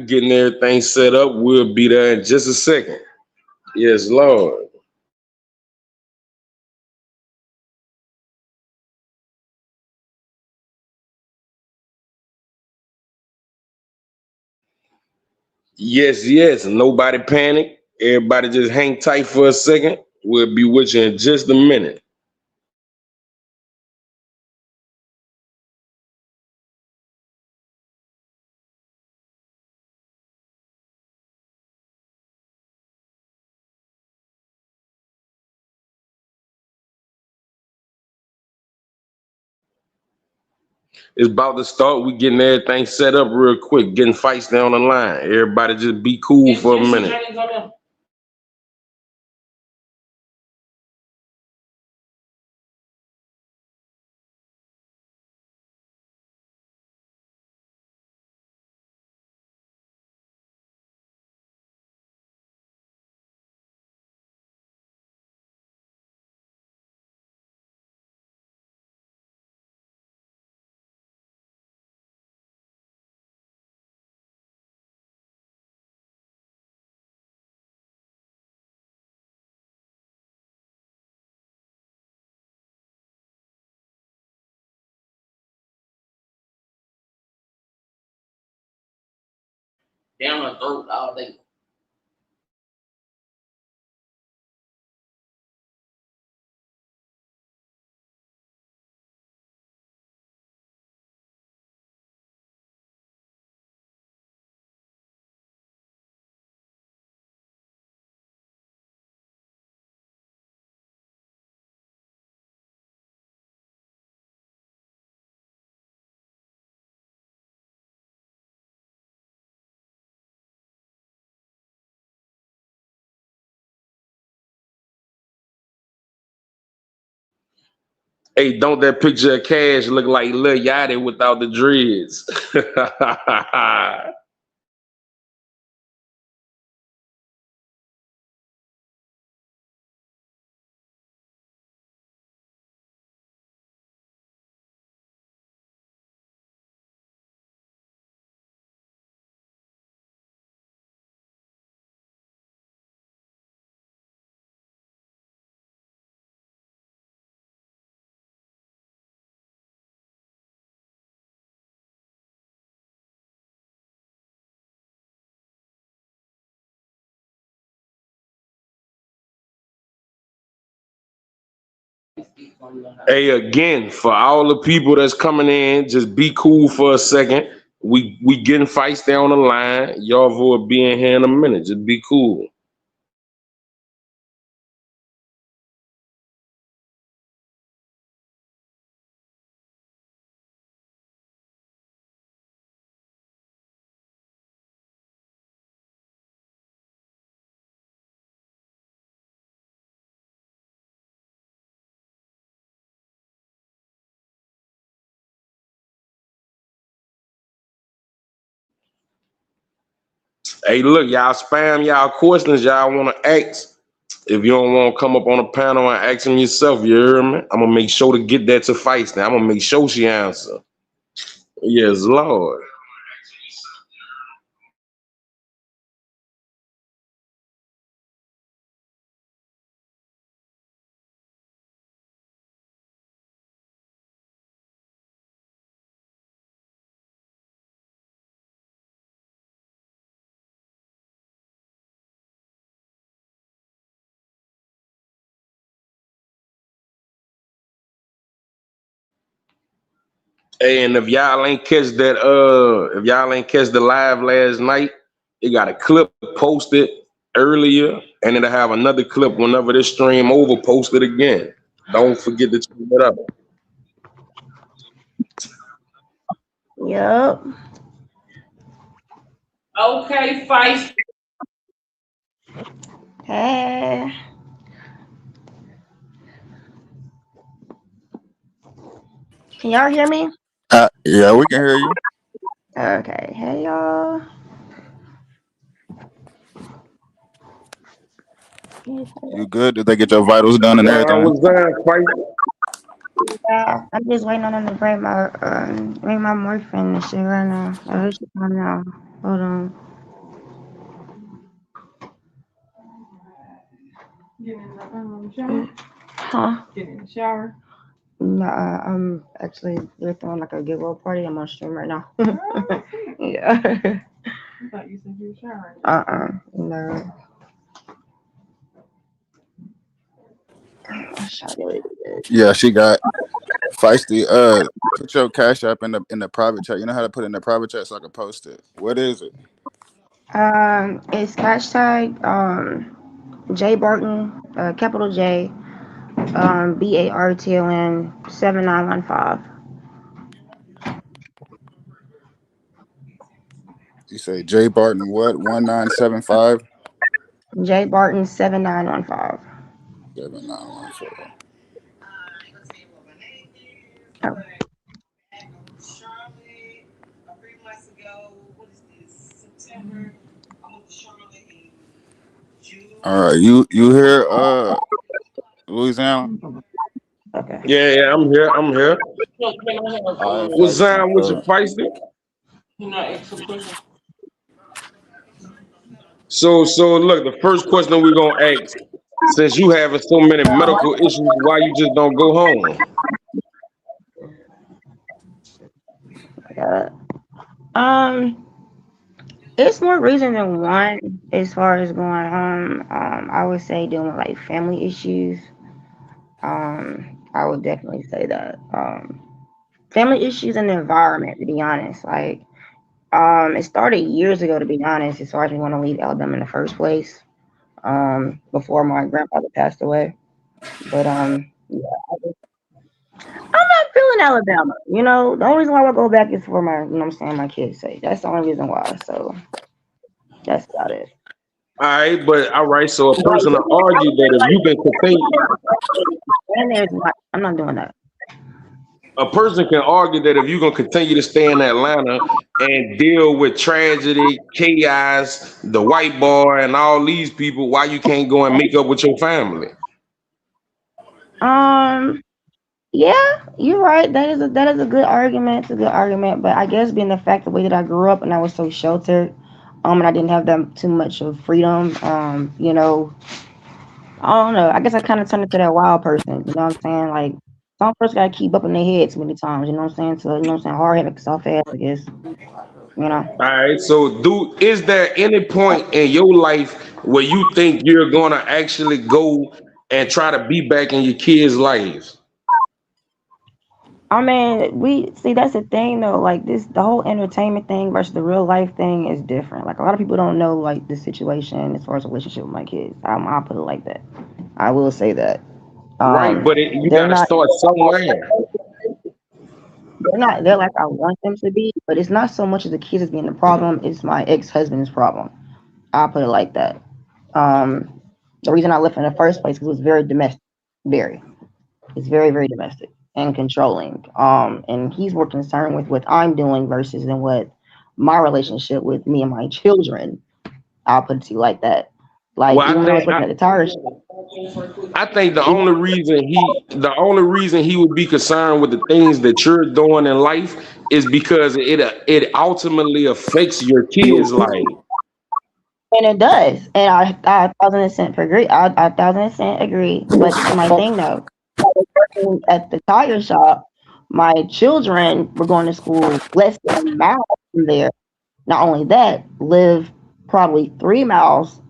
getting everything set up. We'll be there in just a second. Yes, Lord. Yes, yes. Nobody panic. Everybody just hang tight for a second. We'll be with you in just a minute. It's about to start. We getting everything set up real quick, getting fights down the line. Everybody just be cool for a minute. Down my throat all day. Hey, don't that picture of Cash look like Lil Yachty without the dreads? Hey, again, for all the people that's coming in, just be cool for a second. We getting fights down the line. Y'all will be in here in a minute. Just be cool. Hey, look, y'all spam y'all questions y'all want to ask. If you don't want to come up on the panel and ask them yourself, you hear me? I'm gonna make sure to get that to Feisty. I'm gonna make sure she answer. Yes, Lord. Hey, and if y'all ain't catch that, if y'all ain't catch the live last night, it got a clip posted earlier, and it'll have another clip whenever this stream over posted again. Don't forget to check it out. Yup. Okay, Feisty. Hey. Can y'all hear me? Yeah, we can hear you. Okay. Hey, y'all. You good? Did they get your vitals done and everything? What's that, Feisty? Yeah, I'm just waiting on them to bring my morphine and shit right now. Oh, it's coming now. Hold on. Getting in the shower. Huh? Getting in the shower. Nah, I'm actually they're throwing like a giveaway party. I'm on stream right now. Oh, Yeah. I thought you said you were showering. No. I shot it. Yeah, she got feisty. Put your cash app in the private chat. You know how to put it in the private chat so I can post it. What is it? It's hashtag J Barton, capital J, BARTON 7915. You say J Barton what 1975 J Barton 7915. 7914. Oh, All right, you hear Louisiana? okay. Yeah, I'm here. I'm here. No, can I have All right, What's feisty. Zion with your feisty? can I ask a question? So look, the first question we're gonna ask, since you having so many medical issues, why you just don't go home? Uh, um, it's more reason than one as far as going home. I would say dealing with like family issues. I would definitely say that. Family issues and the environment, to be honest. Like, it started years ago, to be honest, as far as me want to leave Alabama in the first place. Before my grandfather passed away. But yeah, I'm not feeling Alabama. You know, the only reason why I go back is for my, you know, what I'm saying, my kids' sake. That's the only reason why. So that's about it. All right. So a But person will argue that if you can continue, and there's not, I'm not doing that. a person can argue that if you're gonna continue to stay in Atlanta and deal with tragedy, chaos, the white boy, and all these people, why you can't go and make up with your family? Um, yeah, you're right. That is a good argument. It's a good argument. But I guess being the fact the way that I grew up and I was so sheltered, and I didn't have that too much of freedom. You know, I don't know. I guess I kind of turned into that wild person. You know what I'm saying? Like some person got to keep up in their heads many times. You know what I'm saying? So you know what I'm saying? Hard headed, soft ass. I guess. You know. All right. So, is there any point in your life where you think you're gonna actually go and try to be back in your kids' lives? I mean, we see that's the thing though. Like this, the whole entertainment thing versus the real life thing is different. Like a lot of people don't know like the situation as far as relationship with my kids. I'll put it like that. I will say that. Right, but you They're got to not. start somewhere. They're not. They're like I want them to be, but it's not so much as the kids as being the problem. It's my ex-husband's problem. I'll put it like that. Um, the reason I left in the first place because it was very domestic. Very. It's very, very domestic and controlling. And he's more concerned with what I'm doing versus than what my relationship with me and my children. I'll put it to you like that. Like Well, even when I was working at the tire shop, I think even the only reason he would be concerned with the things that you're doing in life is because it ultimately affects your kids' life. and it does, and I 1,000% agree. I 1,000% agree. But this is my thing though. Working at the tire shop, my children were going to school less than a mile from there. Not only that, live probably 3 miles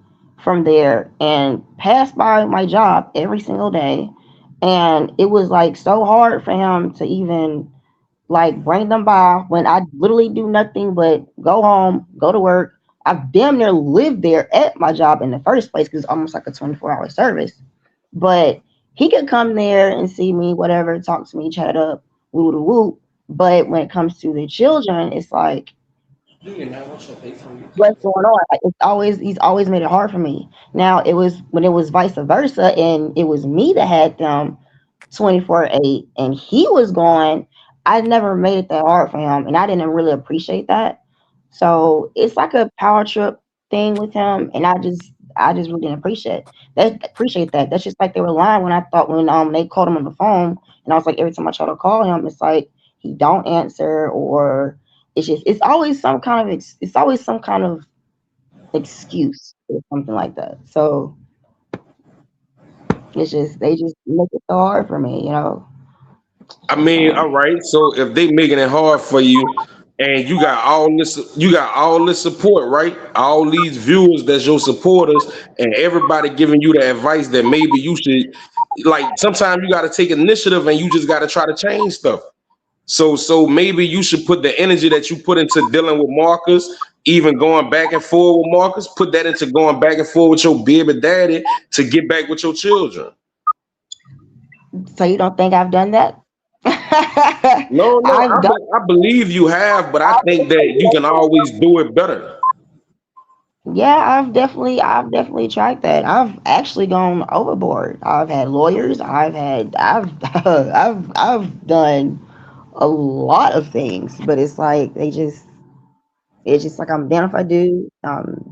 from there and pass by my job every single day. And it was like so hard for him to even like bring them by when I literally do nothing but go home, go to work. I've damn near lived there at my job in the first place because it's almost like a 24-hour service. But he could come there and see me, whatever, talk to me, chat up, woo woo woo. But when it comes to the children, it's like Do you know what your pay for you? what's going on. Like, it's always he's always made it hard for me. Now it was when it was vice versa, and it was me that had them 24/8, and he was gone. I never made it that hard for him, and I didn't really appreciate that. So it's like a power trip thing with him, and I just really didn't appreciate that. That's just like they were lying when I thought when they called him on the phone, and I was like every time I try to call him, it's like he don't answer or it's always some kind of it's always some kind of excuse or something like that. So It's just they just make it so hard for me, you know. I It's, mean, all right. So if they making it hard for you, and you got all this support, right? All these viewers that's your supporters, and everybody giving you the advice that maybe you should, like. Sometimes you got to take initiative, and you just got to try to change stuff. So maybe you should put the energy that you put into dealing with Marcus, even going back and forth with Marcus, put that into going back and forth with your baby daddy to get back with your children. so you don't think I've done that? No, no, I've done. I believe you have, but I think that you can always do it better. Yeah, I've definitely tried that. I've actually gone overboard. I've had lawyers. I've done a lot of things, but it's like it's just like I'm damn if I do,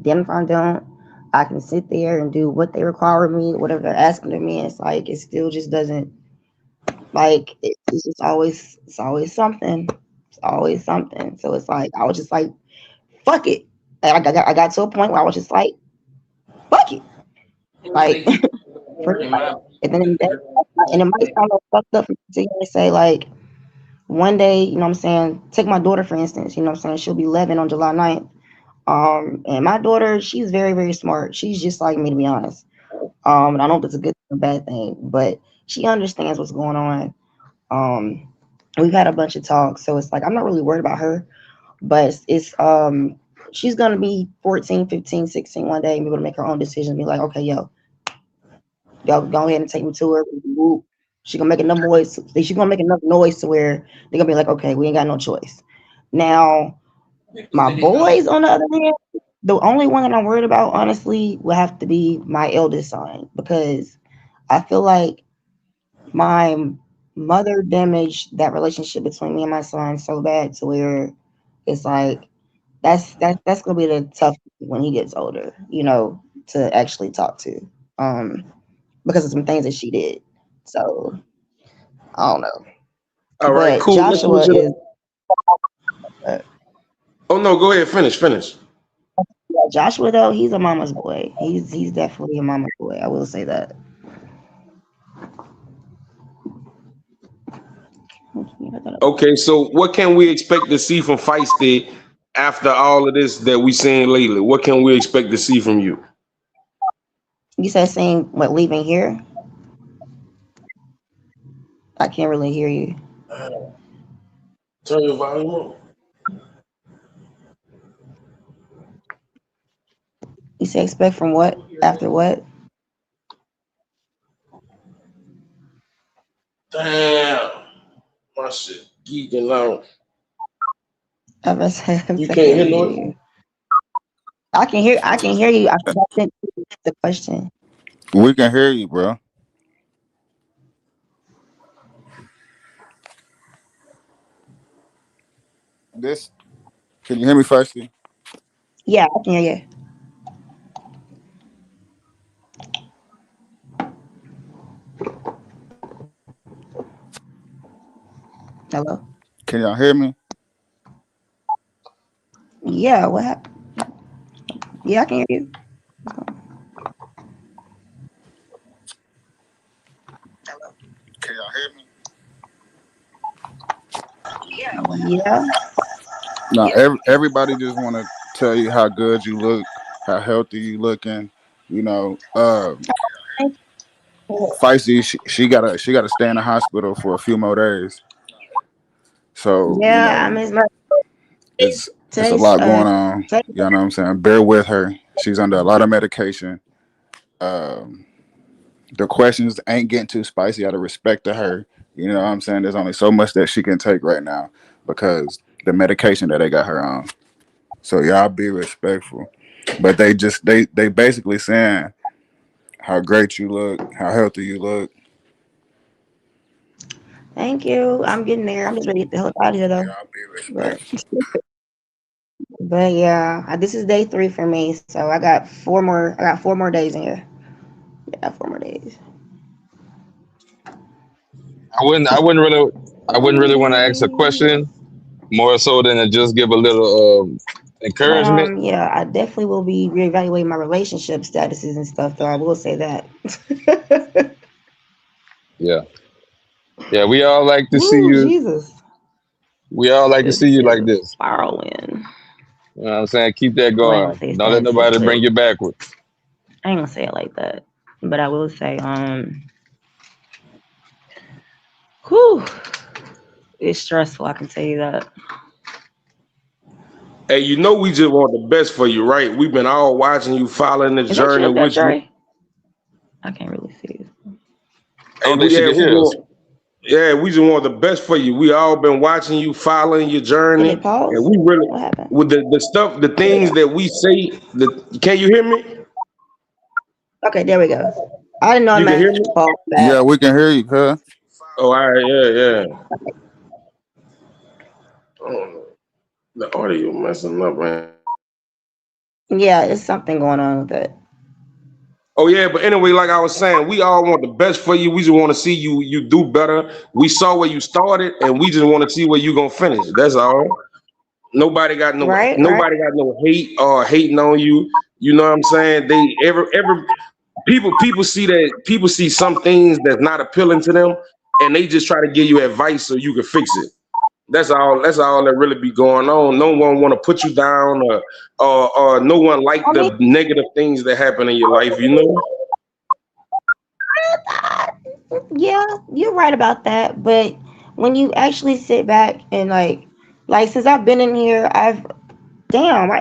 damn if I don't. I can sit there and do what they require of me, whatever they're asking of me. It's like it still just doesn't like it's just always something. It's always something. So it's like I was just like fuck it. And I got to a point where I was just like fuck it. It was Like like you for in my and then and it might sound like fucked up for you to say like one day, you know what I'm saying, take my daughter for instance, you know what I'm saying, she'll be 11 on July 9th. And my daughter, she's very, very smart. She's just like me, to be honest. And I don't know if it's a good or bad thing, but she understands what's going on. Um, we've had a bunch of talks, so it's like I'm not really worried about her, but it's she's gonna be 14, 15, 16 one day and be able to make her own decision, be like, okay, yo, go ahead and take me to her. Whoop. She gonna make enough noise. She gonna make enough noise to where they're gonna be like, okay, we ain't got no choice. Now, people my say they know. boys, on the other hand, the only one that I'm worried about, honestly, will have to be my eldest son because I feel like my mother damaged that relationship between me and my son so bad to where it's like that's gonna be the tough when he gets older, you know, to actually talk to, um, because of some things that she did. So I don't know, All right, but cool. Let's Joshua switch it is, up. uh, Oh no, go ahead, finish. yeah, Joshua though he's a mama's boy. He's definitely a mama's boy. I will say that. Okay, so what can we expect to see from Feisty after all of this that we seen lately? What can we expect to see from you? You said saying what leaving here? I can't really hear you. Turn your volume up. You say expect from what? After what? Damn, my shit geeking out. I You can't can't hear really hear no. you. I can hear you. I forgot the question. We can hear you, bro. This can you hear me, Feisty? Yeah, I can hear you. Hello? Can y'all hear me? Yeah, what happened? Yeah, I can hear you. Can y'all hear me? Yeah. No, everybody just want to tell you how good you look, how healthy you looking. You know, Thank you. Feisty, she gotta stay in the hospital for a few more days. So you Yeah, I know, miss my it's a taste. lot going on. Taste. You know what I'm saying? Bear with her. She's under a lot of medication. Um, the questions ain't getting too spicy out of respect to her. You know what I'm saying? There's only so much that she can take right now because the medication that they got her on. So y'all be respectful. But they basically saying how great you look, how healthy you look. Thank you. I'm getting there. I'm just ready to get the hell out of here though. Y'all be But respectful. yeah, this is day 3 for me. So I got 4 more. I got 4 more days in here. Yeah, 4 more days. I wouldn't really want to ask a question more so than to just give a little encouragement. Yeah, I definitely will be reevaluating my relationship statuses and stuff. Though I will say that. Yeah. Yeah, we all like to see Ooh, you. Jesus. We all like to see This you is like a this. spiraling. You know what I'm saying? Keep that Well, I ain't gonna going. say it's Don't let that nobody bring quick. you backwards. I ain't gonna say it like that. But I will say, whew, it's stressful, I can tell you that. Hey, you know we just want the best for you, right? We've been all watching you, following this Is that you journey up there, with you. Dre? I can't really see it. I Hey, don't think she can we hear us. want, yeah, we just want the best for you. We all been watching you, following your Did journey, it pause? and we really What happened? with the stuff, the things that we say. Can you hear me? Okay, there we go. I didn't know it You can meant hear me? pause back. Yeah, we can hear you, cuz. Oh, all right, yeah. Oh, the audio messing up, man. Yeah, it's something going on with it. Oh yeah, but anyway, like I was saying, we all want the best for you. We just want to see you do better. We saw where you started, and we just want to see where you gonna finish. That's all. Right, right. Nobody got no hate or hating on you. You know what I'm saying? They every people see that people see some things that's not appealing to them, and they just try to give you advice so you can fix it. That's all. That's all that really be going on. No one want to put you down, or no one like I mean, the negative things that happen in your life. You know. yeah, you're right about that. But when you actually sit back and like since I've been in here, I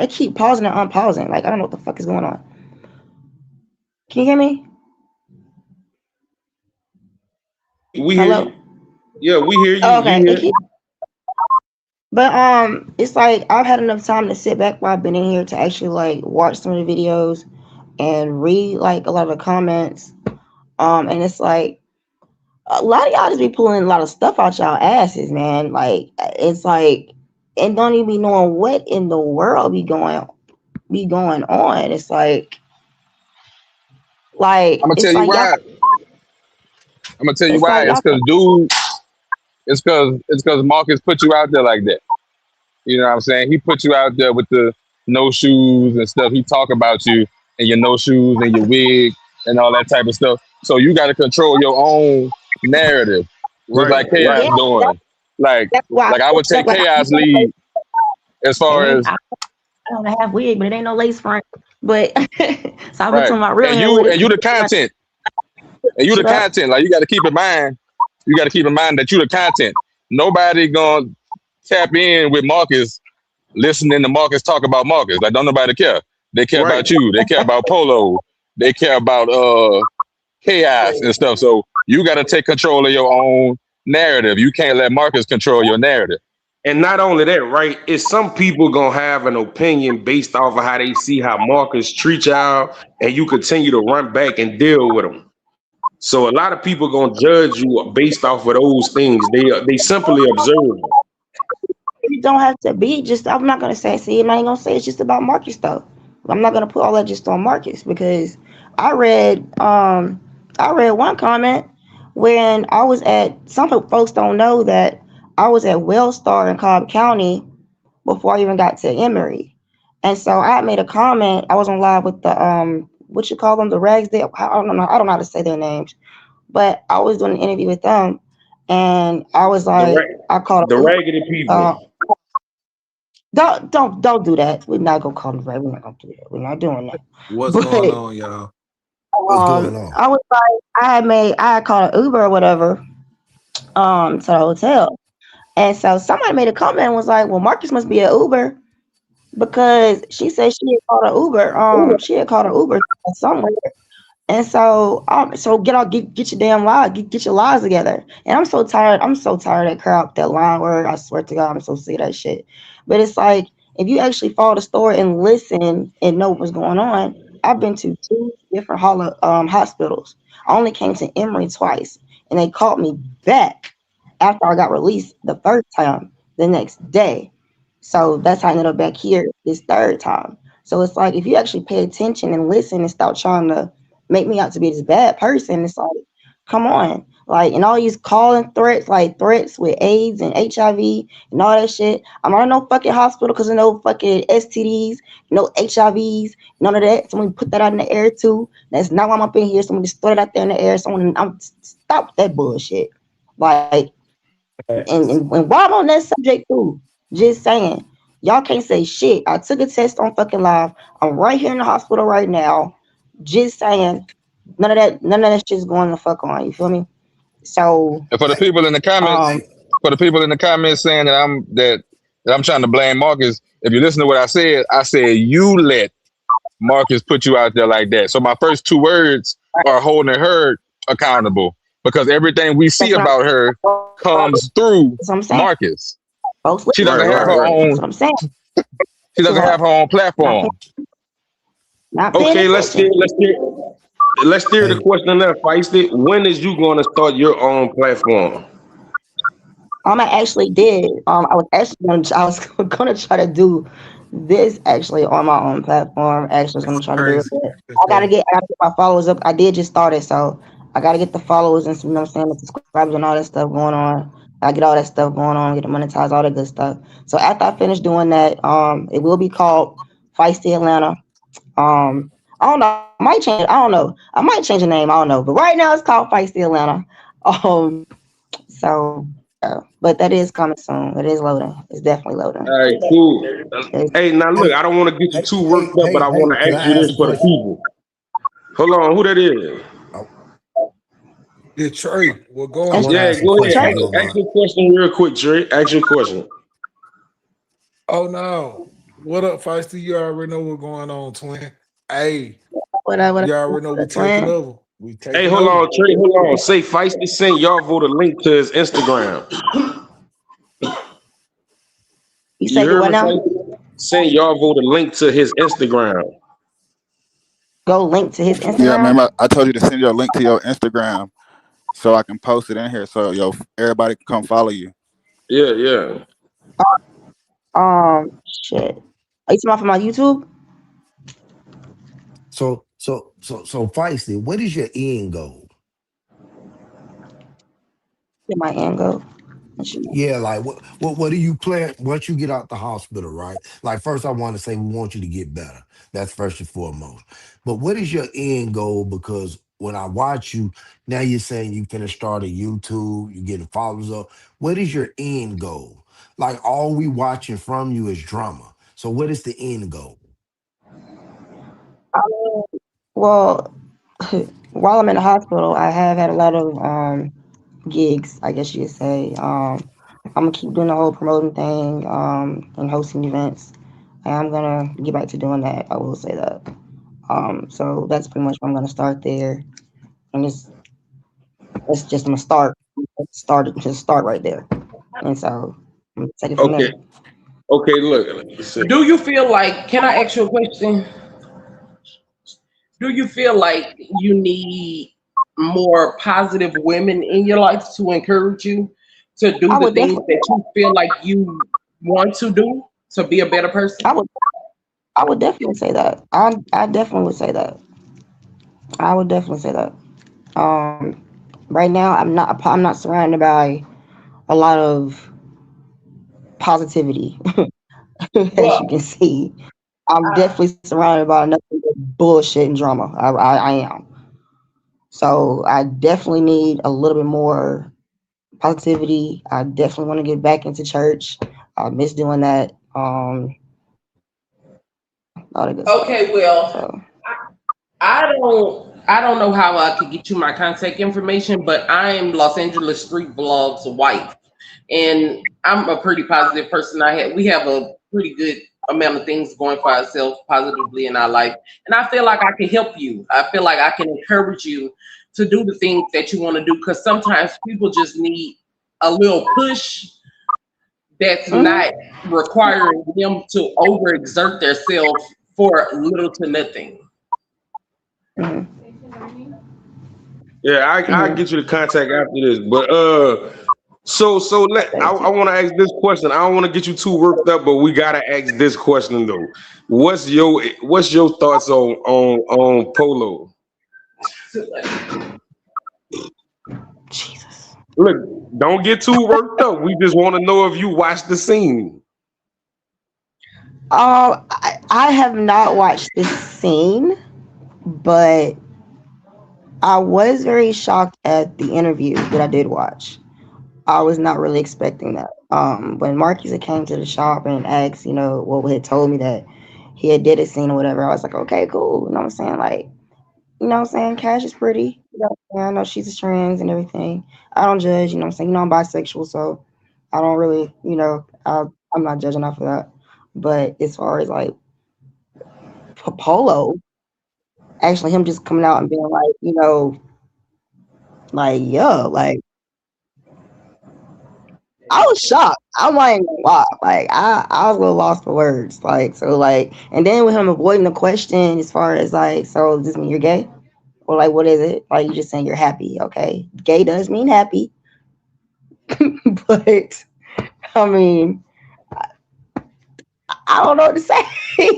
keep pausing and unpausing. Like I don't know what the fuck is going on. Can you hear me? We hear Hello? you. Yeah, we hear you. Oh, You okay. hear? But it's like I've had enough time to sit back while I've been in here to actually like watch some of the videos and read like a lot of the comments. And it's like a lot of y'all just be pulling a lot of stuff out y'all asses, man. Like it's like and don't even be knowing what in the world be going on. I'm gonna tell it's you like y'all why. I'm gonna tell you it's why. like It's y'all cause dude. It's cause Marcus put you out there like that. You know what I'm saying? He put you out there with the no shoes and stuff. He talk about you and your no shoes and your wig and all that type of stuff. So you got to control your own narrative, just Right, like right. yeah, Chaos doing. Like, that's why I like I would switched up take like Chaos lead as it far ain't as I don't have wig, but it ain't no lace front. But so I went right. to my real And hair with you it and you because the content. And you the shit up. content. Like you got to keep in mind. You got to keep in mind that you the content. Nobody gonna tap in with Marcus listening to Marcus talk about Marcus. Like don't nobody care. They care Right. about you. They care about Polo. They care about chaos and stuff. So you got to take control of your own narrative. You can't let Marcus control your narrative. And not only that, right? Is some people gonna have an opinion based off of how they see how Marcus treat y'all, and you continue to run back and deal with them. So a lot of people gonna judge you based off of those things. They simply observe. You don't have to be just. I'm not gonna say. See, I'm not even gonna say it's just about Marcus though. I'm not gonna put all that just on Marcus because I read I read one comment when I was at. Some folks don't know that I was at Wellstar in Cobb County before I even got to Emory, and so I made a comment. I was on live with the what you call them, the Rags. I don't know how to say their names, but I was doing an interview with them, and I was The like, I called. the raggedy people. Uh, don't do that. We're not gonna call them right. We're not gonna do that. We're not doing that. What's going But on, y'all? What's going on? I was like, I had called an Uber or whatever, to the hotel, and so somebody made a comment and was like, "Well, Marcus must be an Uber because she said she had called an Uber. She had called an Uber somewhere." And so get your damn lies, get your lies together. And I'm so tired. I'm so tired of that crap, that line word. I swear to God, I'm so sick of that shit. But it's like if you actually follow the story and listen and know what's going on. I've been to two different hospitals. I only came to Emory twice, and they called me back after I got released the first time the next day. So that's how I ended up back here this third time. So it's like if you actually pay attention and listen and stop trying to make me out to be this bad person. It's like, come on. Like, and all these calling threats, like threats with AIDS and HIV and all that shit. I'm not in no fucking hospital because of no fucking STDs, no HIVs, none of that. Someone put that out in the air too. That's not why I'm up in here. Someone just throw it out there in the air. I'm stop that bullshit. Like, and while I'm on that subject too, just saying, y'all can't say shit. I took a test on fucking live. I'm right here in the hospital right now. Just saying, none of that shit's going the fuck on. You feel me? So, And for the people in the comments, um, saying that I'm trying to blame Marcus, if you listen to what I said you let Marcus put you out there like that. So my first two words are holding her accountable because everything we see that's what about her comes through I'm saying. Marcus. Folks, She Right, doesn't have right, her right. that's own. what I'm saying. She doesn't have her own Not paying, platform. not paying Okay, attention. let's steer the Hey, question there, Feisty. When is you gonna start your own platform? I actually did. I was gonna try to do this actually on my own platform. Actually, was gonna That's try to do it, crazy. but That's crazy. I gotta get my followers up. I did just start it, so I gotta get the followers and you know what I'm saying, the subscribers and all that stuff going on. I get all that stuff going on, get it monetized, all that good stuff. So after I finish doing that, it will be called Feisty Atlanta. I don't know. I might change. I don't know. I might change the name. I don't know. But right now it's called Feisty Atlanta. So yeah, but that is coming soon. It is loading. It's definitely loading. All right, cool. It's, Hey, now look, hey, I don't want to get you hey, too hey, worked up, but hey, I want hey, to can ask you I this ask a for the question? people. Hold on, who that is? I, Detroit, what I going it's want to on? Yeah, ask a go ahead. question if Trey. you don't Ask mind. your question real quick, Trey. Ask your question. Oh no. What up, Feisty? You already know what's going on, twin. Hey, What you already know we a taking twin. over. We Hey, taking hold over. on, Trey. Hold on. Say Feisty sent y'all vote a link to his Instagram. You You say do heard what me, now? Feisty? Send y'all vote a link to his Instagram. Go link to his Yeah, Instagram. man. I told you to send your link to your Instagram so I can post it in here so everybody can come follow you. Yeah, yeah. Shit. Are you talking about from my YouTube? So, Feisty, what is your end goal? Get my angle. Yeah, like what do you plan once you get out the hospital, right? Like first I want to say we want you to get better. That's first and foremost. But what is your end goal? Because when I watch you, now you're saying you finna start a YouTube, you're getting followers up. What is your end goal? Like all we watching from you is drama. So what is the end goal? Well, while I'm in the hospital, I have had a lot of gigs, I guess you could say. I'm gonna keep doing the whole promoting thing, and hosting events. And I'm gonna get back to doing that. I will say that. So that's pretty much what I'm gonna start there, and it's just I'm gonna start right there, and so I'm gonna take it from Okay. there. Okay, look. Listen. Do you feel like? Can I ask you a question? Do you feel like you need more positive women in your life to encourage you to do I the would things definitely, that you feel like you want to do to be a better person? I would, I would definitely say that. I definitely would say that. I would definitely say that. Right now, I'm not surrounded by a lot of positivity, as you Well, can see. I'm I, definitely surrounded by nothing but bullshit and drama. I am. So I definitely need a little bit more positivity. I definitely want to get back into church. I miss doing that. All that good stuff. okay, well, So I don't know how I could get you my contact information, but I'm Los Angeles Street Vlogs wife, and I'm a pretty positive person. We have a pretty good amount of things going for ourselves positively in our life, and I feel like I can help you. I feel like I can encourage you to do the things that you want to do because sometimes people just need a little push that's hmm not requiring them to overexert themselves for little to nothing. hmm Yeah, I hmm get you the contact after this. But Thank I you. want to ask this question. I don't want to get you too worked up, but we gotta ask this question though. What's your thoughts on Polo? Jesus. Look, don't get too worked up. We just want to know if you watched the scene. I have not watched this scene, but I was very shocked at the interview that I did watch. I was not really expecting that. When Marcus had came to the shop and asked, what had told me that he had did a scene or whatever, I was like, okay, cool. You know what I'm saying? Like, Cash is pretty. I know she's a trans and everything. I don't judge, you know what I'm saying? I'm bisexual, so I don't really, I'm not judging off of that. But as far as like Polo, actually him just coming out and being like, like, yeah, like I was shocked. I'm like, wow, like I was a little lost for words. Like, so like, and then with him avoiding the question as far as like, so does this mean you're gay? Or like, what is it? Like, you just saying you're happy, okay? Gay does mean happy, but I mean, I don't know what to say.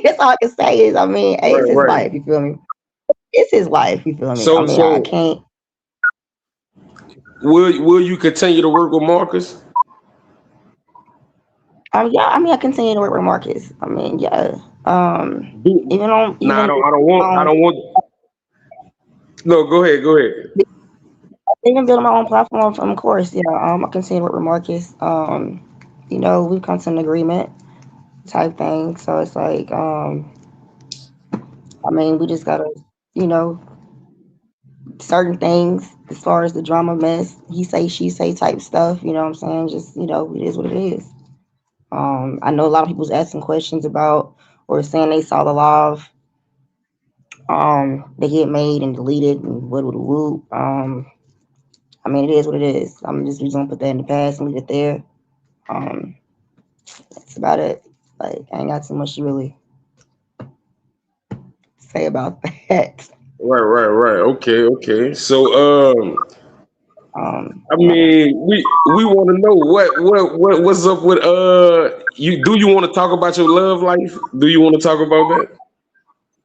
That's all I can say is, I mean, hey, Right, it's his right. life. You feel me? It's his life. You feel me? I So, mean, I so can't. will you continue to work with Marcus? Yeah. I mean, I continue to work with Marcus. I mean, yeah. Do, Even on nah, even I don't want. No, go ahead, go ahead. even building my own platform. Of course, yeah. I continue to work with Marcus. We've come to an agreement type thing. So it's like, I mean, we just gotta, you know, certain things as far as the drama mess, he say, she say type stuff, you know what I'm saying? Just, it is what it is. I know a lot of people's asking questions about or saying they saw the live they get made and deleted and what would whoop. I mean, it is what it is. I'm just gonna put that in the past and leave it there. Um, that's about it. Like, I ain't got too much to really say about that. Right, right, right. Okay, okay. So, I Yeah. mean, we want to know what's up with you. Do you want to talk about your love life? Do you want to talk about that?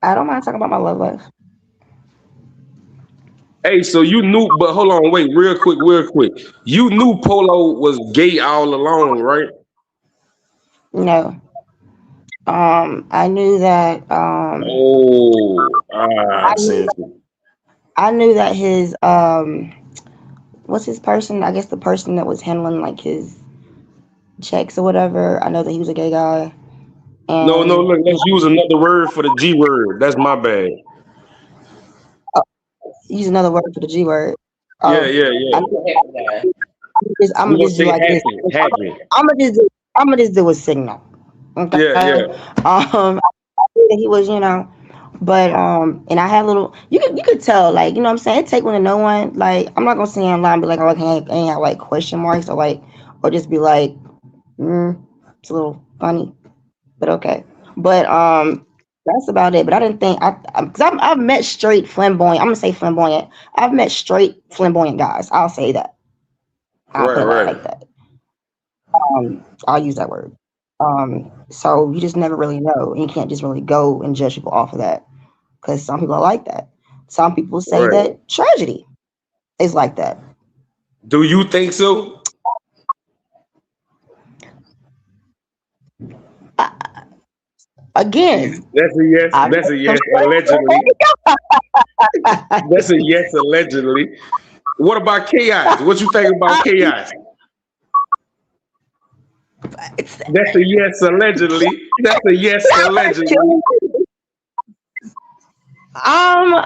I don't mind talking about my love life. Hey, so you knew, but hold on, wait, real quick, real quick. You knew Polo was gay all along, right? No. I knew that. Oh, I knew, see. I knew that his what's his person? I guess the person that was handling like his checks or whatever. I know that he was a gay guy, No, no, and look, let's use another word for the G word. That's my bad. uh, use another word for the G word. Yeah, Oh, yeah, I'm yeah. Happy guy. I'm We're gonna gonna just do say like this. happy, happy. I'm gonna just do a signal. Yeah, Okay. yeah. I knew that he was, but and I had little. You could tell, like, what I'm saying. It take one to know one. Like, I'm not gonna say online and be like, oh, I can't have like question marks or like, or just be like, it's a little funny, but okay. But that's about it. But I didn't think because I've met straight flamboyant. I'm gonna say flamboyant. I've met straight flamboyant guys. I'll say that. I'll Right, put it right, like that. I'll use that word. So you just never really know, and you can't just really go and judge people off of that because some people are like that. Some people say right. that tragedy is like that. Do you think so? Again, That's a yes. I've That's met a some yes. Allegedly. That's a yes. Allegedly. What about chaos? What you think about chaos? it's, That's a yes. Allegedly. That's a yes. Allegedly. um,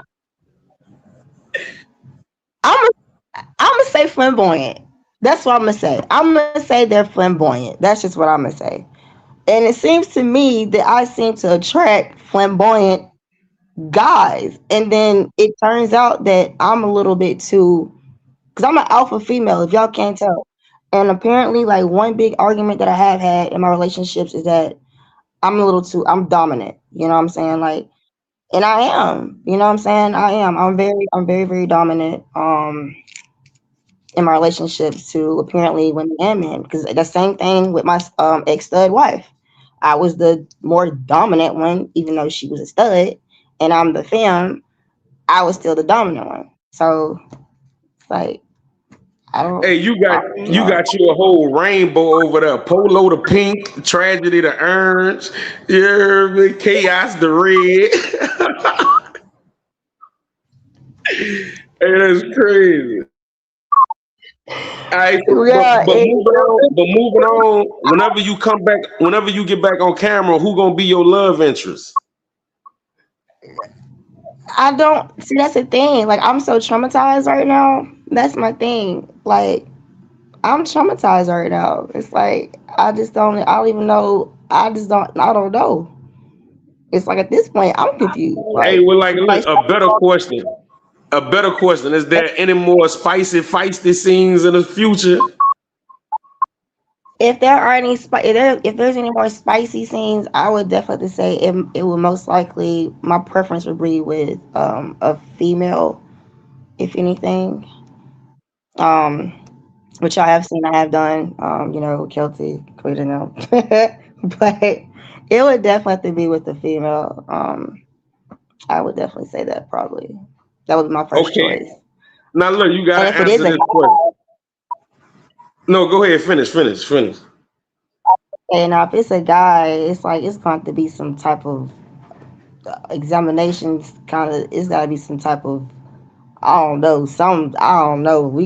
I'm I'm gonna say flamboyant. That's what I'm gonna say. I'm gonna say they're flamboyant. That's just what I'm gonna say. And it seems to me that I seem to attract flamboyant guys. And then it turns out that I'm a little bit too, because I'm an alpha female, if y'all can't tell. And apparently, like, one big argument that I have had in my relationships is that I'm dominant. You know what I'm saying? Like, and I am, you know what I'm saying? I am. I'm very, very dominant. In my relationships to apparently women and men, because the same thing with my ex stud wife. I was the more dominant one, even though she was a stud, and I'm the femme. I was still the dominant one. So, like, I don't. Hey, I don't know. you a whole rainbow over there. Polo the pink, tragedy the orange, yeah, chaos the red. Hey, that's crazy. All right, so, Yeah, but moving on. Whenever you come back, whenever you get back on camera, who gonna be your love interest? I don't see. That's the thing. Like I'm so traumatized right now. That's my thing. Like I'm traumatized right now. It's like I just don't. I don't even know. I just don't. I don't know. It's like at this point, I'm confused. Hey, well, like, look, Like a better question. A better question. Is there any more spicy, feisty scenes in the future? if there are any, if there's any more spicy scenes, I would definitely say it would most likely. My preference would be with a female, if anything. Um, which I have seen, I have done. Kelty, Quita, no, but it would definitely be with the female. I would definitely say that probably. That would be my first Okay. choice. Now, look, you And gotta if it is answer a this question. No, go ahead. Finish. and now if it's a guy, it's like it's going to be some type of examinations. Kind of, it's got to be some type of I don't know. I don't know.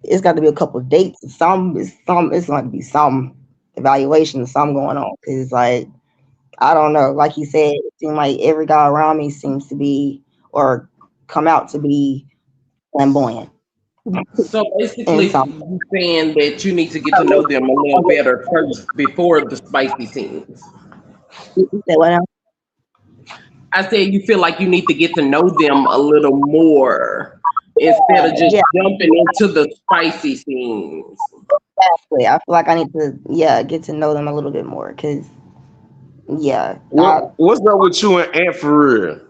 It's got to be a couple of dates. Some. It's going to be some evaluation. Some going on because like I don't know. Like you said, it seems like every guy around me seems to be or come out to be flamboyant So in basically, some. you saying that you need to get to know them a little better first before the spicy scenes. Say what else? I said you feel like you need to get to know them a little more instead of just Yeah, jumping into the spicy scenes. exactly. I feel like I need to get to know them a little bit more because What's up with you and Aunt for real?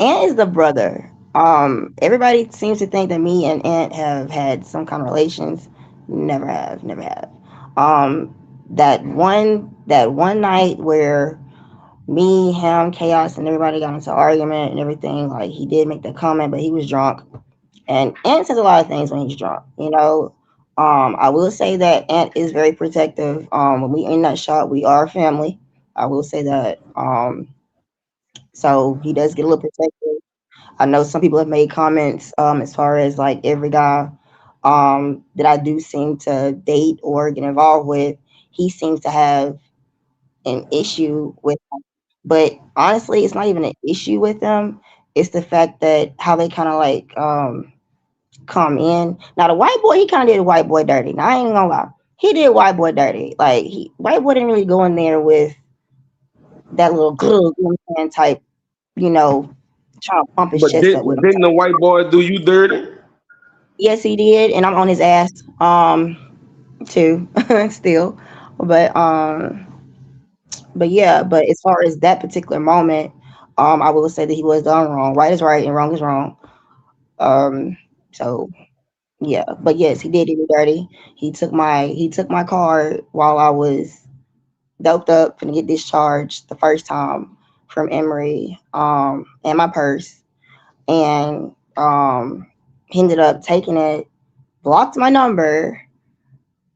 Ant is the brother. Everybody seems to think that me and Ant have had some kind of relations. Never have. Um, that one night where me, him, Chaos, and everybody got into argument and everything. Like he did make the comment, but he was drunk. And Ant says a lot of things when he's drunk. I will say that Ant is very protective. When we in that shot, we are family. I will say that. So he does get a little protective. I know some people have made comments as far as like every guy that I do seem to date or get involved with, he seems to have an issue with them. But honestly, it's not even an issue with them. It's the fact that how they kind of like come in. Now the white boy, he kind of did white boy dirty. Now I ain't gonna lie, he did white boy dirty. Like white boy didn't really go in there with that little type, you know, trying to pump his But chest up with him. didn't the white boy do you dirty? Yes, he did, and I'm on his ass too, still. But but as far as that particular moment, I will say that he was done wrong. Right is right and wrong is wrong. Um, so yeah, but yes, he did do me dirty. He took my card while I was doped up and get discharged the first time from Emory, and my purse, and he ended up taking it, blocked my number,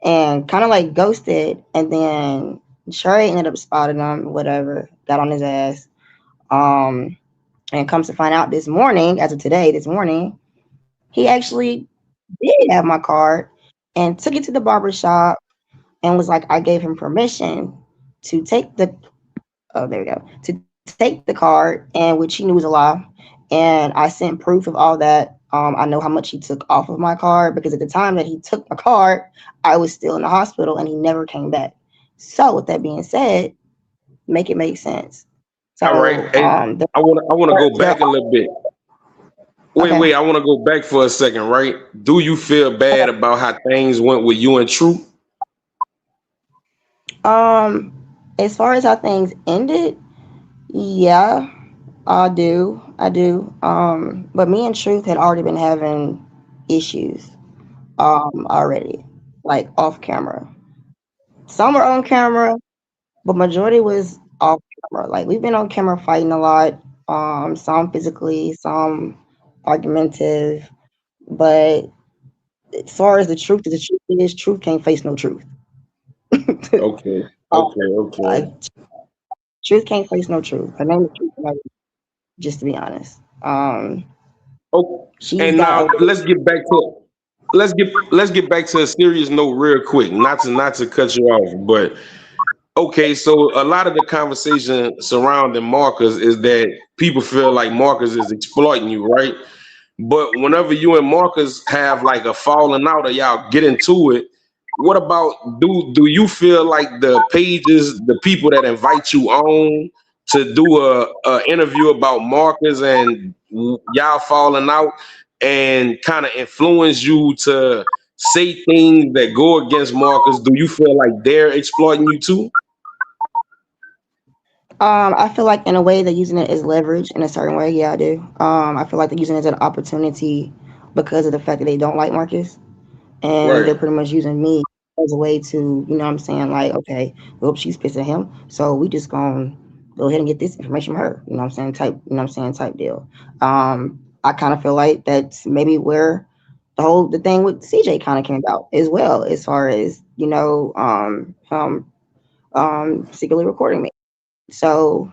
and kind of like ghosted. And then Trey ended up spotting him, whatever, got on his ass. Um, and comes to find out this morning, as of today, this morning, he actually did have my card and took it to the barber shop and was like, I gave him permission to take the there we go, to take the card, and which he knew was a lie. And I sent proof of all that. I know how much he took off of my card because at the time that he took my card, I was still in the hospital and he never came back. So with that being said, make it make sense. All right. So Hey, I wanna go they're back a little bit. okay. Wait, I wanna go back for a second, right? Do you feel bad about how things went with you and True? Um, as far as how things ended, yeah, I do. I do. But me and Truth had already been having issues already, like off camera. Some were on camera, but majority was off camera. Like we've been on camera fighting a lot. Some physically, some argumentative, but as far as the truth is, truth can't face no truth. Okay, Um, okay, okay. uh, truth can't face no truth. Her name is Truth, like, just to be honest. Oh, She's and got now a let's get back to a serious note real quick. Not to cut you off, but okay, so a lot of the conversation surrounding Marcus is that people feel like Marcus is exploiting you, right? But whenever you and Marcus have like a falling out or y'all get into it, what about do you feel like the pages, the people that invite you on to do a interview about Marcus and y'all falling out and kind of influence you to say things that go against Marcus? Do you feel like they're exploiting you too? I feel like in a way they're using it as leverage in a certain way. Yeah, I do. I feel like they're using it as an opportunity because of the fact that they don't like Marcus, and they're Right. pretty much using me as a way to, you know what I'm saying, like, okay, well, she's pissed at him, so we just gonna go ahead and get this information from her. You know what I'm saying? Type, you know what I'm saying? Type deal. I kind of feel like that's maybe where the thing with CJ kind of came about as well, as far as, you know, secretly recording me. So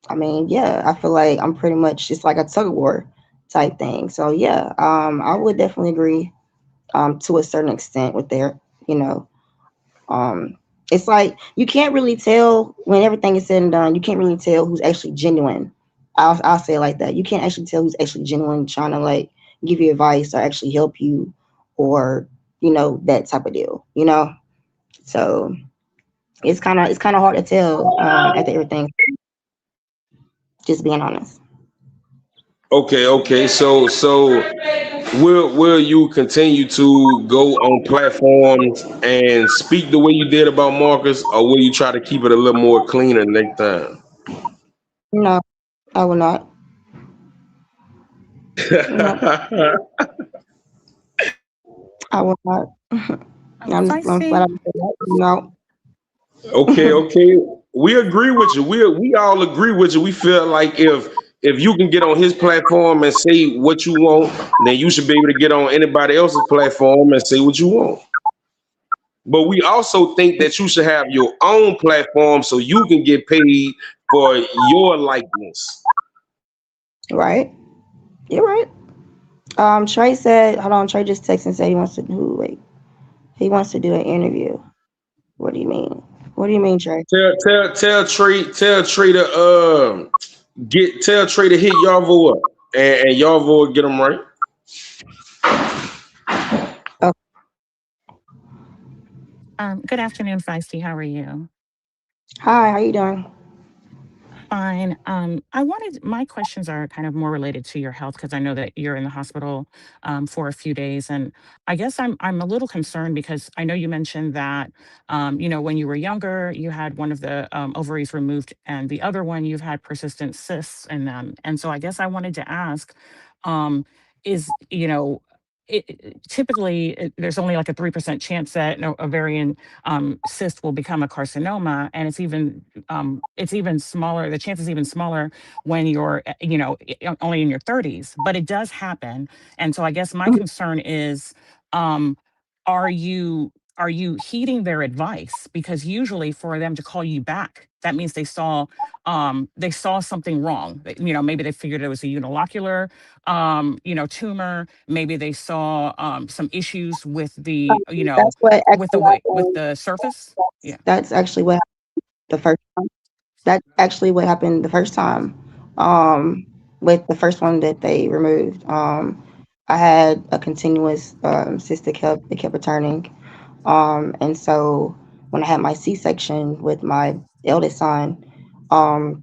I mean, yeah, I feel like I'm pretty much, it's like a tug of war type thing. So yeah, I would definitely agree to a certain extent with their, you know, um, it's like you can't really tell when everything is said and done. You can't really tell who's actually genuine. I'll say it like that. You can't actually tell who's actually genuine, trying to like give you advice or actually help you, or, you know, that type of deal. You know, so it's kind of hard to tell after everything. Just being honest. Okay, okay. So will you continue to go on platforms and speak the way you did about Marcus, or will you try to keep it a little more cleaner next time? No, I will not. No, I will not. I'm flat out Feisty. saying that. No. Okay, okay. We agree with you. We all agree with you. We feel like if you can get on his platform and say what you want, then you should be able to get on anybody else's platform and say what you want. But we also think that you should have your own platform so you can get paid for your likeness. Right. You're right. Trey said, hold on, Trey just texted and said he wants to do, wait, he wants to do an interview. What do you mean? What do you mean, Trey? Tell Trey to tell Trey to hit Yarvo up and Yarvo will get him right. Oh, Good afternoon, Feisty. How are you? hi, how you doing? Fine. I wanted my questions are kind of more related to your health because I know that you're in the hospital for a few days, and I guess I'm a little concerned because I know you mentioned that when you were younger you had one of the ovaries removed, and the other one you've had persistent cysts in them, and so I guess I wanted to ask, um, is typically there's only like a 3% chance that an ovarian cyst will become a carcinoma, and it's even smaller. The chance is even smaller when you're only in your 30s, but it does happen. And so I guess my concern is, um, are you heeding their advice? Because usually for them to call you back, that means they saw something wrong. Maybe they figured it was a unilocular tumor. Maybe they saw some issues with the That's what with the actually way with happened. the surface. Yeah. That's actually what happened the first time. That's actually what happened the first time. Um, with the first one that they removed. I had a continuous cyst that kept returning. And so when I had my C-section with my eldest son,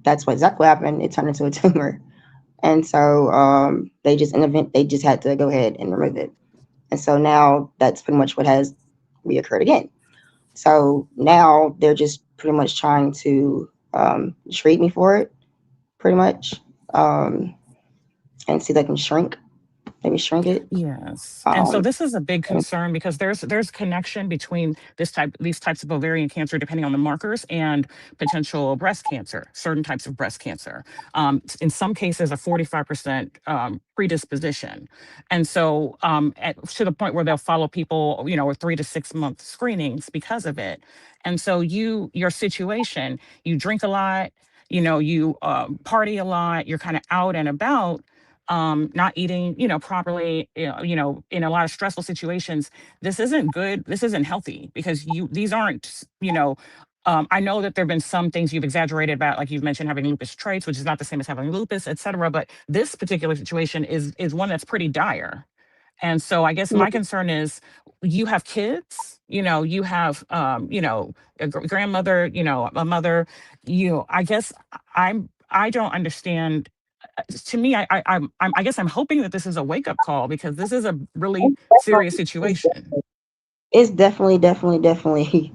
that's what exactly happened. It turned into a tumor. And so they just had to go ahead and remove it. And so now that's pretty much what has reoccurred again. So now they're just pretty much trying to treat me for it, pretty much, and see if they can shrink maybe shrink it. Yes. And so Um, this is a big concern because there's connection between these types of ovarian cancer depending on the markers and potential breast cancer, certain types of breast cancer. In some cases, a 45% predisposition. And so to the point where they'll follow people, with 3 to 6 month screenings because of it. And so your situation, you drink a lot, you party a lot, you're kind of out and about, not eating, properly, in a lot of stressful situations. This isn't good. This isn't healthy because these aren't, I know that there have been some things you've exaggerated about, like you've mentioned having lupus traits, which is not the same as having lupus, et cetera. But this particular situation is one that's pretty dire. And so I guess my concern is you have kids, you have, a grandmother, a mother, I guess I don't understand. To me, I guess I'm hoping that this is a wake up call because this is a really serious it's, situation. it's definitely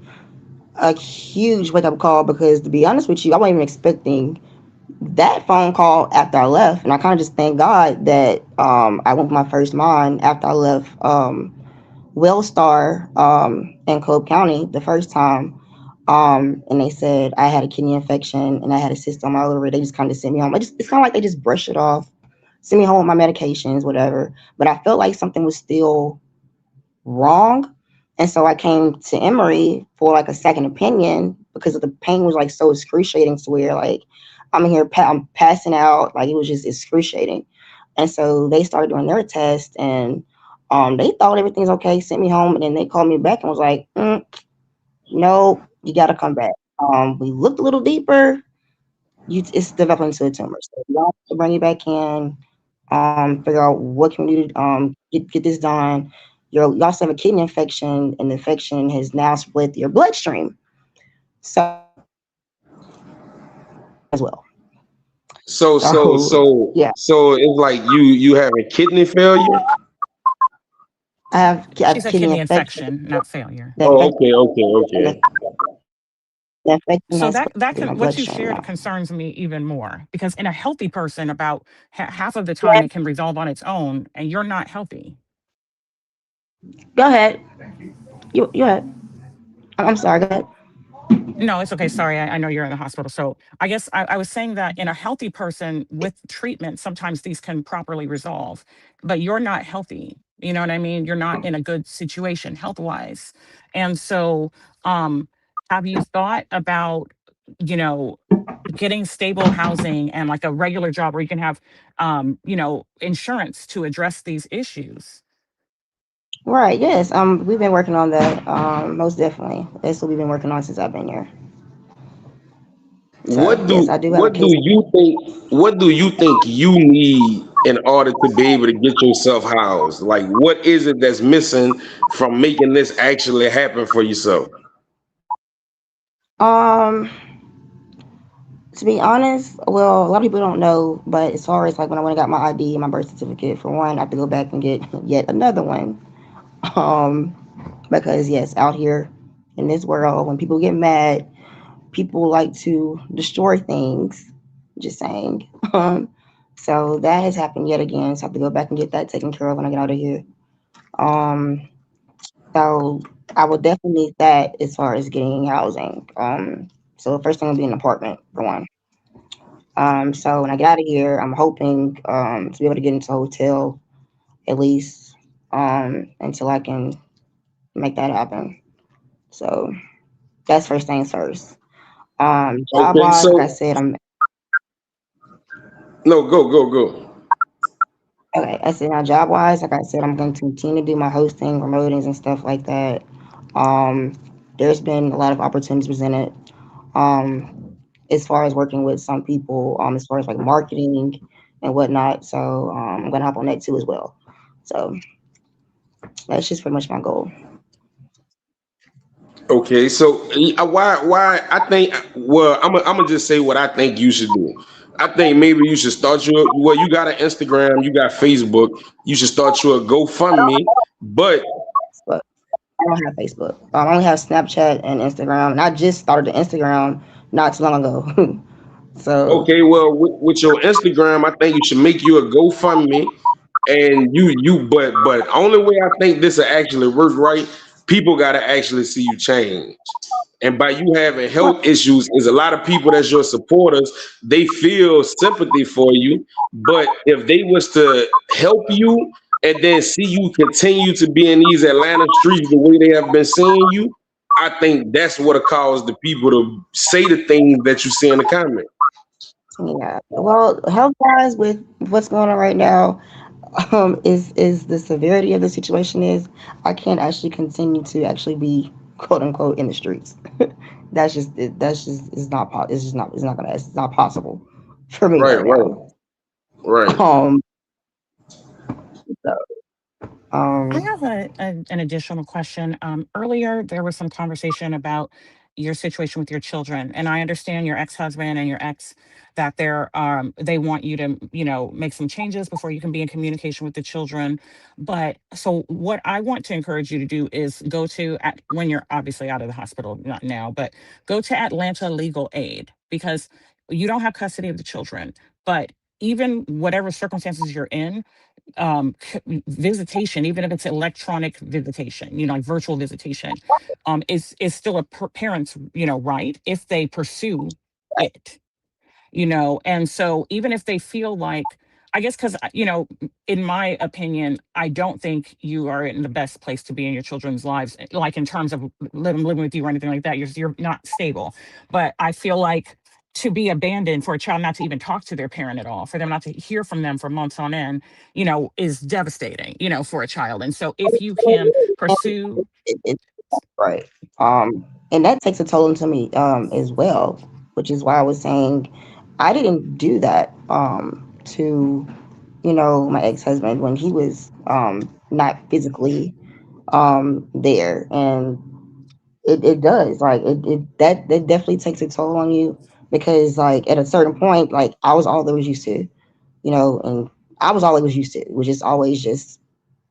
a huge wake up call because to be honest with you, I wasn't even expecting that phone call after I left, and I kind of just thank God that I went with my first mind after I left Wellstar in Cobb County the first time. And they said I had a kidney infection and I had a cyst on my ovary. They just kind of sent me home. It's kind of like they just brushed it off, sent me home with my medications, whatever. But I felt like something was still wrong. And so I came to Emory for like a second opinion because the pain was like so excruciating to where like I'm here, I'm passing out. Like it was just excruciating. And so they started doing their test and they thought everything's okay, sent me home. And then they called me back and was like, no, you got to come back. We looked a little deeper. It's developing into a tumor. So we have to bring you back in, figure out what can we do to get this done. You also have a kidney infection, and the infection has now split your bloodstream. So as well. So yeah, So it's like you having kidney failure. I She have said kidney kidney infection. infection, not failure. The Oh, infection, okay, okay, okay. the, the infection So has that spread through can my what you bloodstream shared now. concerns me even more because in a healthy person, about half of the time Yeah, it can resolve on its own, and you're not healthy. go ahead. You ahead. I'm sorry. Go ahead. No, it's okay. Sorry, I know you're in the hospital. So I guess I was saying that in a healthy person with treatment, sometimes these can properly resolve, but you're not healthy. You know what I mean? You're not in a good situation health wise. And so, um, have you thought about, you know, getting stable housing and like a regular job where you can have, insurance to address these issues? Right. Yes. We've been working on that. Most definitely. That's what we've been working on since I've been here. So yes, I do have a What do case. you think you need in order to be able to get yourself housed? Like what is it that's missing from making this actually happen for yourself? Um, to be honest, well, a lot of people don't know, but as far as like when I went and got my ID and my birth certificate, for one, I have to go back and get yet another one. Um, because yes, out here in this world, when people get mad, people like to destroy things. Just saying. So that has happened yet again. So I have to go back and get that taken care of when I get out of here. Um, so I would definitely need that as far as getting housing. So the first thing will be an apartment for one. So when I get out of here, I'm hoping to be able to get into a hotel at least until I can make that happen. So that's first things first. Job Okay, wise, like I so said, I'm no, go. okay. I said now job wise, like I said, I'm going to continue to do my hosting, promotings, and stuff like that. Um, there's been a lot of opportunities presented. As far as working with some people, as far as like marketing and whatnot. So I'm gonna hop on that too as well. So that's just pretty much my goal. Okay, so why I think well I'm gonna just say what I think you should do. I think maybe you should start you got an Instagram, you got Facebook, you should start your GoFundMe, but But I don't have Facebook. I only have Snapchat and Instagram, and I just started the Instagram not too long ago. So okay, well with your Instagram, I think you should make you a GoFundMe And but only way I think this will actually work right, people gotta actually see you change. And by you having health issues, is a lot of people that's your supporters, they feel sympathy for you. But if they was to help you and then see you continue to be in these Atlanta streets the way they have been seeing you, I think that's what caused the people to say the things that you see in the comment. Yeah. Well, health wise, with what's going on right now, is the severity of the situation is I can't actually continue to actually be quote unquote in the streets. That's just it's not gonna it's not possible for me Right, right right, now. right. Um. So, I um. have an additional question. Earlier, there was some conversation about your situation with your children, and I understand your ex-husband and your ex that they want you to, make some changes before you can be in communication with the children. But so, what I want to encourage you to do is when you're obviously out of the hospital, not now, but go to Atlanta Legal Aid because you don't have custody of the children, but even whatever circumstances you're in, visitation, even if it's electronic visitation, like virtual visitation, is still a parent's, right if they pursue it, and so even if they feel like, I guess, because in my opinion, I don't think you are in the best place to be in your children's lives, like in terms of living with you or anything like that. You're not stable, but I feel like to be abandoned, for a child not to even talk to their parent at all, for them not to hear from them for months on end, is devastating, for a child. And so if you can pursue. It, right. And that takes a toll into me as well, which is why I was saying I didn't do that to my ex-husband when he was not physically there, and it does like that definitely takes a toll on you because like at a certain point, like I was all that was used to, and I was all it was used to, which is always just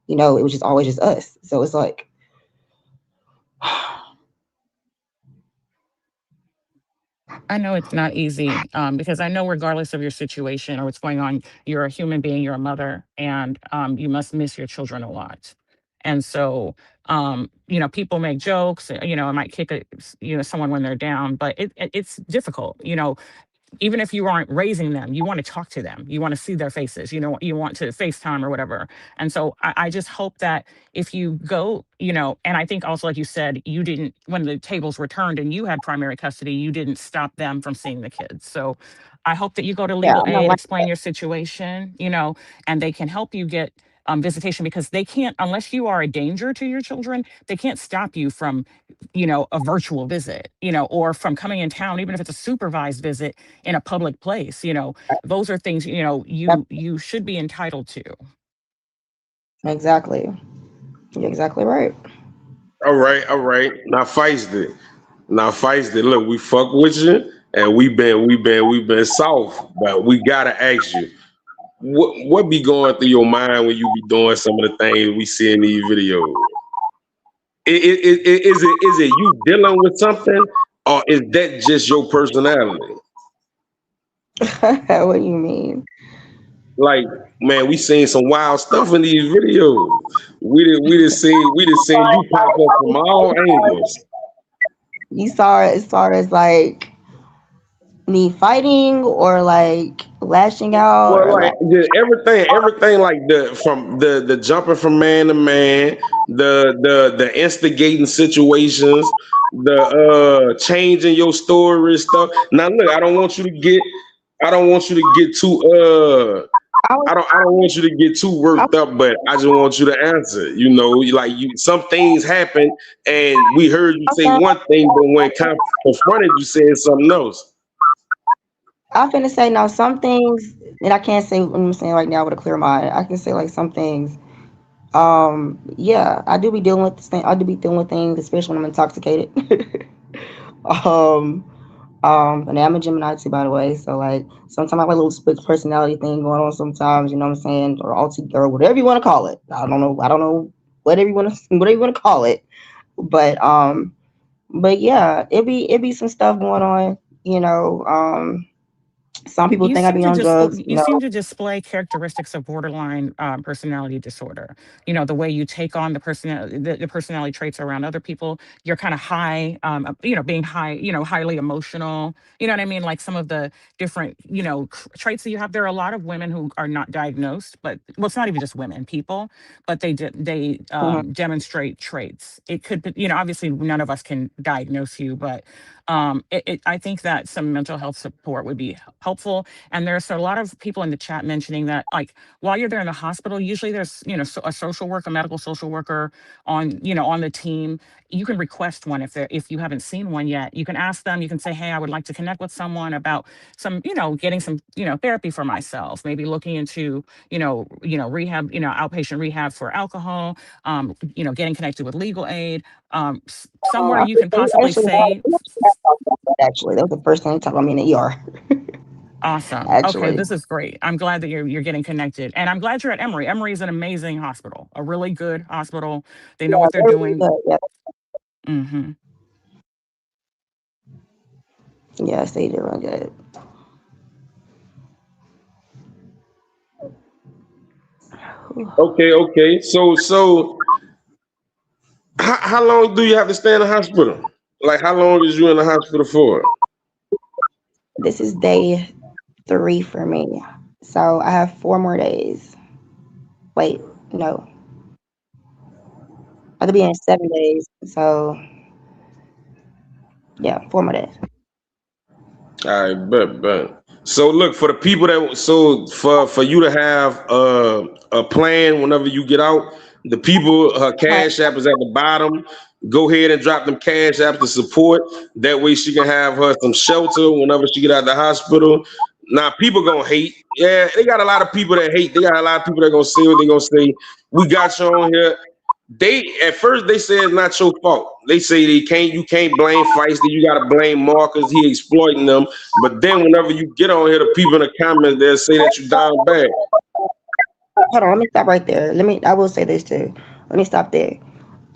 it was just always just us. So it's like I know it's not easy, because I know regardless of your situation or what's going on, you're a human being, you're a mother, and you must miss your children a lot. And so, people make jokes, I might kick someone when they're down, but it's difficult, even if you aren't raising them, you want to talk to them. You want to see their faces. You want to FaceTime or whatever. And so I just hope that if you go, and I think also, like you said, you didn't, when the tables were turned and you had primary custody, you didn't stop them from seeing the kids. So I hope that you go to yeah, legal I'm not aid, like explain your situation, and they can help you get visitation, because they can't, unless you are a danger to your children, they can't stop you from, a virtual visit, or from coming in town, even if it's a supervised visit in a public place. Those are things, that. you should be entitled to. Exactly. You're exactly right. All right, all right. Now feisty. Now feisty. Look, we fuck with you, and we've been soft, but we gotta ask you, what be going through your mind when you be doing some of the things we see in these videos? Is it you dealing with something, or is that just your personality? What do you mean? Like, man, we seen some wild stuff in these videos. We did seen you pop up from all angles. You saw it as far as like me fighting or like lashing out Well, or like like everything like the jumping from man to man, the instigating situations, the changing your story stuff. Now, look, I don't want you to get too I was I don't want you to get too I, worked up, but I just want you to answer. Some things happen, and we heard you say one thing, but when confronted, you said something else. I'm finna say now some things, and I can't say what I'm saying right now with a clear mind. I can say like some things. Yeah, I do be dealing with this thing. I do be dealing with things, especially when I'm intoxicated. um, and I'm a Gemini too, by the way. So like, sometimes I have a little split personality thing going on. Sometimes, you know what I'm saying, or alter, or whatever you want to call it. I don't know. I don't know whatever you want to whatever you want to call it. But but yeah, it be some stuff going on. You know. Some people You think I seem be to on just drugs. you seem to display characteristics of borderline personality disorder. You know, the way you take on the personality traits around other people. You're kind of high, being high, highly emotional. You know what I mean? Like some of the different, traits that you have. There are a lot of women who are not diagnosed, but well, it's not even just women, people, but Mhm. demonstrate traits. It could be, obviously none of us can diagnose you, but I think that some mental health support would be helpful. And there's a lot of people in the chat mentioning that, like, while you're there in the hospital, usually there's, a social worker, medical social worker on the team. You can request one if you haven't seen one yet. You can ask them. You can say, "Hey, I would like to connect with someone about some, getting some, therapy for myself. Maybe looking into, rehab, outpatient rehab for alcohol. Getting connected with legal aid. Somewhere I you think can they possibly actually had say." actually. That was the first thing they talked about me in the ER. Awesome. Okay, Actually, this is great. I'm glad that you're getting connected, and I'm glad you're at Emory. Emory is an amazing hospital, a really good hospital. They know yeah, what they're they're really doing. good. Yeah, Hmm. yes, they do really good. Okay, okay. So how long do you have to stay in the hospital? Like how long is you in the hospital for? This is day 3 for me, so I have 4 more days. Wait, no, I could be in 7 days. So yeah, 4 more days. All right, but so look for the people that for you to have a plan whenever you get out. The people, her Right. cash app is at the bottom. Go ahead and drop them cash apps to support. That way she can have her some shelter whenever she get out of the hospital. Now people gonna hate. Yeah, they got a lot of people that hate. They got a lot of people that gonna say what they gonna say. We got you on here. They at first they say it's not your fault. They say you can't blame Feisty, you gotta blame Marcus, he exploiting them. But then whenever you get on here, the people in the comments they'll say that you down bad. Hold on, let me stop right there. I will say this too. Let me stop there.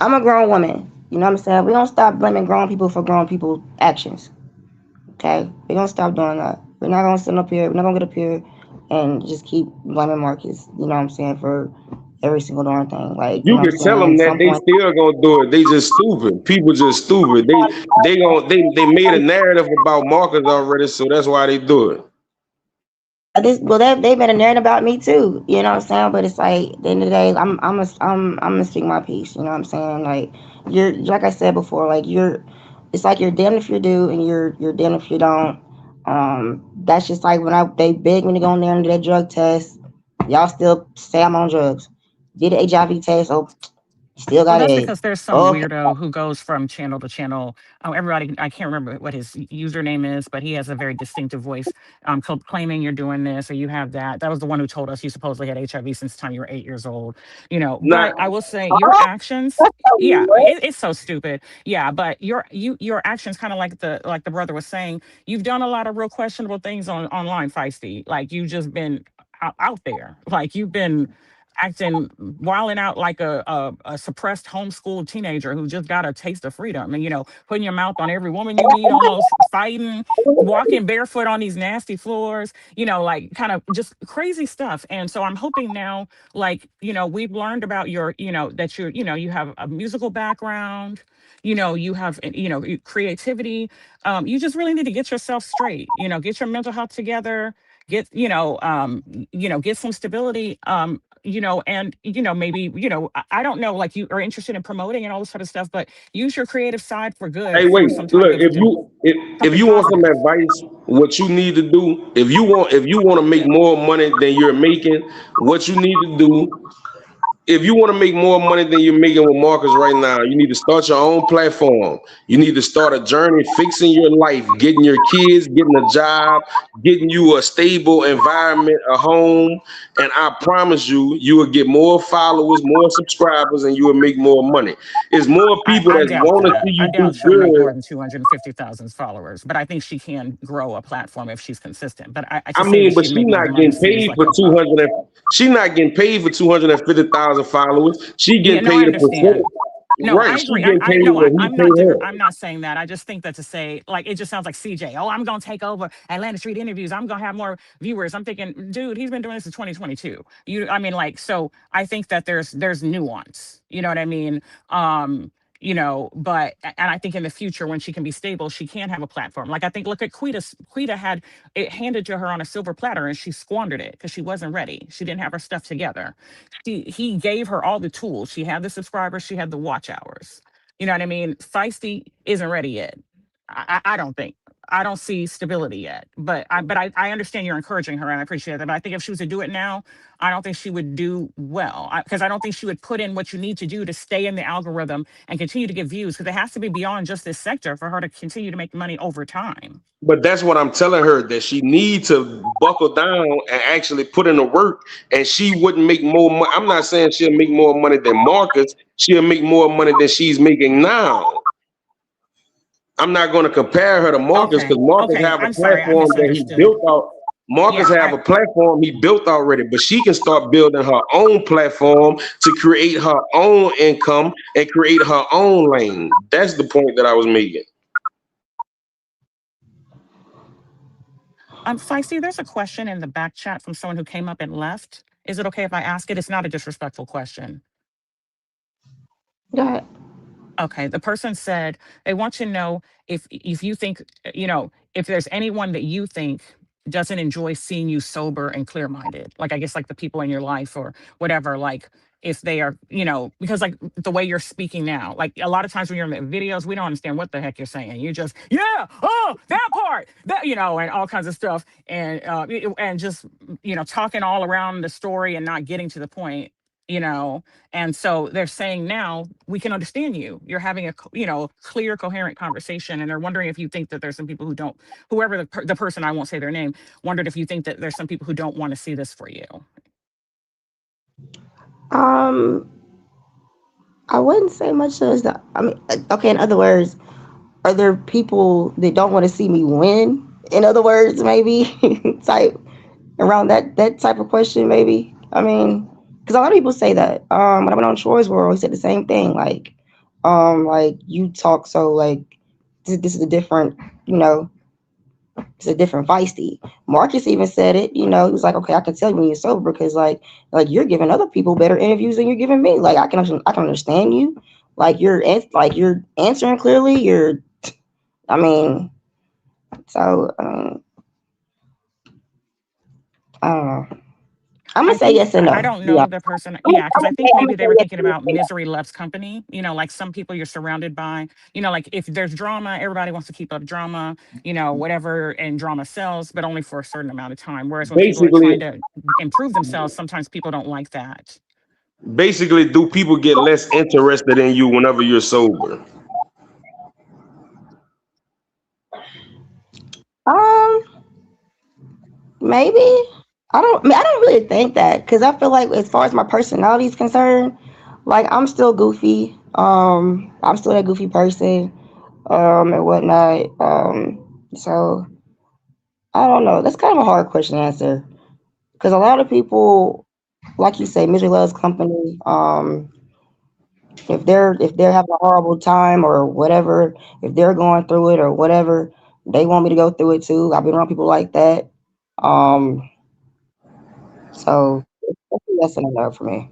I'm a grown woman. You know what I'm saying? We don't stop blaming grown people for grown people actions. Okay? We don't stop doing that. We're not gonna sit up here, we're not gonna get up here and just keep blaming Marcus, you know what I'm saying, for every single darn thing. Like, you You know what I'm can tell saying? them At that some they point still gonna do it. They just stupid. People just stupid. They made a narrative about Marcus already, so that's why they do it. they've been a narrative about me too, you know what I'm saying? But it's like at the end of the day, I'm gonna speak my piece, you know what I'm saying? Like you're like I said before, like it's like you're damned if you do and you're damned if you don't. That's just like when they begged me to go in there and do that drug test. Y'all still say I'm on drugs. Did the HIV test, oh still Well, got that's AIDS. because there's some Okay. weirdo who goes from channel to channel. Everybody, I can't remember what his username is, but he has a very distinctive voice, claiming you're doing this or you have that. That was the one who told us you supposedly had HIV since the time you were 8 years old. Not But I will say your actions, yeah, it's so stupid. Yeah, but your actions, kind of like the brother was saying, you've done a lot of real questionable things online, Feisty. Like you just been out there, like you've been acting wilding out like a suppressed homeschooled teenager who just got a taste of freedom and putting your mouth on every woman you meet, almost fighting, walking barefoot on these nasty floors, like kind of just crazy stuff. And so I'm hoping now, like, we've learned about that you have a musical background, you have creativity. You just really need to get yourself straight, get your mental health together, get get some stability, and maybe I don't know, like you are interested in promoting and all this sort of stuff, but use your creative side for good Hey, for wait, some type look, of if something you want some positive. advice, what you need to do, if you want to make more money than you're making, what you need to do, if you want to make more money than you're making with Marcus right now, you need to start your own platform. You need to start a journey fixing your life, getting your kids, getting a job, getting you a stable environment, a home. And I promise you, you will get more followers, more subscribers, and you will make more money. It's more people I that doubt want to that. see I you do doubt she'll make more good. than 250,000 followers, but I think she can grow a platform if she's consistent. But I to say that mean, but she'd she make more not money getting seems paid like for a pop. 200. She not getting paid for 250,000 followers. She Yeah, getting no, I paid a understand. percentage. No, Right, I she agree. getting I paid no, what he pay her. I'm not saying that. I just think that to say like it just sounds like CJ. Oh, I'm gonna take over Atlanta Street interviews. I'm gonna have more viewers. I'm thinking, dude, he's been doing this since 2022. I mean, like, so I think that there's nuance. You know what I mean? But and I think in the future when she can be stable, she can have a platform. Like I think look at Quita. Quita had it handed to her on a silver platter and she squandered it because she wasn't ready. She didn't have her stuff together. He gave her all the tools. She had the subscribers, she had the watch hours. You know what I mean? Feisty isn't ready yet. I don't think. I don't see stability yet. But I understand you're encouraging her and I appreciate that. But I think if she was to do it now, I don't think she would do well. Because I don't think she would put in what you need to do to stay in the algorithm and continue to get views. Because it has to be beyond just this sector for her to continue to make money over time. But that's what I'm telling her, that she needs to buckle down and actually put in the work, and she wouldn't make more money. I'm not saying she'll make more money than Marcus. She'll make more money than she's making now. I'm not going to compare her to Marcus Okay. because Marcus Okay. have a I'm sorry. I platform that he misunderstood. built out. Marcus Yeah. have a platform he built already, but she can start building her own platform to create her own income and create her own lane. That's the point that I was making. Feisty, there's a question in the back chat from someone who came up and left. Is it okay if I ask it? It's not a disrespectful question. Go ahead. Okay, the person said they want to know if you think, if there's anyone that you think doesn't enjoy seeing you sober and clear-minded. Like I guess like the people in your life or whatever, like if they are, because like the way you're speaking now, like a lot of times when you're in the videos, we don't understand what the heck you're saying. You just, yeah, oh, that part, that, and all kinds of stuff. And just, talking all around the story and not getting to the point, and so they're saying now we can understand you. You're having a clear, coherent conversation, and they're wondering if you think that there's some people who don't. Whoever the person, I won't say their name, wondered if you think that there's some people who don't want to see this for you. I wouldn't say much as that. I mean, okay. In other words, are there people that don't want to see me win? In other words, maybe type around that type of question, maybe. I mean, because a lot of people say that. When I went on Troy's World, he said the same thing. Like you talk so like this is a different, it's a different feisty. Marcus even said it. He was like, okay, I can tell you when you're sober because like you're giving other people better interviews than you're giving me. Like I can understand you. Like you're answering clearly. I mean, so I don't know. I'm gonna say yes and no. I don't Yeah. know the person. Yeah, because I think maybe they were thinking about misery loves company. Like some people you're surrounded by. Like if there's drama, everybody wants to keep up drama. Whatever, and drama sells, but only for a certain amount of time. Whereas when people are Basically, trying to improve themselves, sometimes people don't like that. basically, do people get less interested in you whenever you're sober? Um, Maybe. I don't really think that because I feel like as far as my personality is concerned, like I'm still goofy. I'm still that goofy person. And whatnot. So I don't know. That's kind of a hard question to answer because a lot of people, like you say, misery loves company. If they're having a horrible time or whatever, if they're going through it or whatever, they want me to go through it too. I've been around people like that. Um, so it's a yes and a no for me,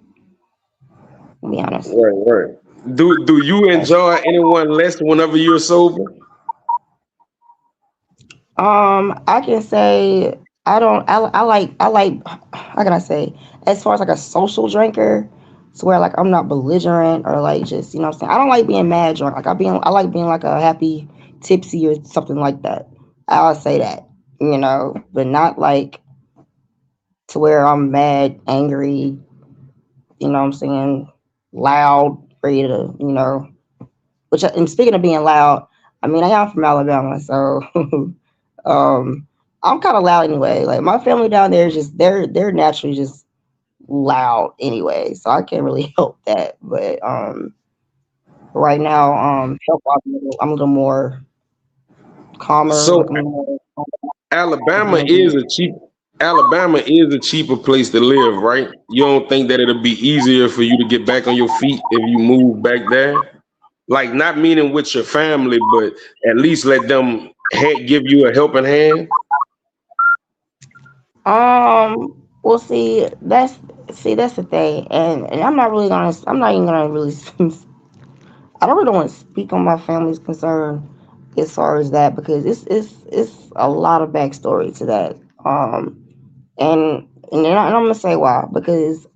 to be honest. Right, right. Do you enjoy anyone less whenever you're sober? I can say I don't. I like. How can I say? As far as like a social drinker, to where like I'm not belligerent or like just what I'm saying. I don't like being mad drunk. Like I like being like a happy tipsy or something like that. I'll say that, but not like to where I'm mad, angry. What I'm saying, loud, ready to and speaking of being loud, I mean I am from Alabama, so I'm kind of loud anyway. Like my family down there is just they're naturally just loud anyway, so I can't really help that. But right now, I'm a little more calmer, So like I'm a little more Alabama grounded. is a cheap Alabama is a cheaper place to live, right? You don't think that it'll be easier for you to get back on your feet if you move back there? Like not meaning with your family, but at least let them give you a helping hand. Well, that's the thing, and I'm not even gonna really. I don't really want to speak on my family's concern as far as that because it's a lot of backstory to that. And I'm gonna say why because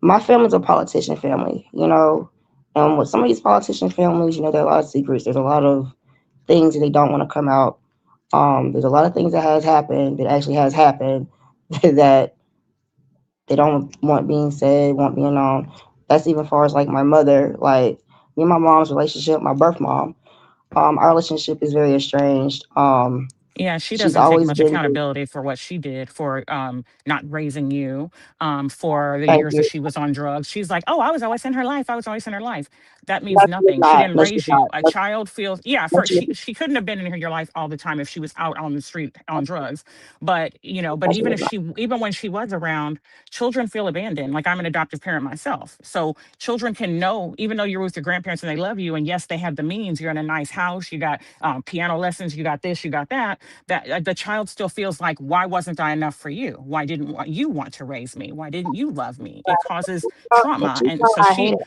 my family's a politician family, and with some of these politician families, there are a lot of secrets. There's a lot of things that they don't want to come out. There's a lot of things that has happened that actually has happened that they don't want being said, want being known. That's even far as like my mother, like me and my mom's relationship, my birth mom. Our relationship is very estranged. Yeah, she She's doesn't take always much been accountability for what she did for not raising you, for the thank years that you. she was on drugs. She's like, "Oh, I was always in her life. I was always in her life." That No, means she's nothing. She not. didn't No, she's raise not. you. A No, child feels, yeah, no, for she, she couldn't have been in your life all the time if she was out on the street on drugs. But but no, she even was if not. even when she was around, children feel abandoned. Like I'm an adoptive parent myself, so children can know, even though you're with your grandparents and they love you, and yes, they have the means. You're in a nice house. You got piano lessons. You got this. You got that. That the child still feels like, why wasn't I enough for you? Why didn't you want to raise me? Why didn't you love me? It causes trauma. She And thought so I hated.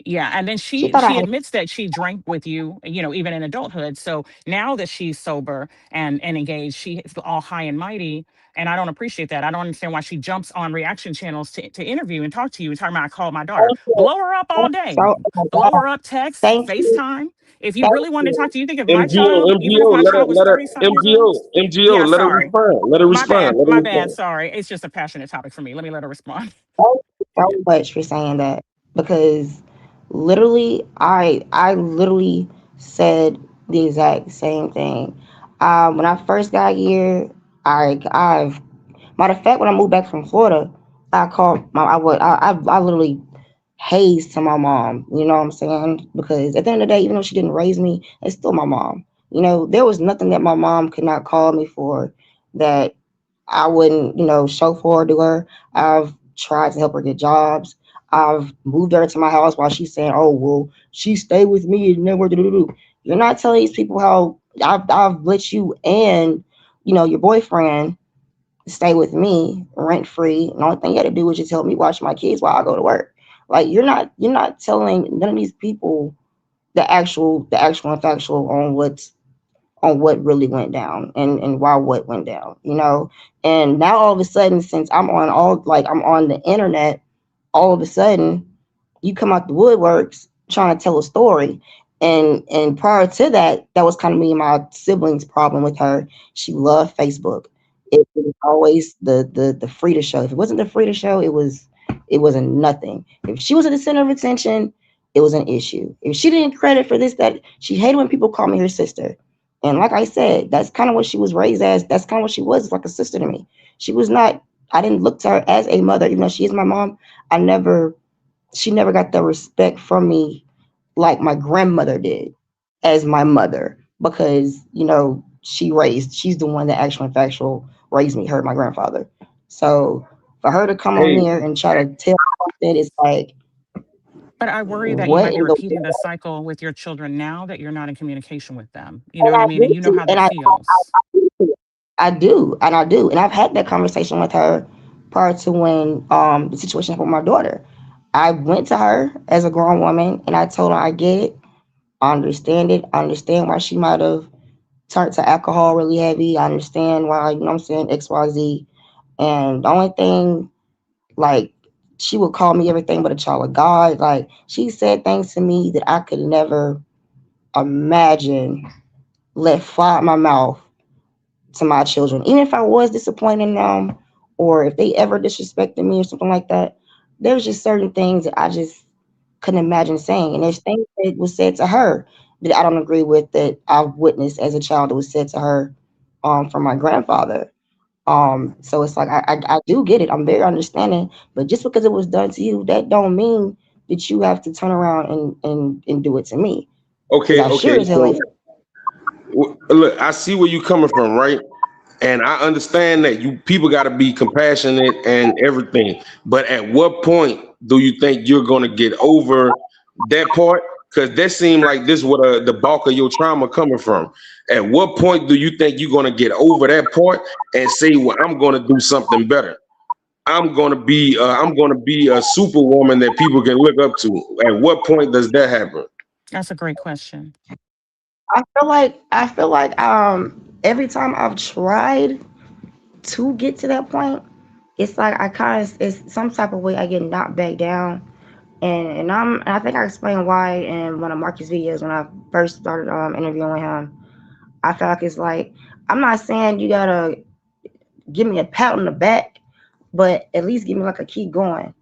yeah, and then She she thought I she hated. admits that she drank with you, even in adulthood. So now that she's sober and engaged, she is all high and mighty, and I don't appreciate that. I don't understand why she jumps on reaction channels to interview and talk to you and talking about I called my daughter. Thank you. Blow her up all Thank you day. so. Oh my Blow God. her up, text, Thank you. FaceTime. If you Thank really wanted to talk you. to you, think if my MGO, child, even if MGO, my child was 30 something years old. MGO, Yeah, let her sorry. respond. Let her My respond. bad. Let her My bad. respond. Sorry. It's just a passionate topic for me. Let me let her respond. Thank you so much for saying that because literally, I literally said the exact same thing. When I first got here, I've matter of fact, when I moved back from Florida, I called my I literally hazed to my mom. You know what I'm saying? Because at the end of the day, even though she didn't raise me, it's still my mom. There was nothing that my mom could not call me for that I wouldn't, show for to her. I've tried to help her get jobs. I've moved her to my house while she's saying, "Oh, well, she stayed with me and never do." You're not telling these people how I've let you and your boyfriend stay with me rent free. And the only thing you had to do was just help me watch my kids while I go to work. Like you're not telling none of these people the actual and factual on what really went down and why what went down. And now all of a sudden, since I'm on the internet, all of a sudden you come out the woodworks trying to tell a story. And prior to that, that was kind of me and my siblings' problem with her. She loved Facebook. It was always the Frida show. If it wasn't the Frida show, it wasn't nothing. If she was at the center of attention, it was an issue. If she didn't credit for this, that she hated when people call me her sister. And like I said, that's kind of what she was raised as. That's kind of what she was, like a sister to me. She was not. I didn't look to her as a mother, even though she is my mom. I never she never got the respect from me like my grandmother did as my mother because she's the one that actual and factual raised me, her my grandfather. So for her to come on Hey, here and try to tell something, it's like But I worry that you what might be in the repeating the cycle with your children now that you're not in communication with them. You know and what I I mean? And do you know too, how and that feels. I do, and I do, and I've had that conversation with her prior to when the situation happened with my daughter. I went to her as a grown woman and I told her I get it. I understand it. I understand why she might have turned to alcohol really heavy. I understand why, what I'm saying, XYZ. And the only thing, like, she would call me everything but a child of God. Like, she said things to me that I could never imagine let fly out my mouth to my children. Even if I was disappointing them or if they ever disrespected me or something like that, there's just certain things that I just couldn't imagine saying. And there's things that was said to her that I don't agree with that I've witnessed as a child that was said to her from my grandfather. So it's like I do get it. I'm very understanding, but just because it was done to you, that don't mean that you have to turn around and do it to me. Because okay, I sure okay. as hell ain't. So look, I see where you coming from, right? And I understand that you people got to be compassionate and everything. But at what point do you think you're going to get over that part Because that seemed like this where the bulk of your trauma coming from. At what point do you think you're gonna get over that point and say, "Well, I'm gonna do something better. I'm gonna be a superwoman that people can look up to." At what point does that happen? That's a great question. I feel like every time I've tried to get to that point, it's like I kind of it's some type of way I get knocked back down, and I think I explained why in one of Marcus' videos when I first started interviewing him. I feel like it's like I'm not saying you gotta give me a pat on the back, but at least give me like a keep going.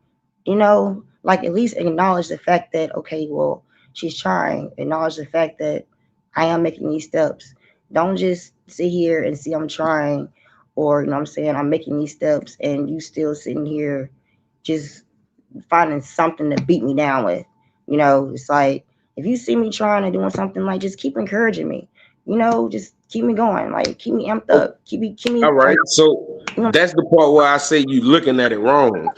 Like at least acknowledge the fact that okay, well, she's trying. Acknowledge the fact that I am making these steps. Don't just sit here and see I'm trying, or what I'm saying, I'm making these steps and you still sitting here just finding something to beat me down with. It's like if you see me trying and doing something, like just keep encouraging me. Just keep me going, like keep me amped Oh, up, keep me all right. like So you know. that's the part where I say you looking at it wrong.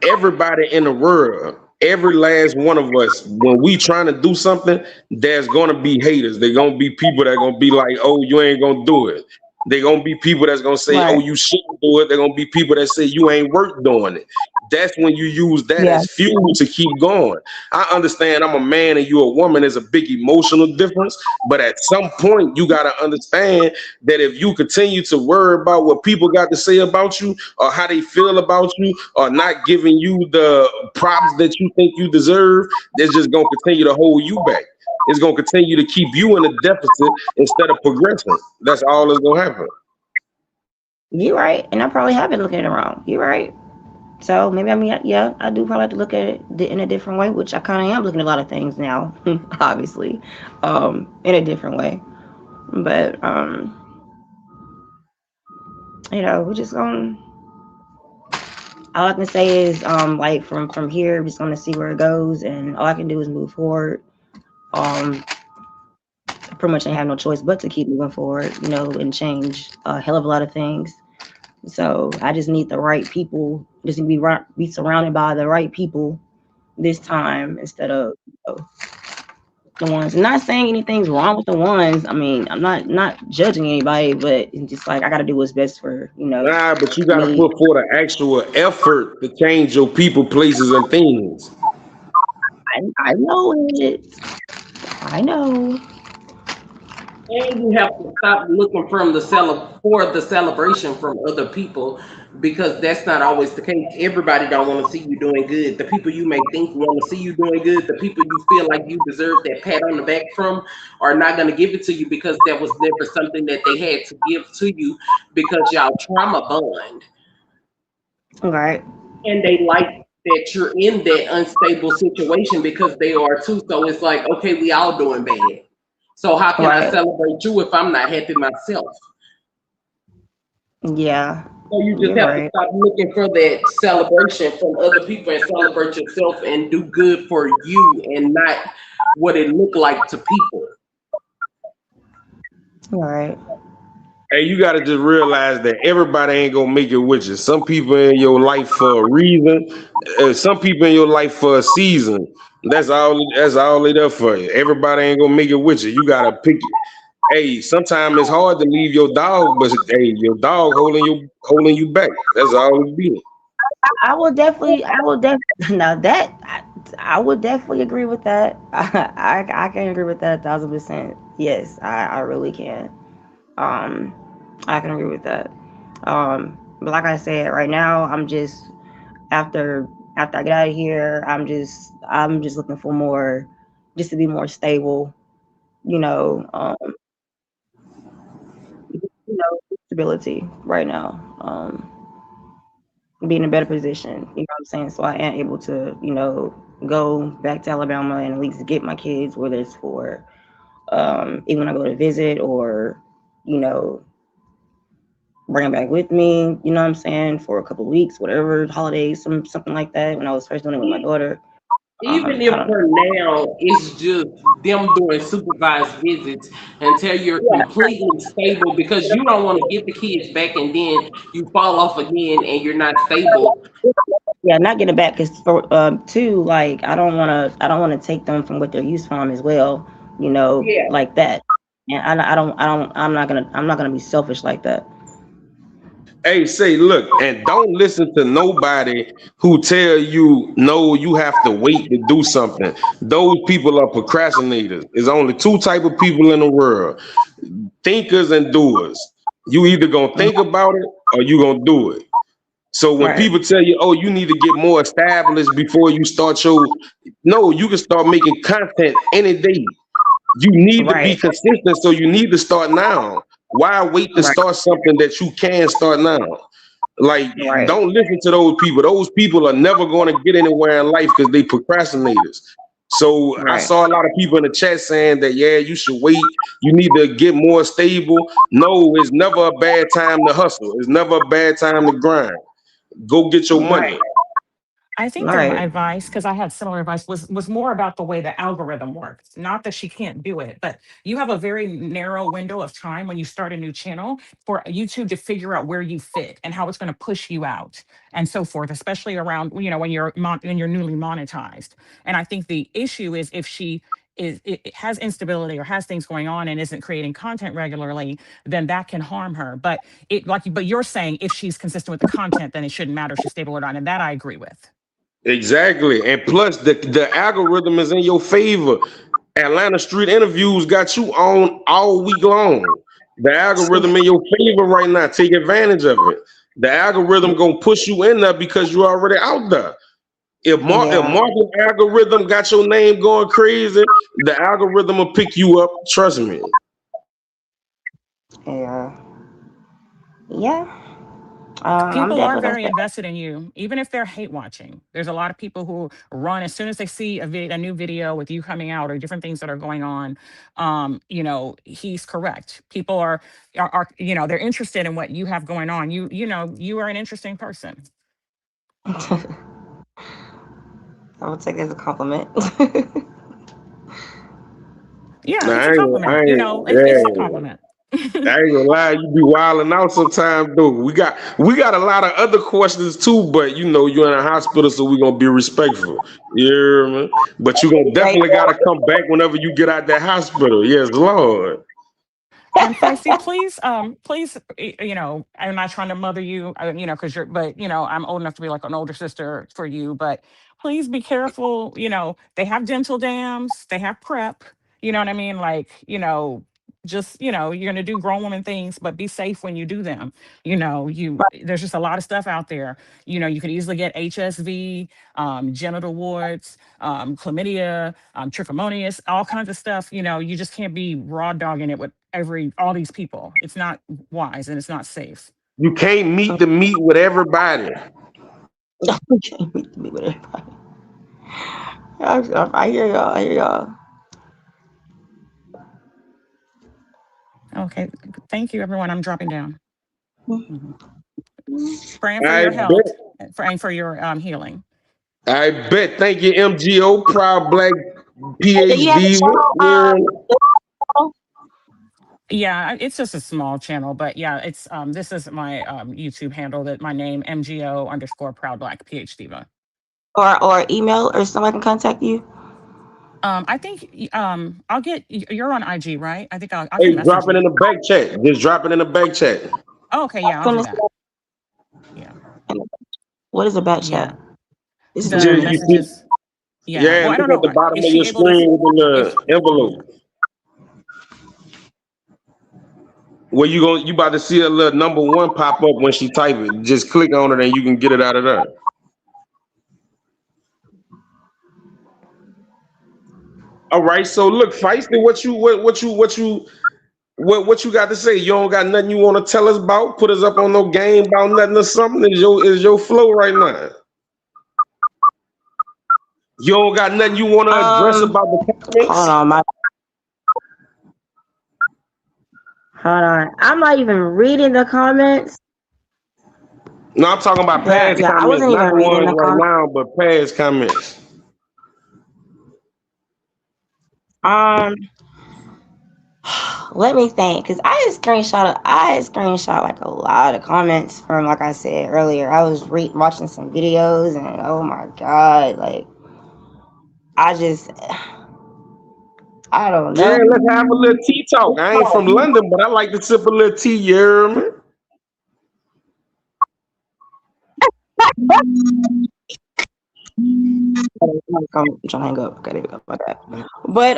Everybody in the world, every last one of us, when we trying to do something, there's gonna be haters. They're gonna be people that gonna be like, "Oh, you ain't gonna do it." They're gonna be people that's gonna say, "Oh, Right. you shouldn't do it." They're gonna be people that say you ain't worth doing it. That's when you use that Yeah. as fuel to keep going. I understand I'm a man and you a woman. There's a big emotional difference, but at some point you gotta understand that if you continue to worry about what people got to say about you or how they feel about you or not giving you the props that you think you deserve, they're just going to continue to hold you back. It's going to continue to keep you in a deficit instead of progressing. That's all that's going to happen. You're right, and I probably have been looking at it wrong. You're right. So maybe yeah, I do probably have to look at it in a different way, which I kind of am looking at a lot of things now, obviously, in a different way. But we're just going. All I can say is, like from here, we're just gonna see where it goes, and all I can do is move forward. Um, I pretty much ain't have no choice but to keep moving forward, and change a hell of a lot of things. So I just need the right people. Just need to be surrounded by the right people this time instead of the ones. I'm not saying anything's wrong with the ones. I mean, I'm not judging anybody, but it's just like I got to do what's best for Nah, but you got to me. put forth an actual effort to change your people, places, and things. I know it. I know. And you have to stop looking from for the celebration from other people because that's not always the case. Everybody don't want to see you doing good. The people you may think want to see you doing good, the people you feel like you deserve that pat on the back from, are not going to give it to you because that was never something that they had to give to you because y'all trauma bond Right. and they like that you're in that unstable situation because they are too. So it's like, okay, we all doing bad. So how can I Right. celebrate you if I'm not happy myself? Yeah. So you just You're have to right. stop looking for that celebration from other people and celebrate yourself and do good for you and not what it looked like to people. All right. And you got to just realize that everybody ain't gonna make it with you. Some people in your life for a reason. Some people in your life for a season. That's all. That's all they there for you. Everybody ain't gonna make it with you. You gotta pick it. Hey, sometimes it's hard to leave your dog, but hey, your dog holding you back. That's all it be. I will definitely. Now that I would definitely agree with that. I can agree with that 1,000%. Yes, I really can. Um, I can agree with that. But like I said, right now I'm just after after I get out of here, I'm just looking for more, just to be more stable. You know, um, stability right now. Be in a better position. You know what I'm saying? So I am able to, go back to Alabama and at least get my kids, whether it's for even when I go to visit or, you know, bring them back with me, you know what I'm saying, for a couple of weeks, whatever, holidays, something like that. When I was first doing it with my daughter. Even I if don't know. for now it's just them doing supervised visits until you're completely stable because you don't want to get the kids back and then you fall off again and you're not stable. Yeah, not getting back because for too, like I don't wanna take them from what they're used from as well, Yeah. like that. And I'm not gonna be selfish like that. Hey, say, look, and don't listen to nobody who tell you no, you have to wait to do something. Those people are procrastinators. There's only two type of people in the world: thinkers and doers. You either gonna Mm, think about it or you gonna do it. So when right, people tell you, "Oh, you need to get more established before you start your," no, you can start making content any day. You need to be right, consistent, so you need to start now. Why wait to right, start something that you can start now? Like, right, don't listen to those people. Those people are never going to get anywhere in life because they procrastinators. So I right, saw a lot of people in the chat saying that, yeah, you should wait. You need to get more stable. No, it's never a bad time to hustle. It's never a bad time to grind. Go get your right, money. I think the right, advice, because I had similar advice, was more about the way the algorithm works. Not that she can't do it, but you have a very narrow window of time when you start a new channel for YouTube to figure out where you fit and how it's going to push you out and so forth, especially around, when when you're newly monetized. And I think the issue is if she it has instability or has things going on and isn't creating content regularly, then that can harm her. But you're saying if she's consistent with the content, then it shouldn't matter if she's stable or not, and that I agree with. Exactly. And plus the algorithm is in your favor. Atlanta Street Interviews got you on all week long. The algorithm in your favor right now. Take advantage of it. The algorithm gonna push you in there because you're already out there. If yeah, market algorithm got your name going crazy, the algorithm will pick you up. Trust me. yeah, yeah. I'm People are definitely very gonna invested in you, even if they're hate watching. There's a lot of people who run as soon as they see a new video with you coming out or different things that are going on. He's correct. People are they're interested in what you have going on. You are an interesting person. say I would take it as a compliment. Yeah, Nah, it's I a ain't, I compliment. ain't, It's a yeah. compliment. I ain't gonna lie, you be wilding out sometimes, though. We got a lot of other questions too, but you're in a hospital, so we're gonna be respectful. You hear me? But you gonna Right. definitely gotta come back whenever you get out that hospital. Yes, Lord. And Feisty, please, I'm not trying to mother you, because I'm old enough to be like an older sister for you, but please be careful. They have dental dams, they have prep, you know what I mean? Like, just, you're going to do grown woman things, but be safe when you do them. There's just a lot of stuff out there. You could easily get HSV, genital warts, chlamydia, trichomoniasis, all kinds of stuff. You just can't be raw dogging it with all these people. It's not wise and it's not safe. You can't meet the meat with everybody. Okay, me with everybody. I hear y'all. I hear y'all. Okay. Thank you, everyone. I'm dropping down. Mhm. Praying for I your bet. health and for your healing. I bet. Thank you, MGO, proud black Do you have a PhD. channel? Yeah, it's just a small channel, but yeah, it's this is my YouTube handle, that my name MGO_proud black PhD. Or email or somebody can contact you. I think I'll get you're on IG, right? I think I can Hey, message drop it in you. the back chat. Just drop it in the back chat. Oh, okay, yeah, I'll do that. Yeah. What is a back Yeah. chat? This is new The to Just me. you see, messages. Yeah. yeah, Well, I look don't at the know. bottom Is of your she able to screen within if the yeah. envelope. Where you about to see a little number one pop up when she type it. Just click on it and you can get it out of there. All right. So look, Feisty, what you got to say? You don't got nothing you want to tell us about? Put us up on no game about nothing or something? Is your flow right now? You don't got nothing you want to address Um, about the hold comments? on, hold on. I'm not even reading the comments. No, I'm talking about past Yeah, I comments, wasn't not even the reading ones the right comments. now, but past comments. Um, Let me think, because I had screenshot like a lot of comments from, like I said earlier. I was watching some videos, and oh my god, like I just I don't Yeah, know. let's have a little tea talk. I ain't from London, but I like to sip a little tea, you hear me? I'm trying to hang up. Okay, there we go. My bad. But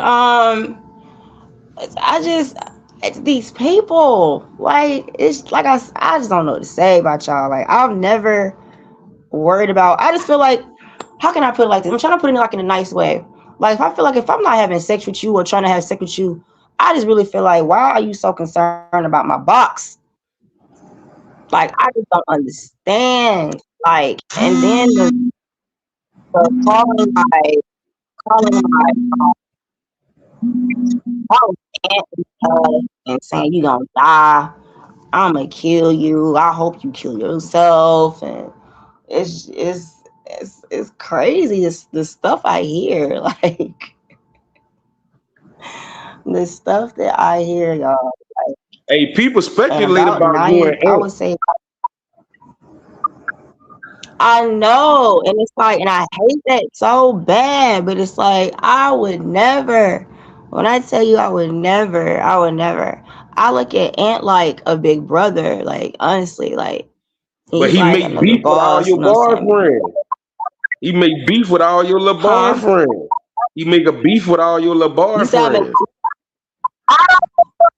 I just it's these people, like it's like I just don't know what to say about y'all. Like I've never worried about. I just feel like, how can I put it like this? I'm trying to put it like in a nice way. Like if I feel like if I'm not having sex with you or trying to have sex with you, I just really feel like, why are you so concerned about my box? Like I just don't understand. Like, and then the calling my and saying you gonna die. I'm gonna kill you. I hope you kill yourself. And it's crazy. This the stuff I hear, like the stuff that I hear, y'all. Hey, people And speculate about about you and 90, I Ant. would say, I know, and it's like, and I hate that so bad, but it's like I would never. When I tell you, I would never. I look at Ant like a big brother, like honestly, like But he's he like make another beef with all boss. your You know what I'm saying? boyfriends. He make beef with all your little Huh? boyfriends. He make a beef with all your little You say I make boyfriends.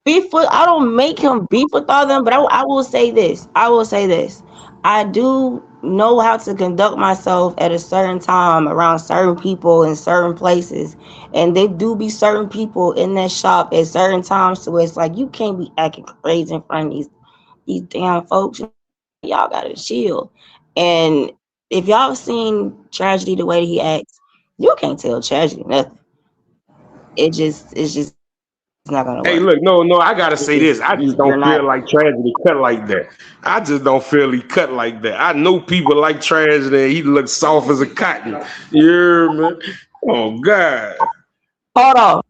beef with, I don't make him beef with all them, but I will say this. I will say this. I do know how to conduct myself at a certain time around certain people in certain places. And there do be certain people in that shop at certain times, so it's like you can't be acting crazy in front of these damn folks. Y'all gotta chill. And if y'all seen Tragedy the way he acts, you can't tell Tragedy nothing. It's just not gonna Hey, work. look, no, I gotta say this. I just You're don't not. feel like Tragedy cut like that. I just don't feel he cut like that. I know people like Tragedy. He looks soft as a cotton. You hear me? Oh God. Hold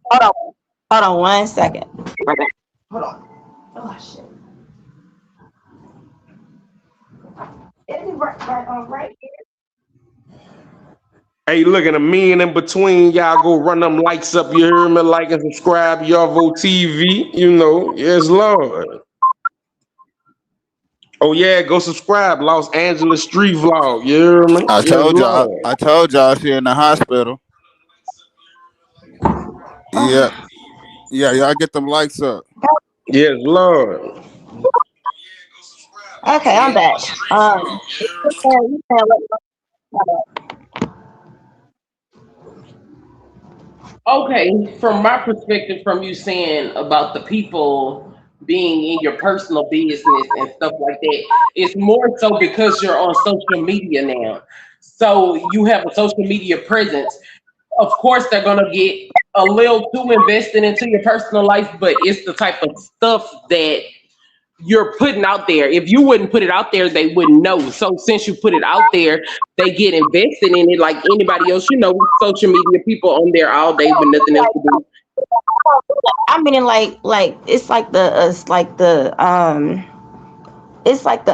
on 1 second. Hold on. Oh shit. Is it right here? Hey, look, and a million in between, y'all go run them likes up. You hear me? Like and subscribe, Yarvo TV. You know, yes, Lord. Oh yeah, go subscribe. Los Angeles Street Vlog. You hear me? Yes, Lord. I told y'all she in the hospital. Yeah, yeah, y'all get them likes up. Yes, Lord. Okay, I'm back. You said Okay, from my perspective, from you saying about the people being in your personal business and stuff like that, it's more so because you're on social media now. So you have a social media presence. Of course, they're gonna get a little too invested into your personal life, but it's the type of stuff that you're putting out there. If you wouldn't put it out there, they wouldn't know. So since you put it out there, they get invested in it like anybody else. You know, social media people on there all day with nothing else to do. I mean, like it's like the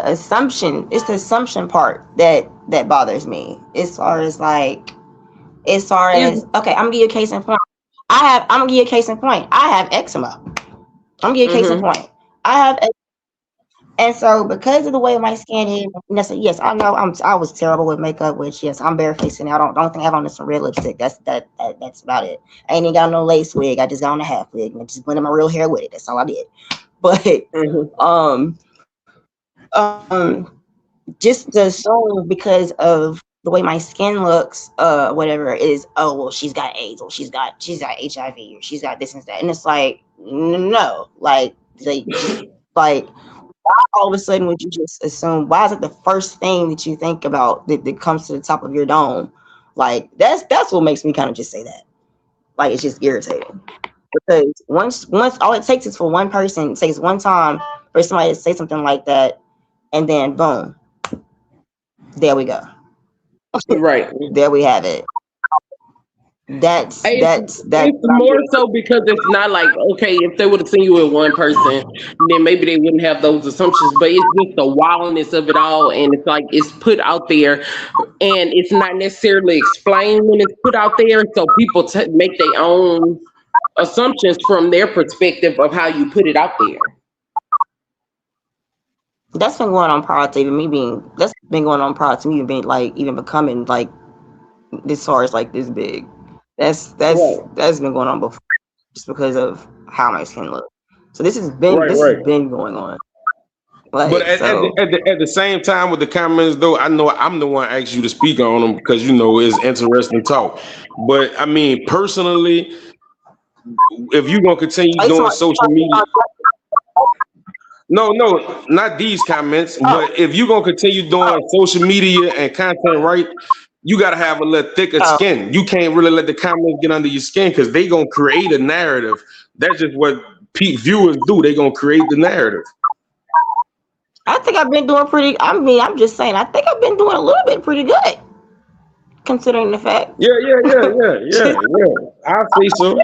assumption. It's the assumption part that bothers me. As far Is as okay, I'm gonna give you a case in point. I'm gonna give you a case in point. I have eczema. I'm gonna give you a case in mm-hmm. point. I have, and so because of the way my skin is, yes, I know I was terrible with makeup. Which yes, I'm barefaced now. Don't think I have on some real lipstick. That's about it. I ain't even got no lace wig. I just got on a half wig and just blended my real hair with it. That's all I did. But Mm-hmm. um just to assume because of the way my skin looks, whatever is, oh well, she's got AIDS, or she's got HIV, or she's got this and that, and it's like no, like they just like all of a sudden would you just assume? Why is it the first thing that you think about that comes to the top of your dome? Like that's what makes me kind of just say that. Like it's just irritating because once all it takes is for one person, it takes one time for somebody to say something like that, and then boom, there we go. Right. There we have it. That's It's more so because it's not like, okay, if they would have seen you with one person, then maybe they wouldn't have those assumptions. But it's just the wildness of it all, and it's like it's put out there, and it's not necessarily explained when it's put out there. So people make their own assumptions from their perspective of how you put it out there. that's been going on prior to even me being that's been going on prior to me even being like even becoming like this far as like this big. Right, That's been going on before just because of how my skin looks. So Right, this has right. been going on. But Like so at the same time with the comments though, I know I'm the one asked you to speak on them because you know it's interesting talk. But I mean personally, if you gonna continue I used to doing want social media, no, not these comments, oh but if you gonna continue doing social media and content right, you gotta have a little thicker oh skin. You can't really let the comments get under your skin because they gonna create a narrative. That's just what viewers do. They gonna create the narrative. I think I've been doing pretty I mean I'm just saying I think I've been doing a little bit pretty good considering the fact. Yeah. I say so.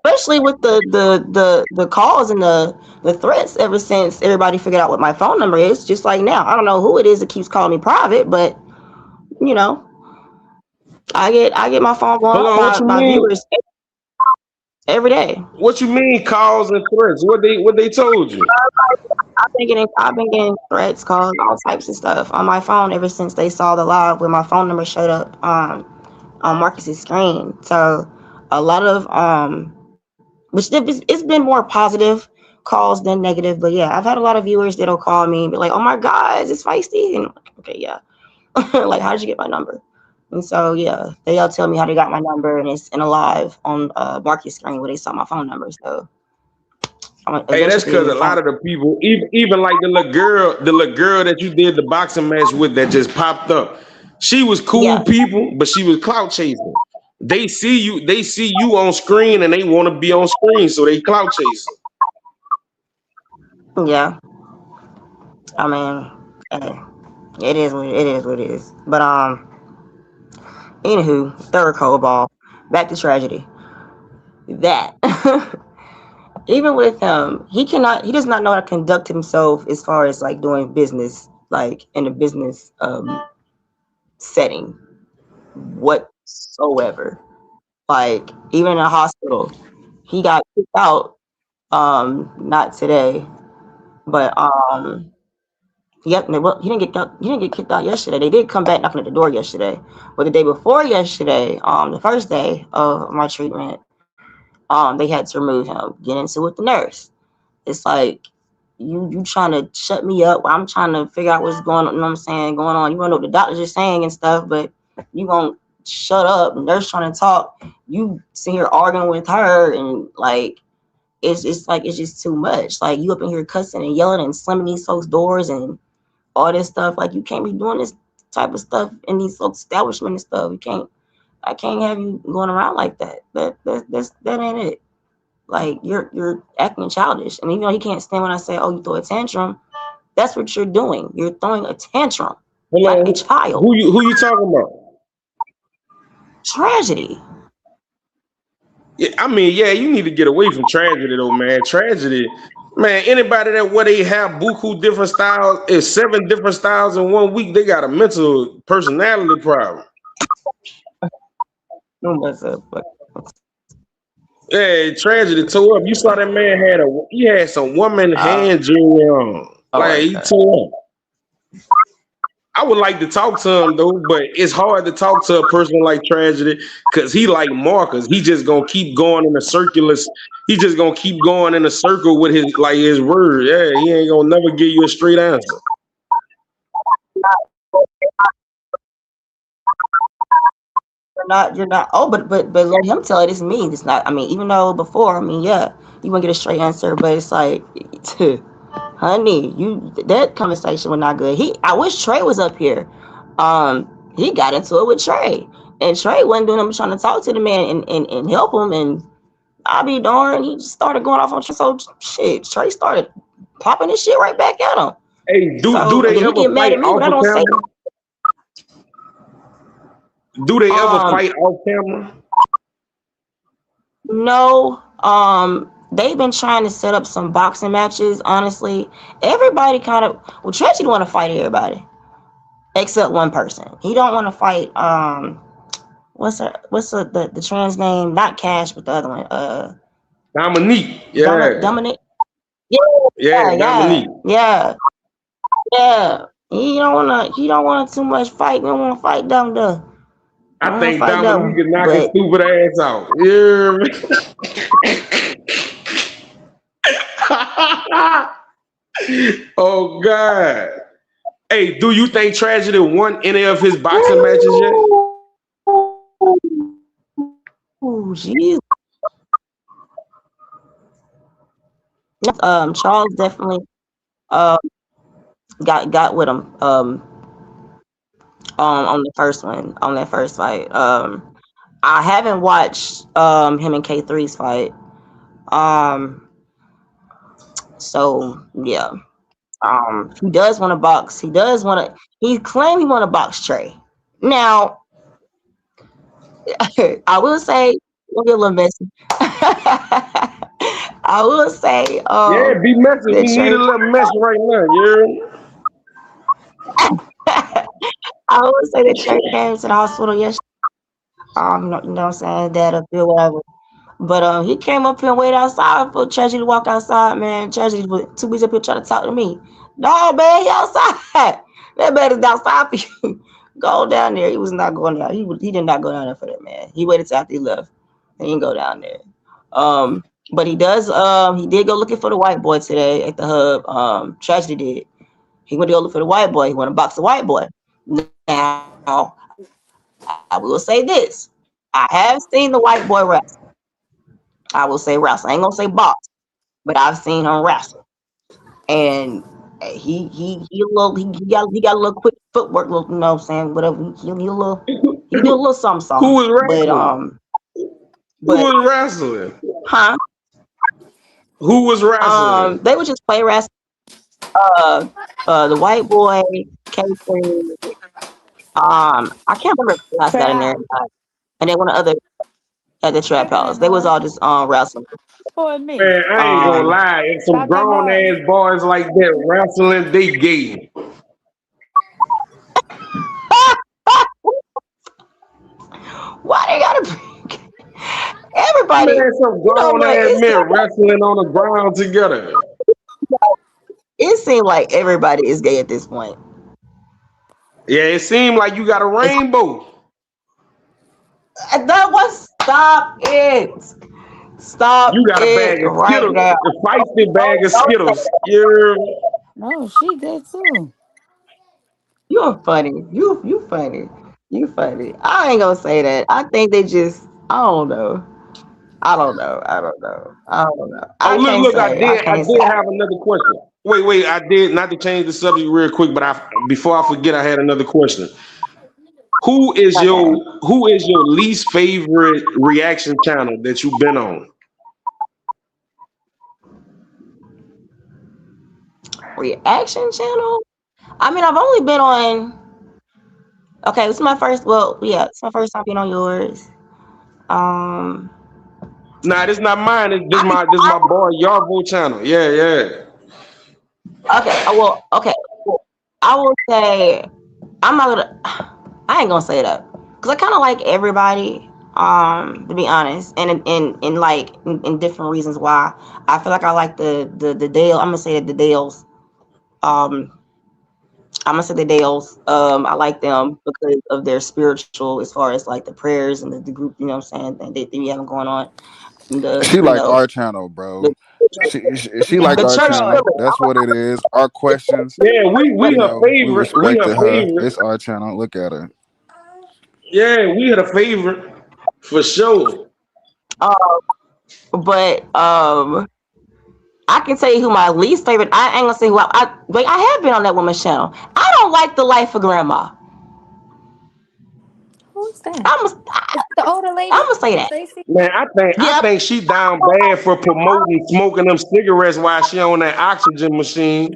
Especially with the calls and the threats ever since everybody figured out what my phone number is. Just like now, I don't know who it is that keeps calling me private, but you know, I get my phone going Hold off on, what you by mean? viewers every day. What you mean calls and threats? What they told you? I've been getting threats, calls, all types of stuff on my phone ever since they saw the live where my phone number showed up on Marcus's screen. So a lot of which it's been more positive calls than negative. But yeah, I've had a lot of viewers that'll call me and be like, "Oh my God, it's Feisty," and I'm like, okay, yeah, like how did you get my number? And so yeah, they'll tell me how they got my number, and it's in a live on Marcus screen where they saw my phone number. So I'm Hey, that's eventually because your a phone. lot of the people, even like the little girl that you did the boxing match with that just popped up, she was cool Yeah, people, but she was clout chasing. They see you on screen, and they want to be on screen, so they clout chasing. yeah. I mean, eh, it is what it is. But anywho, third cold ball. Back to tragedy. That even with him, he does not know how to conduct himself as far as like doing business, like in a business setting whatsoever. Like even in a hospital, he got kicked out. Not today, but yep. Well, he didn't get out, he didn't get kicked out yesterday. They did come back knocking at the door yesterday, but the day before yesterday, the first day of my treatment, they had to remove him. Get into with the nurse. It's like you trying to shut me up. I'm trying to figure out what's going on. You know what I'm saying? Going on. You want to know what the doctors are saying and stuff, but you won't shut up. Nurse trying to talk. You sit here arguing with her, and like it's like it's just too much. Like you up in here cussing and yelling and slamming these folks' doors and all this stuff. Like you can't be doing this type of stuff in these folks' establishment and stuff. You can't. I can't have you going around like that. That ain't it. Like you're acting childish. And even though he can't stand when I say, "Oh, you throw a tantrum," that's what you're doing. You're throwing a tantrum Hold like a on, child. who you talking about? Tragedy. Yeah, I mean, yeah, you need to get away from tragedy though, man. Tragedy, man. Anybody that where they have buku different styles, is 7 different styles in 1 week, they got a mental personality problem. What's up? Yeah, tragedy tore up. You saw that man he had some woman Uh, hand jewelry on. oh Like my he god. tore up. I would like to talk to him though, but it's hard to talk to a person like tragedy because he like Marcus. He just gonna keep going in a circulus. He just gonna keep going in a circle with his word. Yeah, he ain't gonna never give you a straight answer. You're not. Oh, but let him tell it. It's me. It's not. I mean, even though before, I mean, yeah, you won't get a straight answer, but it's like, honey, that conversation was not good. I wish Trey was up here. He got into it with Trey, and Trey wasn't doing him trying to talk to the man and help him, and I'll be darned, he just started going off on Trey. So shit, Trey started popping his shit right back at him. Hey, do So and they then he ever get mad fight at me when off I of don't say. camera? Do they ever Um, fight off camera? no. They've been trying to set up some boxing matches. Honestly, everybody kind of Treachery want to fight everybody except one person. He don't want to fight. What's the trans name? Not Cash, but the other one. Dominique. Yeah. Dominic. Yeah, Yeah, yeah, Dominique. yeah, yeah. He don't want too much fight. We don't want to fight them though. I I don't want to think fight Dominique them. is knocking But stupid ass out. Yeah. Oh God. Hey, do you think Tragedy won any of his boxing matches yet? ooh, jeez. Charles definitely uh got with him on the first one, on that first fight. I haven't watched him and K3's fight. Um so yeah. He does want to box. He claimed he want to box Trey. Now I will say we'll get a little messy. I will say Yeah, be messy. that We need a Trey little mess right now. I will say that Trey came to the hospital yesterday. You know what I'm saying? Dad up there, whatever. But he came up here and waited outside for Tragedy to walk outside, man. Tragedy was 2 weeks up here trying to talk to me. No, man, he outside. That man is outside for you. Go down there. He was not going down. He did not go down there for that, man. He waited till after he left. He didn't go down there. But he did go looking for the white boy today at the hub. Tragedy did. He went to go look for the white boy. He went to box the white boy. Now, I will say this. I have seen the white boy wrestle. I will say wrestle. I ain't gonna say box, but I've seen him wrestle. And he got a little quick footwork, little, you know what I'm saying, whatever. He do a little Who something. was wrestling? Who But was wrestling? huh? Who was wrestling? They would just play wrestling. The white boy, K3, I can't remember who else got in there. Child, And then one of the other at the trap take it house. in, They was boy. all just wrestling. For me. Man, I ain't gonna Um lie. If some Stop that grown noise. ass boys like that wrestling, they gay. why they gotta be everybody, Man, some you know grown what? ass men wrestling on the ground together. It seemed like everybody is gay at this point. Yeah, it seemed like you got a It's rainbow. that was stop it. You Stop got a it bag of right Skittles, now. a feisty bag of Don't say Skittles. that. Yeah. No, she good too. You're funny. You funny. You funny. I ain't gonna say that. I think they just I don't know. I don't know. I don't know. I don't know. Oh, I look, can't look, I say. I did, I can't say. did have another question. Wait, I did not to change the subject real quick, but before I forget, I had another question. Who is Okay. your least favorite reaction channel that you've been on? Reaction channel? I mean, I've only been on. Okay, this is my first. Well, yeah, it's my first time being on yours. Um, Nah, this not mine. I can. This my boy Yarvo channel. Yeah, yeah. Okay. Okay. Well, I will say I'm not gonna. I ain't gonna say that because I kind of like everybody. To be honest, and in different reasons why. I feel like I like the Dale. I'm gonna say that the Dales. Um, I'm gonna say the Dales. I like them because of their spiritual, as far as like the prayers and the group. You know what I'm saying? And they have going on. And She you like know our channel, the bro. She like the our church channel. feeling. That's what it is. Our questions, Yeah, But we her we favorite. We her respected her. favorite. It's our channel. Look at her. Yeah, we her favorite for sure. uh, but I can tell you who my least favorite. I ain't gonna say who wait. I have been on that woman's channel. I don't like the life of grandma. Who's that? I'm gonna Is that the older I'm lady? gonna say that. Stacy? Man, I Yep. think she down bad for promoting smoking them cigarettes while she on that oxygen machine.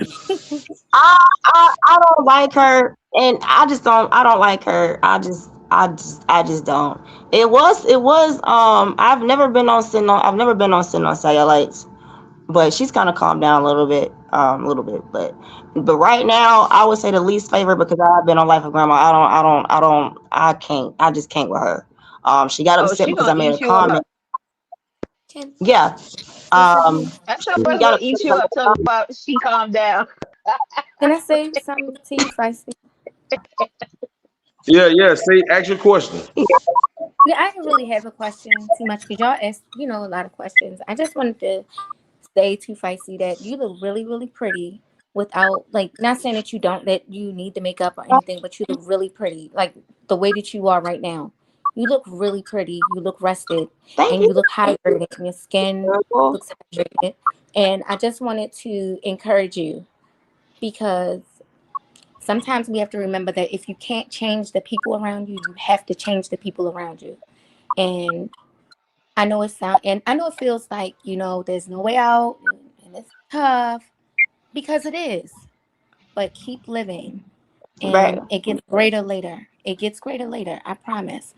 I don't like her, and I just don't. I don't like her. I just I just don't. I've never been on cellulates, but she's kind of calmed down a little bit. But right now, I would say the least favorite because I've been on Life of Grandma. I can't. I just can't with her. She got Oh, upset she because gonna I made a eat you up. comment. Can Yeah. sister Um, G, That's your she boy got gonna upset eat you because up. Talk about she calmed down. can I say something to you, Feisty? Yeah, yeah. Say, ask your question. Yeah, I didn't really have a question too much because y'all asked, a lot of questions. I just wanted to say to Feisty that you look really, really pretty without, like, not saying that you need the makeup or anything, but you look really pretty, like the way that you are right now. You look really pretty. You look rested, thank and you. you look hydrated. Your skin looks hydrated, and I just wanted to encourage you because sometimes we have to remember that if you can't change the people around you, you have to change the people around you. And I know it feels like, there's no way out and it's tough because it is. But keep living Right. and it gets greater later. It gets greater later, I promise.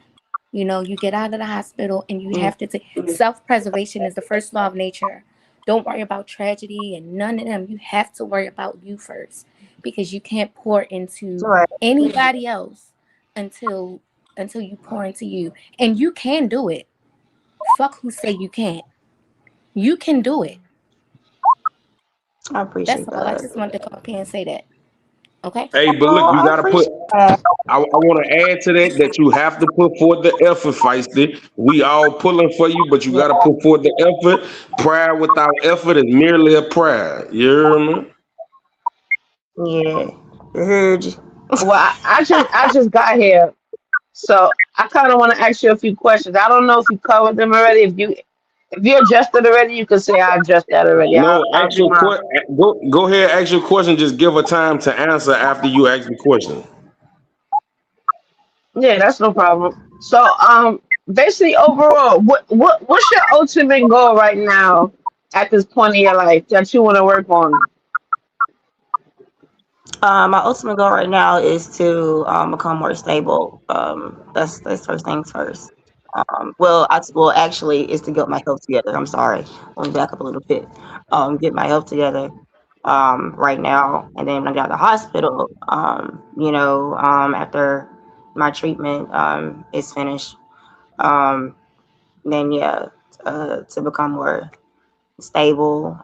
You get out of the hospital and you Mm, have to take self-preservation is the first law of nature. Don't worry about tragedy and none of them. You have to worry about you first because you can't pour into right. anybody else until you pour into you. And you can do it. Fuck who say you can't. You can do it. I That's appreciate all. I that. just wanted to come up here and say that. Okay? Hey, but look, Oh, you I gotta put. appreciate that. I want to add to that you have to put forth the effort, Feisty. We all pulling for you, but you got to put forth the effort. Prayer without effort is merely a prayer. You hear me? Yeah. I heard you. Well, I just got here, so I kind of want to ask you a few questions. I don't know if you covered them already. If you adjusted already, you can say I adjust that already. I'll No, I'll ask do your mine. question. Go ahead, ask your question. Just give her time to answer after you ask the question. Yeah, that's no problem. So basically overall, what's your ultimate goal right now at this point in your life that you want to work on? My ultimate goal right now is to become more stable. That's first things first. Actually, is to get my health together. I'm sorry. Let me back up a little bit. Get my health together. Right now, and then when I got out of the hospital, after my treatment is finished, um, then yeah, to become more stable,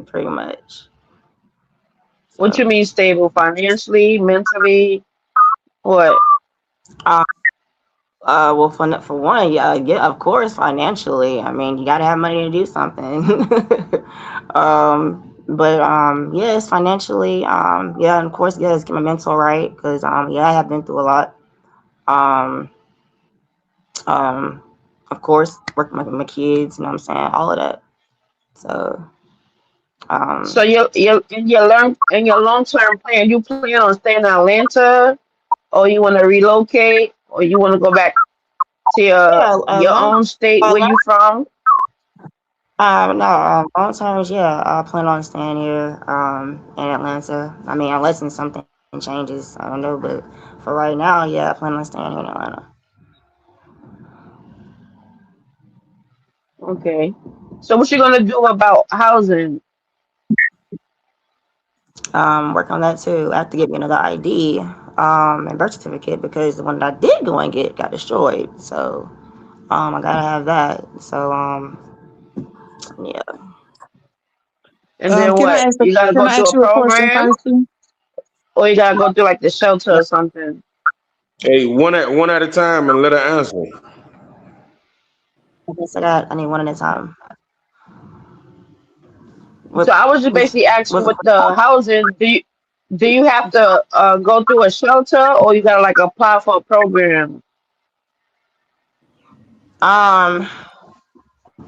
pretty much. What you So. mean stable financially, mentally, what? Well, for one, yeah, of course, financially. I mean, you got to have money to do something. Yes, financially. Yeah, and of course, yes, get my mental right because yeah, I have been through a lot. Um, um, of course, working with my kids. You know what I'm saying? All of that. So, So um, in your long term plan, you plan on staying in Atlanta, or you want to relocate, or you want to go back to your yeah, your own state where you from? no, long terms, yeah, I plan on staying here, in Atlanta. I mean, unless something changes, I don't know, but for right now, yeah, I plan on staying here in Atlanta. Okay. So what you gonna do about housing? Work on that too. I have to get me another ID, and birth certificate because the one that I did go and get got destroyed. So, I gotta have that. So, yeah. And then what? You gotta Can go I through ask a you a question, program, Feisty? or you gotta go through like the shelter or something. Hey, one at a time and let her answer. I guess I need one at a time. So What I was just basically asking was with the housing, do you have to go through a shelter, or you gotta like apply for a program? um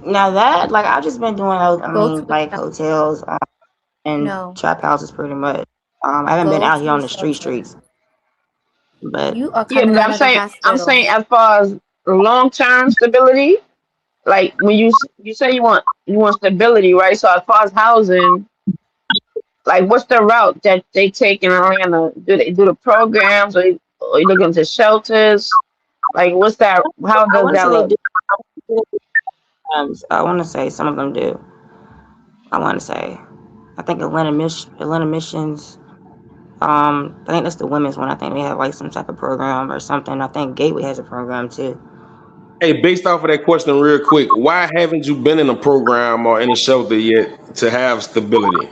now that like I've just been doing Go to a like shelter. hotels and No. trap houses pretty much. I haven't been Go out here to on a the shelter. streets, but You are Yeah, coming but out I'm of the saying I'm hospital. saying as far as long term stability, like when you say you want stability, right? So as far as housing, like what's the route that they take in Atlanta? Do they do the programs, or you look into shelters? Like, what's that? How I does want to that say they look? do. I want to say some of them do. I want to say. I think Atlanta Missions. I think that's the women's one. I think they have like some type of program or something. I think Gateway has a program too. Hey, based off of that question, real quick, why haven't you been in a program or in a shelter yet to have stability?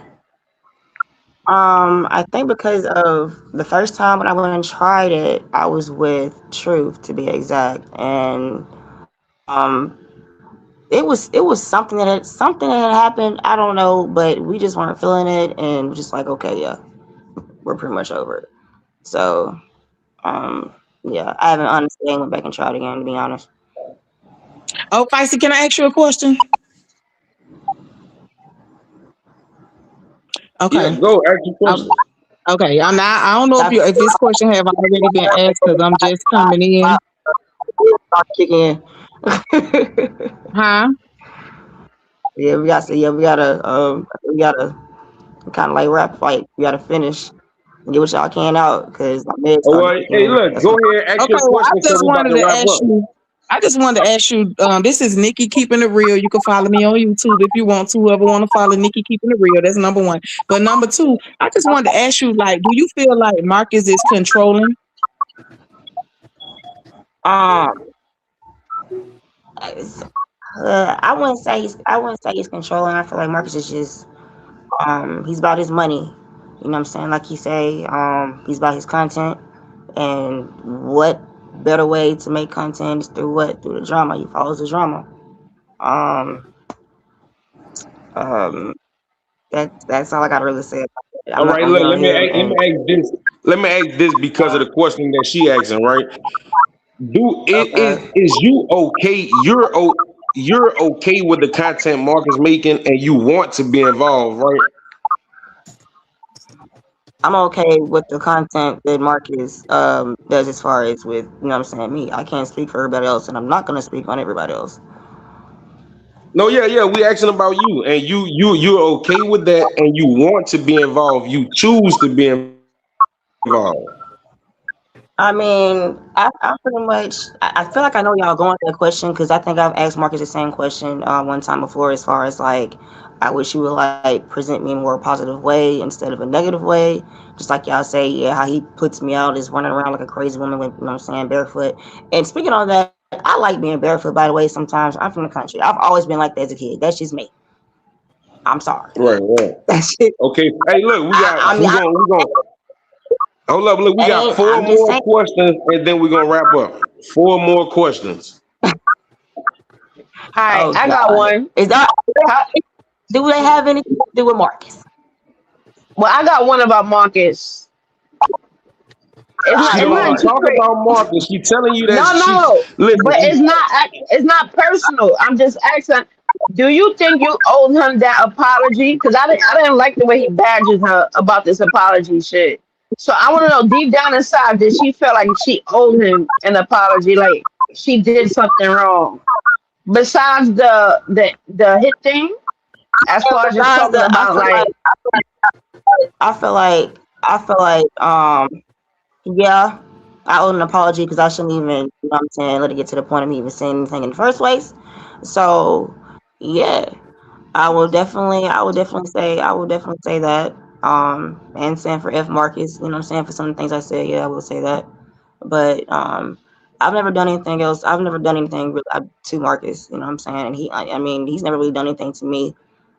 I think because of the first time when I went and tried it, I was with Truth to be exact, and um, it was something that had happened. I don't know, but we just weren't feeling it, and just like, okay, yeah, we're pretty much over it. So, um, yeah, I haven't honestly went back and tried again to be honest. Oh, Feisty, can I ask you a question? Yeah, Okay. go ask your Um, question. okay. I'm not. I don't know if Stop, you if this question have already been asked because I'm just coming in. stop, stop kicking in. Huh? Yeah, we gotta kind of like rap fight. We gotta finish and get what y'all can out because my med Oh, started well, kicking hey, in. look, That's go what. ahead, ask Okay. your Well, question because we about to wrap up. I just wanted to ask you. This is Nikki Keeping It Real. You can follow me on YouTube if you want to. Whoever want to follow Nikki Keeping It Real, that's number one. But number two, I just wanted to ask you, like, do you feel like Marcus is controlling? Um, I wouldn't say he's controlling. I feel like Marcus is just he's about his money. You know what I'm saying? Like he say, he's about his content, and what better way to make content is through what? Through the drama. He follows the drama. Um, um, that's all I gotta really say about it. I'm All not right, gonna look, get on here let and me ask this. Let me ask this because of the question that she asking, right? Do it okay. is you okay? You're okay with the content Mark is making, and you want to be involved, right? I'm okay with the content that Marcus does as far as with, you know what I'm saying, me. I can't speak for everybody else and I'm not gonna speak on everybody else. No, yeah, yeah. We asking about you, and you're okay with that, and you want to be involved. You choose to be involved. I mean, I pretty much I feel like I know y'all going to that question because I think I've asked Marcus the same question one time before as far as like I wish you would like present me in a more positive way instead of a negative way. Just like y'all say, yeah, how he puts me out is running around like a crazy woman with, you know what I'm saying, barefoot. And speaking on that, I like being barefoot by the way sometimes. I'm from the country. I've always been like that as a kid. That's just me. I'm sorry. Right, right. That's it. Okay. Hey, look, I mean, we're gonna hold up. Look, we got four I'm just more saying. questions, and then we're gonna wrap up. Four more questions. All right, Oh I got God, one. is that How, do they have anything to do with Marcus? well, I got one about Marcus. It's She not. I It's don't know want not to it. too talk crazy. about Marcus. She telling you that No, she no, listen. but it's not. It's not personal. I'm just asking. Do you think you owed him that apology? Because I didn't like the way he badgered her about this apology shit. So I want to know deep down inside, did she feel like she owed him an apology, like she did something wrong? Besides the hit thing, as far as just Besides talking the, about like, I feel like, yeah, I owe an apology because I shouldn't even, you know what I'm saying, let it get to the point of me even saying anything in the first place. So, yeah, I will definitely say that. And saying for F Marcus, you know what I'm saying, for some of the things I said, yeah, I will say that. But I've never done anything else. I've never done anything really, to Marcus, you know what I'm saying? And I mean, he's never really done anything to me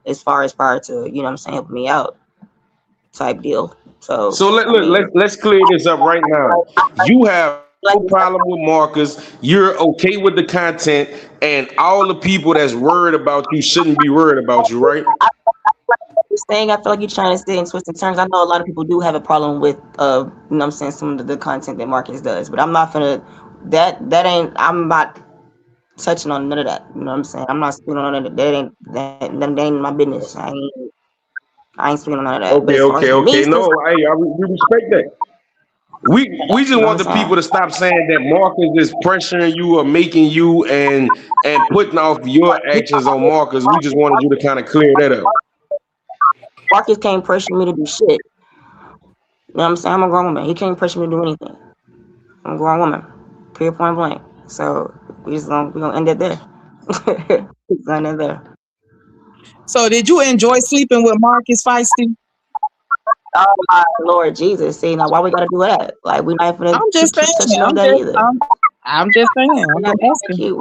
as far as prior to, you know what I'm saying, helping me out type deal. So, So I mean, let's clear this up right now. You have like no problem with Marcus. You're okay with the content, and all the people that's worried about you shouldn't be worried about you, right? this thing, I feel like you're trying to say in twisted terms. I know a lot of people do have a problem with, you know what I'm saying, some of the content that Marcus does, but I'm not gonna, I'm not touching on none of that. You know what I'm saying? I'm not speaking on none of that. That ain't my business. I ain't speaking on none of that. But Okay, as far okay, as me okay. is No, concerned, we respect that. We you just know what want I'm the people to saying? stop saying that Marcus is pressuring you or making you and putting off your actions on Marcus. We just wanted you to kind of clear that up. Marcus can't pressure me to do shit. You know what I'm saying? I'm a grown woman. He can't pressure me to do anything. I'm a grown woman. Period, point blank. So we're gonna end it there. We're gonna end it there. So did you enjoy sleeping with Marcus Feisty? Oh my Lord Jesus! See now, why we gotta do that? Like we're not gonna I'm just keep saying. touching on that either. I'm just saying. We're I'm not just gonna asking. keep.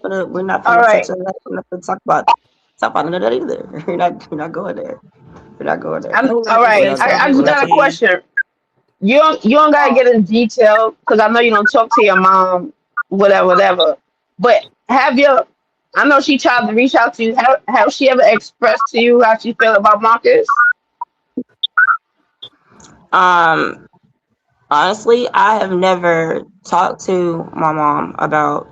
We're not All gonna right. touch on that. We're not gonna talk about none of that either. We're not going there. We're not going there. I'm I would all like to We're right. say not going I there. something just if I got a can. question. You don't gotta get in detail because I know you don't talk to your mom, whatever, whatever. But have your I know she tried to reach out to you. Have she ever expressed to you how she feel about Marcus? Um, honestly, I have never talked to my mom about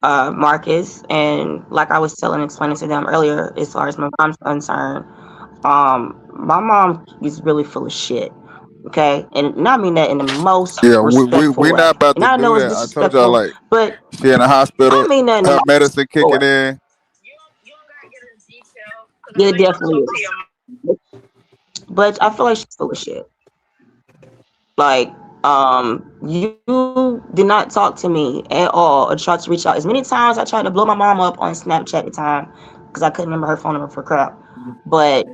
Marcus, and like I was telling explaining to them earlier, as far as my mom's concerned, my mom is really full of shit. Okay, and not mean that in the most Yeah, respectful we way. not about And to I know do it's that. I told y'all disrespectful, like but she in the I hospital, mean that in the her most medicine respectful way. kicking in. Yeah, it definitely is. But I feel like she's full of shit. Like, you did not talk to me at all or try to reach out. As many times I tried to blow my mom up on Snapchat at the time because I couldn't remember her phone number for crap. But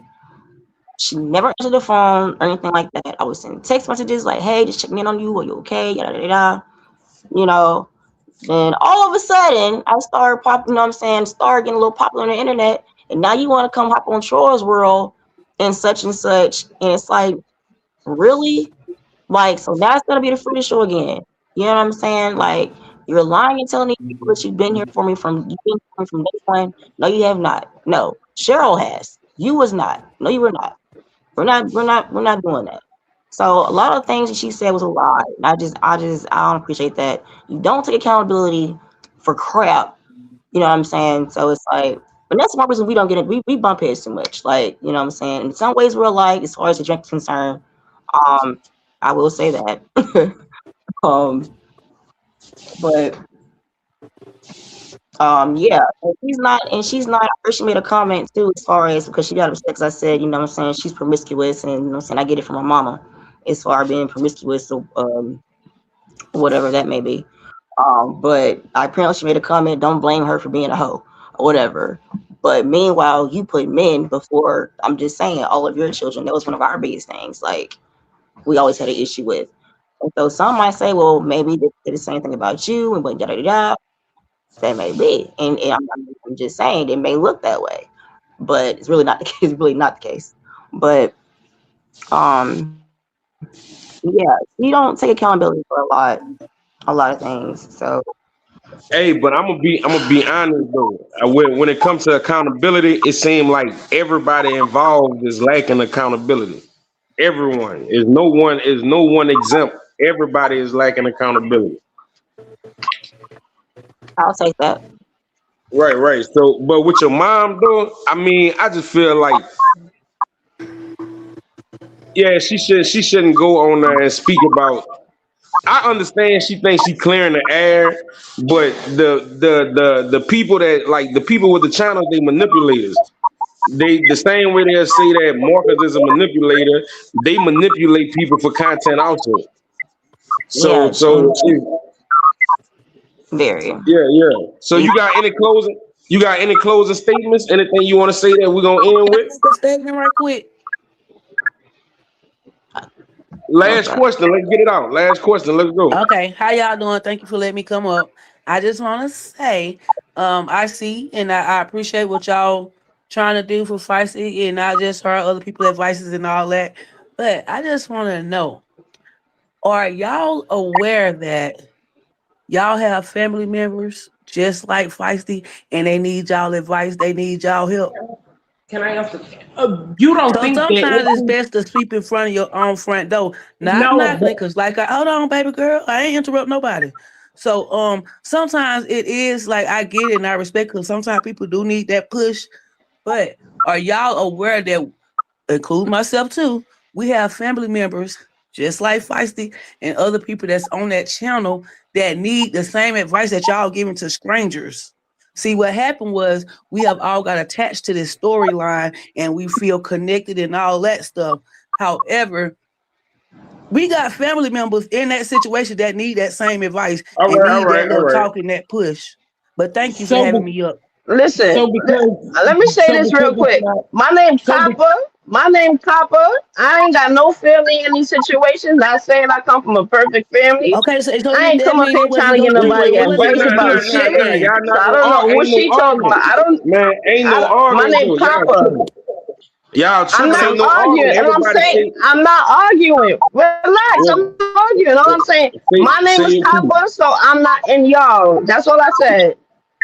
she never answered the phone or anything like that. I was sending text messages like, hey, just checking in on you. Are you okay? Yada, yada, yada. You know, then all of a sudden I started popping, you know what I'm saying, started getting a little popular on the internet. And now you want to come hop on Troll's World and such and such. And it's like, really? Like, so now it's gonna be the fruity show again. You know what I'm saying? Like, you're lying and telling these people that you've been here for me from day one. No, you have not. No, Cheryl has. You was not. No, you were not. We're not doing that. So a lot of things that she said was a lie. And I don't appreciate that. You don't take accountability for crap. You know what I'm saying? So it's like, but that's one reason we don't get it. We bump heads too much. Like, you know what I'm saying? In some ways we're alike as far as the drink is concerned. Um, I will say that. um, but yeah, and she's not. First, she made a comment too, as far as because she got upset because I said, you know what I'm saying, she's promiscuous, and you know what I'm saying, I get it from my mama, as far as being promiscuous, so whatever that may be. But I apparently she made a comment, don't blame her for being a hoe or whatever. But meanwhile, you put men before. I'm just saying, all of your children. That was one of our biggest things. Like we always had an issue with. And so some might say, well, maybe they did the same thing about you, and but da da da. That may be, and I'm just saying it may look that way, but it's really not the case. It's really not the case. But yeah, you don't take accountability for a lot of things. So Hey, but I'm gonna be honest though. When it comes to accountability, it seems like everybody involved is lacking accountability. Everyone is no one exempt. Everybody is lacking accountability. I'll take that. Right, right. So, but with your mom though, I mean, I just feel like, yeah, she shouldn't go on there and speak about. I understand she thinks she clearing the air, but the people that like the people with the channels, they manipulators. They the same way they'll say that Marcus is a manipulator, they manipulate people for content also. So Yeah, so very. yeah, yeah. So you got any closing statements? Anything you want to say that we're gonna end with? Make a statement right quick. What's Last that? question. Let's get it out. Last question. Let's go. Okay, how y'all doing? Thank you for letting me come up. I just want to say, I see and I appreciate what y'all trying to do for Feisty, and I just heard other people advices and all that. But I just want to know, are y'all aware that y'all have family members just like Feisty, and they need y'all advice, they need y'all help? Can I answer? You don't So think that sometimes it's best to sweep in front of your own front door, not no, knocking it, cause like, hold on, baby girl, I ain't interrupt nobody. So sometimes it is like I get it and I respect, cause sometimes people do need that push. But are y'all aware that, include myself too, we have family members just like Feisty and other people that's on that channel that need the same advice that y'all giving to strangers. See, what happened was we have all got attached to this storyline and we feel connected and all that stuff. However, we got family members in that situation that need that same advice All and right, all need that right, all little right. talk and that push. But thank you for So, having me up. Listen, let me say this real it's quick. not, My name so be, Copper. My name Copper. I ain't got no family in these situations. Not saying I come from a perfect family. Okay, so I ain't that come up mean here they trying wasn't to get gonna do nobody it wasn't advice gonna do about the shit shit. then. So I don't know what Ain't no she talking arguing. about. I don't. Man, ain't no My arguing name though. Y'all Copper. tripping. Y'all I'm tripping. not Ain't So no arguing, arguing. and I'm Everybody saying say, I'm not arguing. Relax, yeah, I'm not arguing. All I'm saying, my name say is your piece. Copper, so I'm not in y'all. That's all I said.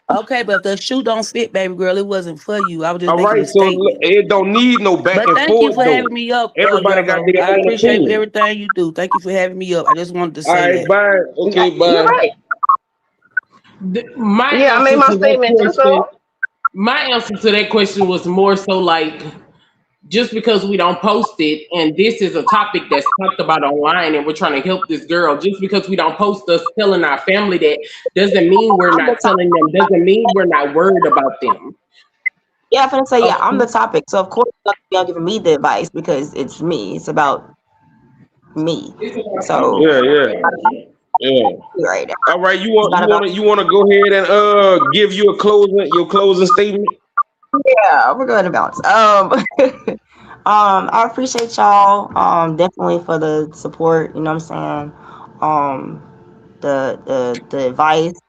okay, but if the shoe don't fit, baby girl, it wasn't for you. I was just All making right, a so look, statement. it don't need no back But and thank you forth for though. having me up, Everybody got Yarvo. their I own appreciate opinion. everything you do. Thank you for having me up. I just wanted to All say right, that. bye. Okay, You're bye. right. my Yeah, I made answer my to that statement. That's question, all. my answer to that question was more so like, just because we don't post it and this is a topic that's talked about online and we're trying to help this girl, just because we don't post us telling our family that doesn't mean we're I'm the not telling them, topic. doesn't mean we're not worried about them. Yeah, I'm gonna say Of yeah. I'm the course, topic, so of course y'all giving me the advice because it's me. It's about me. it's about So Yeah, you. yeah, yeah. right now, All right, it's not about. you wanna go ahead and give you a your closing statement. Yeah, we're going to bounce. I appreciate y'all. Definitely for the support. You know what I'm saying. The advice.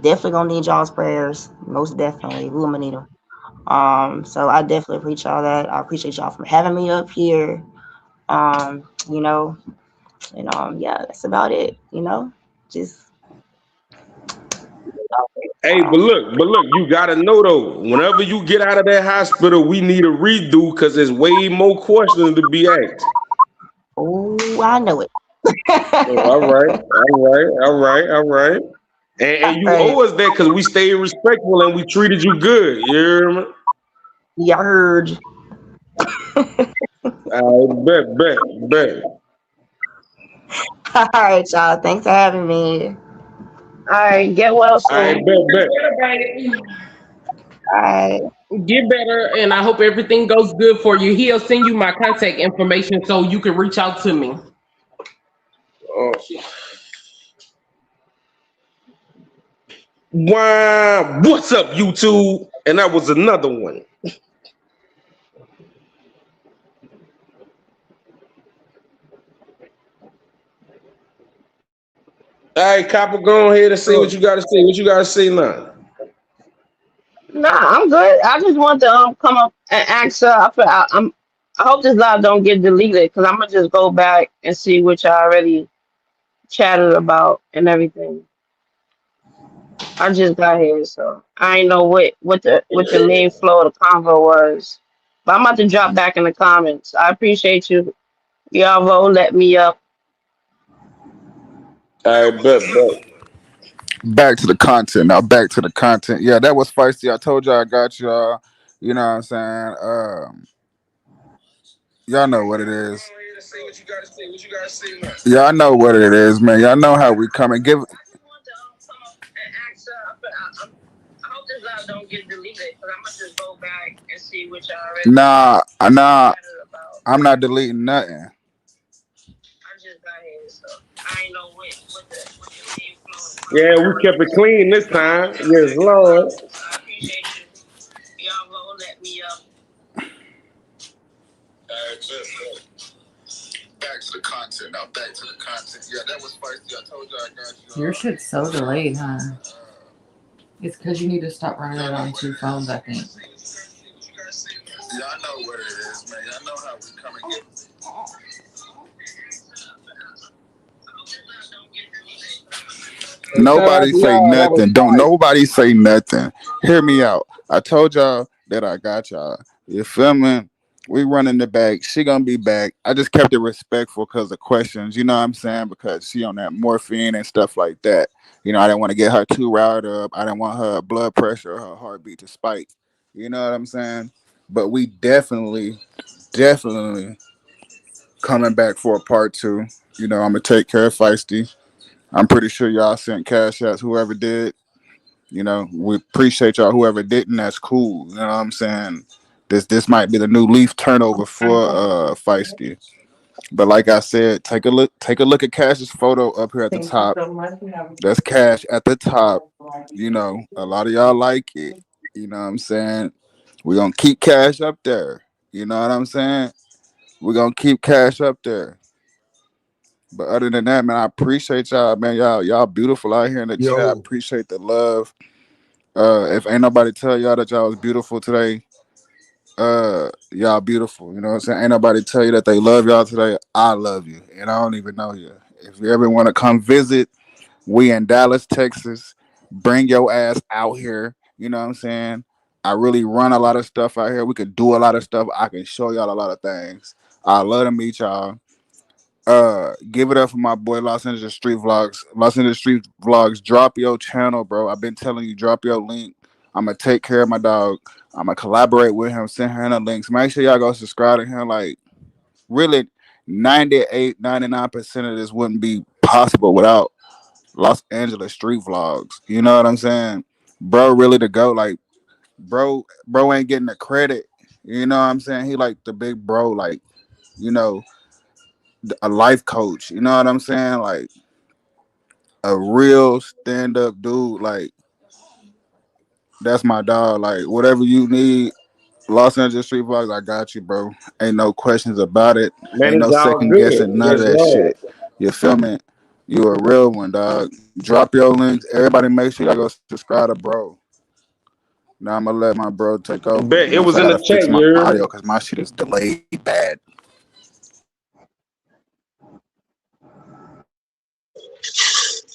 Definitely gonna need y'all's prayers. Most definitely, we gonna need them. So I definitely appreciate y'all that. I appreciate y'all for having me up here. You know, and yeah, that's about it. You know, just Hey, but look, you gotta know though. Whenever you get out of that hospital, we need a redo because there's way more questions to be asked. oh, I know it. All right, all right, all right, all right. And All you right, owe us that because we stayed respectful and we treated you good. You hear me? y'all heard. I bet. All right, y'all. Thanks for having me. All right, get well I soon. bet. All right. Get better, and I hope everything goes good for you. He'll send you my contact information so you can reach out to me. Oh, wow, what's up, YouTube? And that was another one. All right, Copper, go ahead and say what you gotta say. What you gotta say now? Nah, I'm good. I just want to come up and ask her. I hope this live don't get deleted because I'm gonna just go back and see what y'all already chatted about and everything. I just got here, so I ain't know what the main flow of the convo was. But I'm about to drop back in the comments. I appreciate you. Y'all vote, let me up. I bet. Back to the content now. Back to the content. Yeah, that was feisty. I told y'all I got y'all. You know what I'm saying? Y'all know what it is. Y'all know what it is, man. Y'all know how we come and give. Nah. I'm not deleting nothing. Yeah, we kept it clean this time. Yes, Lord. Back to the content now. Back to the content. Yeah, that was feisty. I told y'all I got you. Your shit's so delayed, huh? It's because you need to stop running it on two phones, I think. Y'all know what it is, man. Y'all know how we come and get. Shout out Nobody to say y'all. That was nothing. Don't fire. nobody say nothing. Hear me out. I told y'all that I got y'all. You feel me? We running the back. She gonna be back. I just kept it respectful because of questions. You know what I'm saying? Because she on that morphine and stuff like that. You know, I didn't want to get her too riled up. I didn't want her blood pressure or her heartbeat to spike. You know what I'm saying? But we definitely coming back for a part two. You know, I'm gonna take care of Feisty. I'm pretty sure y'all sent cash outs, whoever did. You know, we appreciate y'all. Whoever didn't, that's cool. You know what I'm saying? This might be the new leaf turnover for Feisty. But like I said, take a look at Cash's photo up here at the top. That's Cash at the top. You know, a lot of y'all like it. You know what I'm saying? We're gonna keep Cash up there. You know what I'm saying? We're gonna keep Cash up there. But other than that, man, I appreciate y'all, man. Y'all beautiful out here in the chat. I Yo, appreciate the love. If ain't nobody tell y'all that y'all was beautiful today, y'all beautiful. You know what I'm saying? Ain't nobody tell you that they love y'all today. I love you. And I don't even know you. If you ever want to come visit, we in Dallas, Texas. Bring your ass out here. You know what I'm saying? I really run a lot of stuff out here. We could do a lot of stuff. I can show y'all a lot of things. I love to meet y'all. Give it up for my boy Los Angeles Street Vlogs. Los Angeles Street Vlogs, drop your channel, bro. I've been telling you, drop your link. I'm gonna take care of my dog. I'm gonna collaborate with him, send her the links. Make sure y'all go subscribe to him. Like, really, 98, 99% of this wouldn't be possible without Los Angeles Street Vlogs. You know what I'm saying? Bro, really to go. Like, bro ain't getting the credit. You know what I'm saying? He like the big bro, like, you know, a life coach. You know what I'm saying? Like a real stand up dude. Like that's my dog. Like whatever you need, Los Angeles Street Vlogs, I got you, bro. Ain't no questions about it. Man, Ain't no it's all second good. guessing none of Yes, that Lord. shit. You feel me? You a real one, dog. Drop your links. Everybody make sure y'all go subscribe to bro. Now I'm gonna let my bro take over. Bet You know, it so was I in gotta the chat, fix my you heard audio me? because my shit is delayed bad.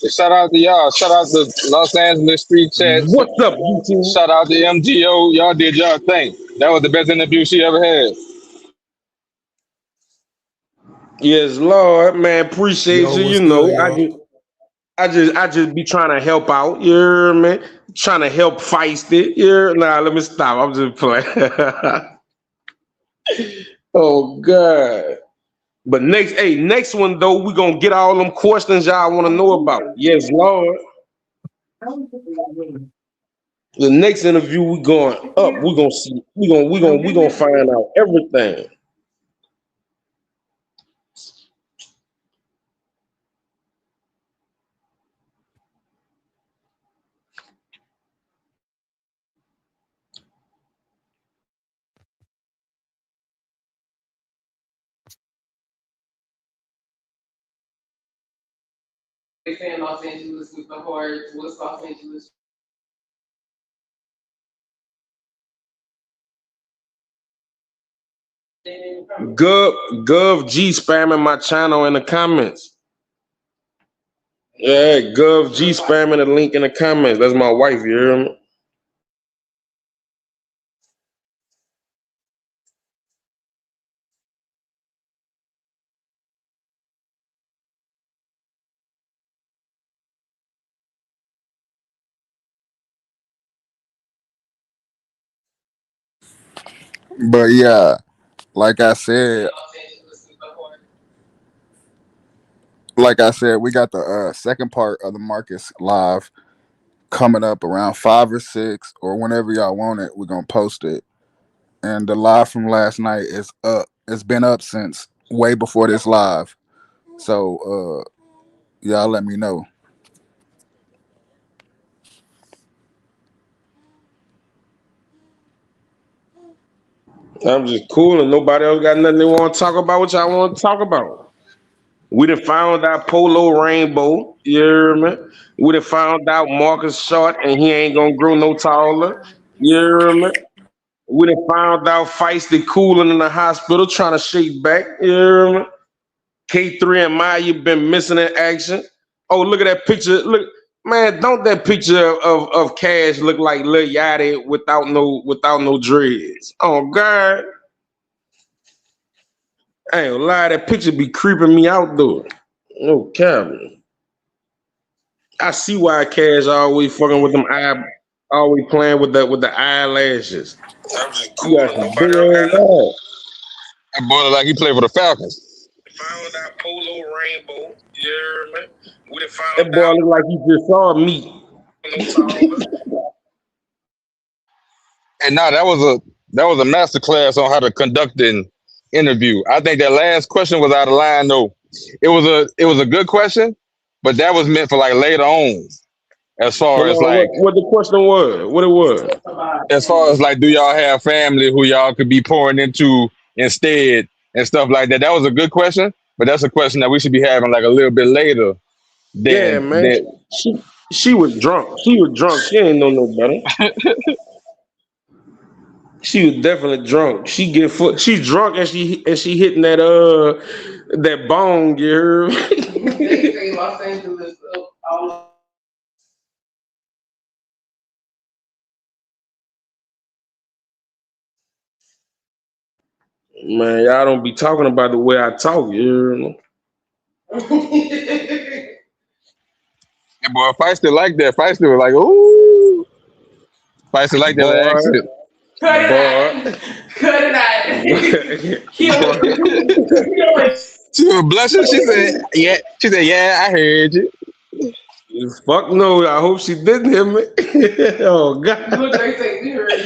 Shout out to y'all. Shout out to Los Angeles Street Chats. What's up, YouTube? Shout out to MGO. Y'all did y'all thing. That was the best interview she ever had. Yes, Lord, man. Appreciate yo, you. what's You good, know, y'all? I just be trying to help out. You hear me? Trying to help feisty. Nah, let me stop. I'm just playing. Oh God. But next one though, we gonna get all them questions y'all want to know about. Yes, Lord. The next interview we going up. We gonna see. We gonna find out everything. They say in Los Angeles with the hordes. What's Los Angeles? Gov G spamming my channel in the comments. Yeah, Gov G spamming the link in the comments. That's my wife. You hear me? But yeah, like I said, we got the second part of the Marcus live coming up around 5 or 6 or whenever y'all want it. We're gonna post it. And the live from last night is up. It's been up since way before this live. So y'all let me know. I'm just cool and nobody else got nothing they want to talk about. What y'all want to talk about? We done found out Polo Rainbow. You hear me? We done found out Marcus short and he ain't gonna grow no taller. You hear me? We done found out Feisty cooling in the hospital trying to shake back. You hear me? K3 and Maya been missing in action. Oh, look at that picture. Look, man, don't that picture of Cash look like Lil Yachty without no dreads? Oh God. I ain't gonna lie, that picture be creeping me out though. No cap. I see why Cash always fucking with them always playing with the eyelashes. I'm just You cool got and some big nobody else got ass nothing. eyes. That boy look like he played for the Falcons. Found out Polo Rainbow. You hear me? We done found that boy look like he just saw me. No taller. And now that was a master class on how to conduct in interview. I think that last question was out of line though. It was a good question, but that was meant for like later on. As far Hold as on, like what the question was? What it was? as far as like do y'all have family who y'all could be pouring into instead and stuff like that. That was a good question, but that's a question that we should be having like a little bit later Yeah, than man. than She was drunk. She was drunk. She ain't know no better. She was definitely drunk. She get foot. She's drunk and she hitting that bone. You heard me? They say Los Angeles. All Man, y'all don't be talking about the way I talk. You hear me? yeah, boy, Feisty like that. Feisty was like, ooh. Feisty like that little Boy, accent. cut it boy, out. Cut it out. Kill boy. it. Kill it. She was blushing. She said, yeah. She said, yeah, I heard you. Fuck no. I hope she didn't hear me. Oh God. Look, they say we heard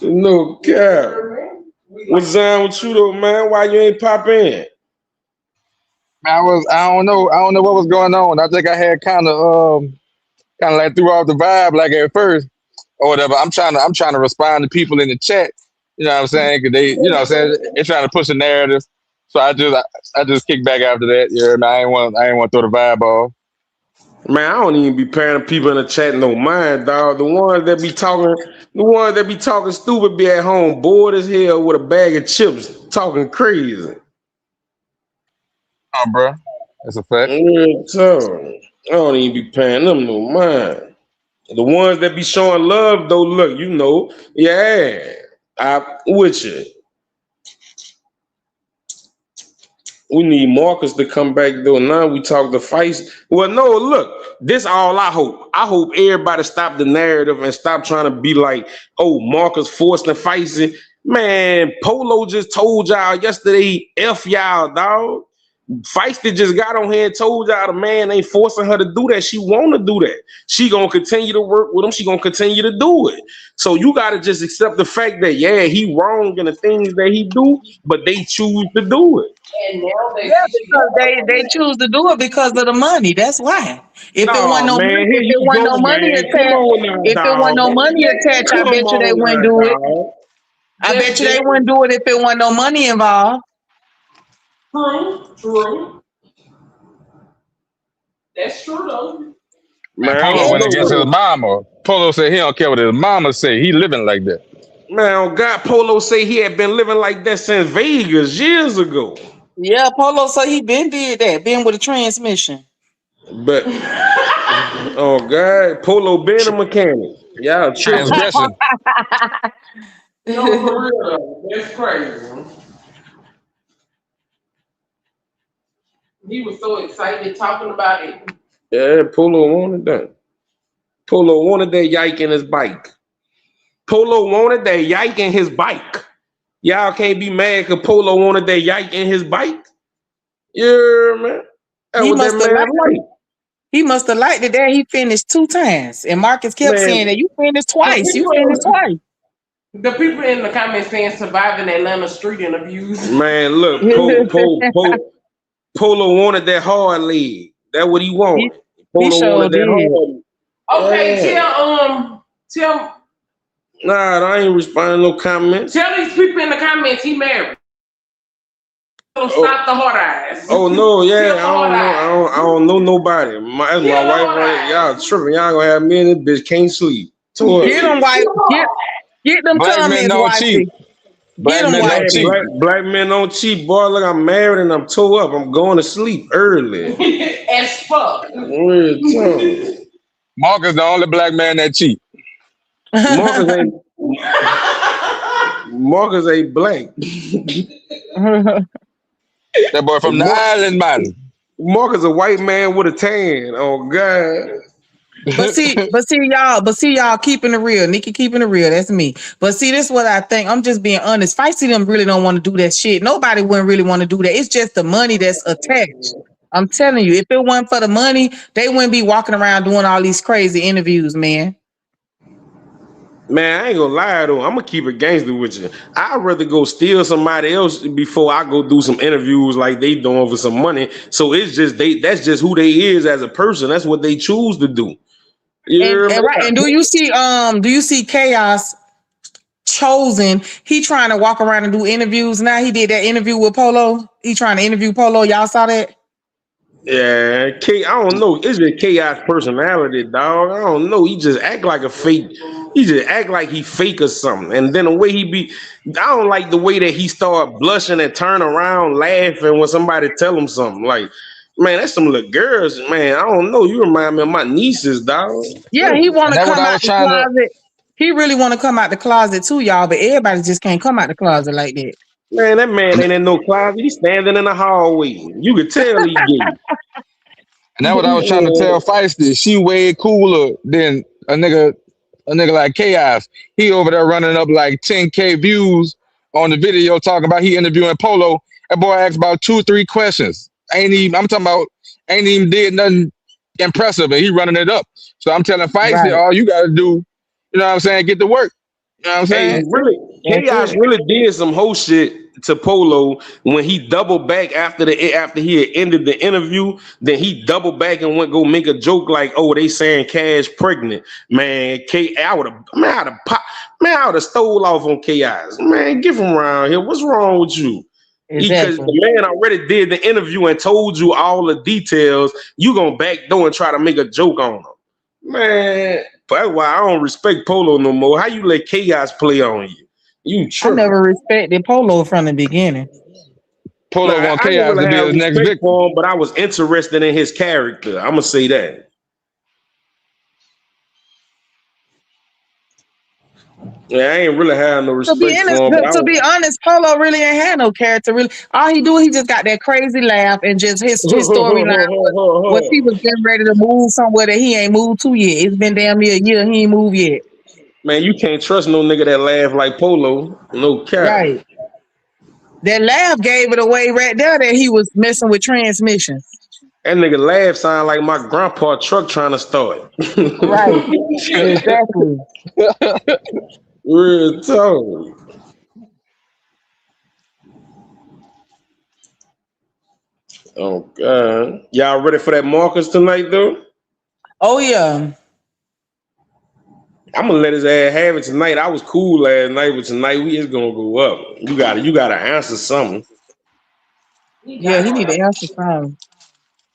you. No We cap. heard, man. We like What's down with you though, man? Why you ain't pop in? I don't know what was going on. I think I had kind of like threw off the vibe like at first or whatever. I'm trying to respond to people in the chat. You know what I'm saying? Cause they, you know what I'm saying? They're trying to push a narrative. So I just kicked back after that. Yeah, man, I ain't want to throw the vibe off. Man, I don't even be paying the people in the chat no mind, dog. The ones that be talking stupid be at home bored as hell with a bag of chips, talking crazy. Oh, bro, that's a fact. Real talk. I don't even be paying them no mind. The ones that be showing love, though, look, yeah, I with you. We need Marcus to come back though. Now we talk the fights. Well, no, look, this all I hope. I hope everybody stop the narrative and stop trying to be like, oh, Marcus forced and feisty. Man, Polo just told y'all yesterday, F y'all, dog. Feisty just got on here and told y'all the man ain't forcing her to do that. She want to do that. She gonna continue to work with him. She gonna continue to do it. So you gotta just accept the fact that yeah, he wrong in the things that he do, but they choose to do it. and now they Yeah, see she because they choose to do it because of the money. That's why. If it wasn't No, no money, man, here if it you wasn't go, no money man. Come attached, on now, if it wasn't dog. no money attached, I Come bet you they on wouldn't now, do it. dog. I bet you they that's wouldn't do it if it wasn't no money involved. true. That's true though. Man, Man, I Polo Yeah, don't went know against what his it, mama. Polo said he don't care what his mama say. He living like that. man, oh God, Polo say he had been living like that since Vegas years ago. yeah. Polo, so he been did that, been with a transmission. But oh God, Polo been a mechanic. Y'all tripping. Transgression. No, for real though. That's crazy. He was so excited talking about it. Yeah, Polo wanted that. Polo wanted that yike in his bike. Polo wanted that yike in his bike. Y'all can't be mad because Polo wanted that yike in his bike. Yeah, man. That He was that must have man liked like. it. He must have liked it that he finished 2 times. And Marcus kept saying Man, that you finished The twice. You finished people, twice. the people in the comments saying surviving Atlanta street interviews. man, look, Polo wanted that hard leg. That's what he he, wanted. he Polo sure wanted that did. hard. Okay, Yeah. tell Nah, I ain't responding to no comments. tell these people in the comments he married. So Oh, stop the hard eyes. oh no, yeah, Kill I the hard don't know. eyes. I don't know nobody. That's Kill my the wife hard right. Y'all eyes. tripping. Y'all gonna have me and this bitch can't sleep. Get Tour. them white. Get them Black men comments, don't cheat. wifey. Get Black them men Black, don't wifey. cheat. black, black men don't cheat, boy. Look, I'm married and I'm tore up. I'm going to sleep early. As fuck. Real talk. Marcus the only black man that cheat. Marcus ain't Marcus ain't black. That boy from the Mar- island, man. Marcus a white man with a tan. Oh God. but see y'all keeping it real. Nikki keeping it real. That's me. But see, this is what I think. I'm just being honest. Feisty them really don't want to do that shit. Nobody wouldn't really want to do that. It's just the money that's attached. I'm telling you, if it wasn't for the money, they wouldn't be walking around doing all these crazy interviews, man. Man, I ain't gonna lie though. I'm gonna keep it gangster with you. I'd rather go steal somebody else before I go do some interviews like they doing for some money. So it's just that's just who they is as a person. That's what they choose to do. You And, hear me? and right, and do you see Chaos Chosen? He trying to walk around and do interviews now. He did that interview with Polo. He trying to interview Polo. Y'all saw that? Yeah, I don't know. It's just chaos personality, dog. I don't know. He just act like a fake. He just act like he fake or something. And then the way he be, I don't like the way that he start blushing and turn around laughing when somebody tell him something. Like, man, that's some little girls, man. I don't know. You remind me of my nieces, dog. Yeah, he want And to that what come I out was the trying to. closet. He really want to come out the closet too, y'all. But everybody just can't come out the closet like that. Man, that man ain't in no closet. He's standing in the hallway. You could tell he gay. And that's what I was trying to tell Feisty. She way cooler than a nigga like Chaos. He over there running up like 10K views on the video talking about he interviewing Polo. That boy asked about 2-3 questions. I'm talking about ain't even did nothing impressive and he running it up. So I'm telling Feisty, Right. all you gotta do, you know what I'm saying, get to work. You know what I'm Hey, saying? That's it. really, That's Chaos it. really did some whole shit to Polo when he doubled back after he had ended the interview. Then he doubled back and went go make a joke like, "Oh, they saying Cash pregnant." Man, I would have, man, I would have stole off on Chaos. Man, get from around here. What's wrong with you? Because Exactly. the man already did the interview and told you all the details. You gonna backdoor and try to make a joke on him. Man, that's why I don't respect Polo no more. How you let chaos play on you? You I tripping. never respected Polo from the beginning. Nah, Polo want I didn't Chaos really to be have his next respect victim. for him, but I was interested in his character. I'm gonna say that. Yeah, I ain't really have no To be respect honest, for him, but I to be honest, Polo really ain't had no character. Really, all he just got that crazy laugh and just his storyline was he was getting ready to move somewhere that he ain't moved to yet. It's been damn near a year he ain't moved yet. man, you can't trust no nigga that laugh like Polo. No cap. Right. That laugh gave it away right there that he was messing with transmissions. That nigga laugh sound like my grandpa truck trying to start. Right. Exactly. Real talk. Oh god. Y'all ready for that Marcus tonight though? Oh yeah. I'm gonna let his ass have it tonight. I was cool last night, but tonight we is gonna go up. You gotta answer something. He Yeah, not he gonna need to answer. answer some.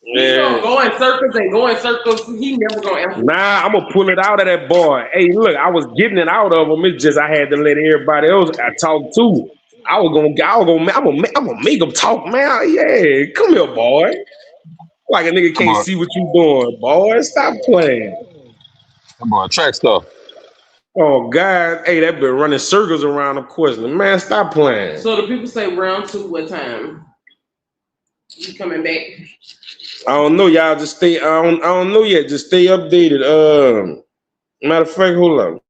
He gonna Yeah. go in circles and go in circles. He never gonna answer. Nah, I'm gonna pull it out of that boy. Hey, look, I was getting it out of him. It's just I had to let everybody else I talk to. I'm gonna make him talk, man. Yeah, come here, boy. Like a nigga That can't boy, see what you doing, boy. Stop playing. that boy track stuff. Oh God, hey, that been running circles around the question. Man, stop playing. So the people say round two. What time? You coming back? I don't know, y'all. Just stay. I don't know yet. Just stay updated. Matter of fact, hold up.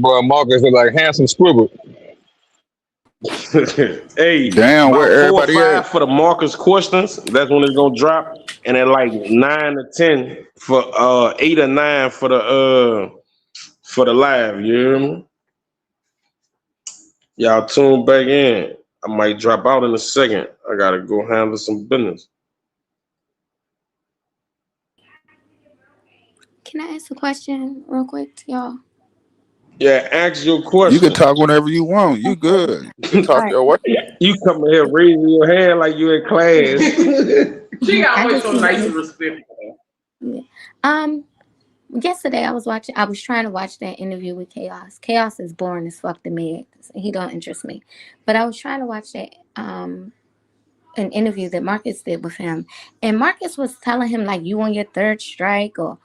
Boy, Marcus is like handsome scribble. Hey, Damn, where about 4 or everybody at? 5 for the Marcus questions. That's when it's gonna drop, and then like 9 or 10 for 8 or 9 for the live. You hear me? Y'all tune back in. I might drop out in a second. I gotta go handle some business. Can I ask a question real quick to y'all? Yeah, ask your You can question. talk whenever you want. You Okay. good. You can All talk right. your way. You come in here raising your hand like you in class. She I always just so need nice and to. respectful. Yeah. Um. Yesterday I was watching. I was trying to watch that interview with Chaos. Chaos is boring as fuck to me. He don't interest me. But I was trying to watch that. An interview that Marcus did with him, and Marcus was telling him like you on your third strike or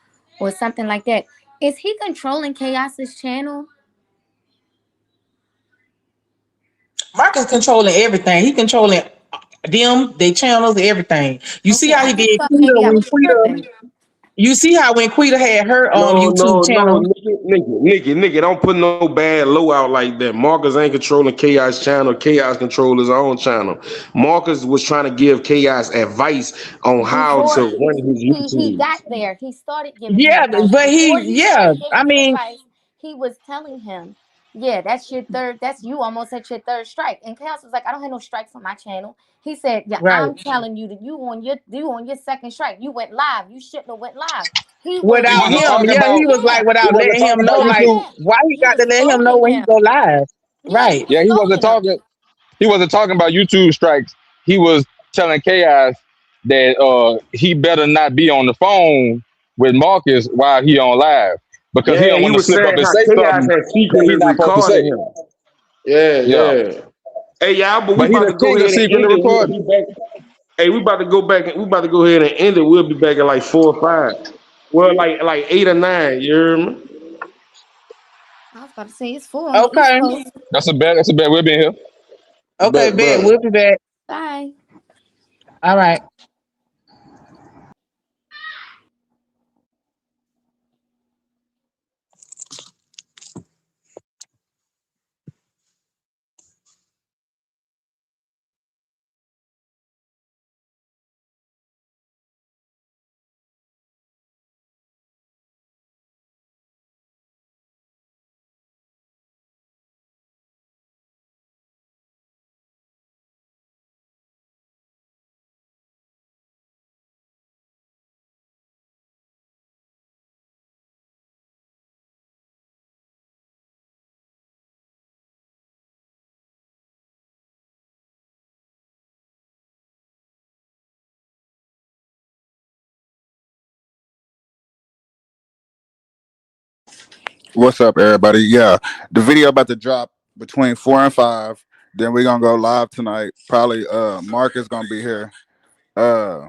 something like that. Is he controlling Chaos's channel? Marcus controlling everything. He controlling them, their channels, everything. You see Okay, how I he just did thought Quita maybe I when was Quita. tripping. You see how when Quita had her No, YouTube no, no, channel. Nikki, don't put no bad low out like that. Marcus ain't controlling Chaos channel. Chaos control his own channel. Marcus was trying to give Chaos advice on how Before to run his he YouTube. got there, he started giving him Yeah, advice. but Before he, he yeah. started giving I him mean, advice, he was telling him, "Yeah, that's your third. That's you almost at your third strike." And Chaos was like, "I don't have no strikes on my channel." He said, "Yeah, right. I'm telling you that you on your second strike. You went live. You shouldn't have went live." He was He Without wasn't him, talking yeah, about he was like he without wasn't letting him talking know, about yeah, like YouTube. yeah. why he He got was to let him know scolding when he him. go live. Yeah, he Right. was Yeah, scolding him. he wasn't talking about YouTube strikes. He was telling Chaos that he better not be on the phone with Marcus while he on live because he Yeah, don't he want to was slip up saying and how say Chaos something had that secretly he not supposed to recorded say. him. Yeah, Yeah, yeah. Hey, y'all, but we but he about to the go king of ahead and end secretly it. We'll recording. be back. Hey, we about to go back. We about to go ahead and end it. We'll be back at like 4 or 5. Well, like 8 or 9. You hear me? I was about to say it's 4 on the East Okay. Coast. That's a bet. That's a bet. We'll be in here. Okay, Bet, bet. We'll bet. be back. Bye. All right. What's up, everybody? Yeah, the video about to drop between 4 and 5. Then we're gonna go live tonight. Probably Mark is gonna be here. Uh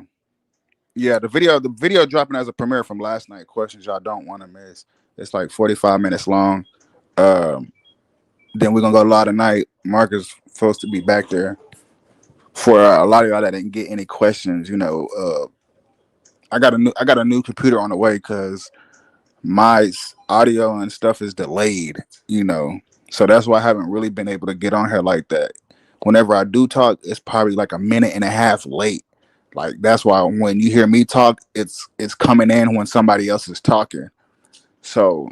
yeah, the video dropping as a premiere from last night. Questions y'all don't want to miss. It's like 45 minutes long. Um then we're gonna go live tonight. Mark is supposed to be back there. For a lot of y'all that didn't get any questions, I got a new computer on the way because my audio and stuff is delayed, so that's why I haven't really been able to get on here like that. Whenever I do talk, it's probably like a minute and a half late. Like that's why when you hear me talk, it's coming in when somebody else is talking. So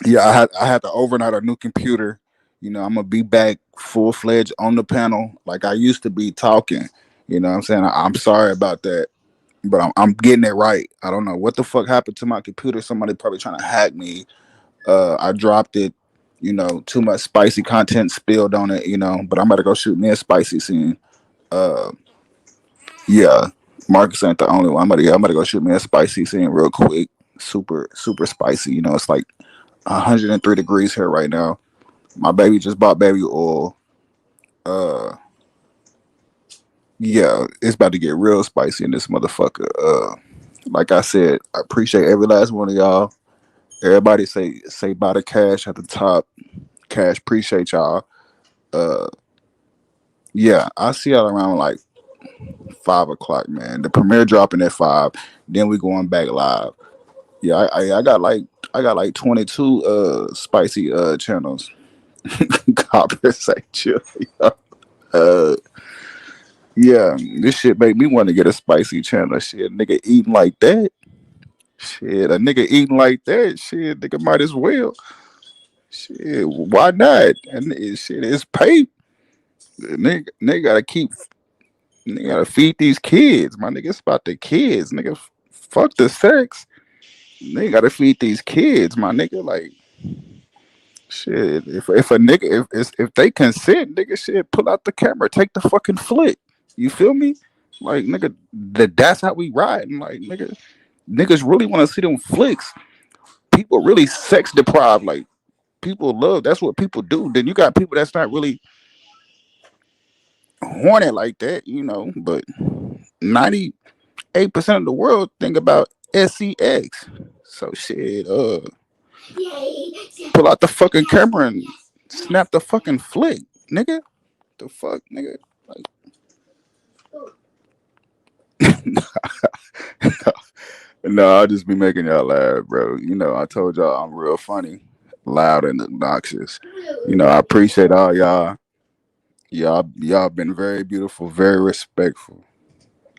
yeah, I had to overnight a new computer. I'm gonna be back full fledged on the panel like I used to be talking. You know what I'm saying? I'm sorry about that, but I'm getting it right. I don't know what the fuck happened to my computer. Somebody probably trying to hack me. I dropped it. Too much spicy content spilled on it. But I'm about to go shoot me a spicy scene. Uh, yeah, Marcus ain't the only one. I'm about to go shoot me a spicy scene real quick. Super super spicy. It's like 103 degrees here right now. My baby just bought baby oil. Uh, yeah, it's about to get real spicy in this motherfucker. Like I said, I appreciate every last one of y'all. Everybody say buy the cash at the top. Cash, appreciate y'all. Uh, yeah, I'll see y'all around like 5 o'clock, man. The premiere dropping at 5. Then we going back live. Yeah, I got like 22 spicy channels. Conversation. Uh yeah, this shit made me want to get a spicy channel. Shit, nigga eating like that. Shit, a nigga eating like that. Shit, nigga might as well. Shit, why not? And shit, it's pay. Nigga gotta keep. Nigga gotta feed these kids. My nigga, it's about the kids. Nigga, fuck the sex. Nigga gotta feed these kids. My nigga, like shit. If a nigga if they consent, nigga, shit, pull out the camera, take the fucking flick. You feel me? Like nigga, that's how we ride. And like nigga, niggas really want to see them flicks. People really sex deprived. Like people love. That's what people do. Then you got people that's not really horny like that, you know. But 98% of the world think about sex. So shit. Pull out the fucking camera and snap the fucking flick, nigga. The fuck, nigga. No, I'll just be making y'all laugh, bro. You know, I told y'all I'm real funny, loud and obnoxious. You know, I appreciate all y'all. Y'all been very beautiful, very respectful.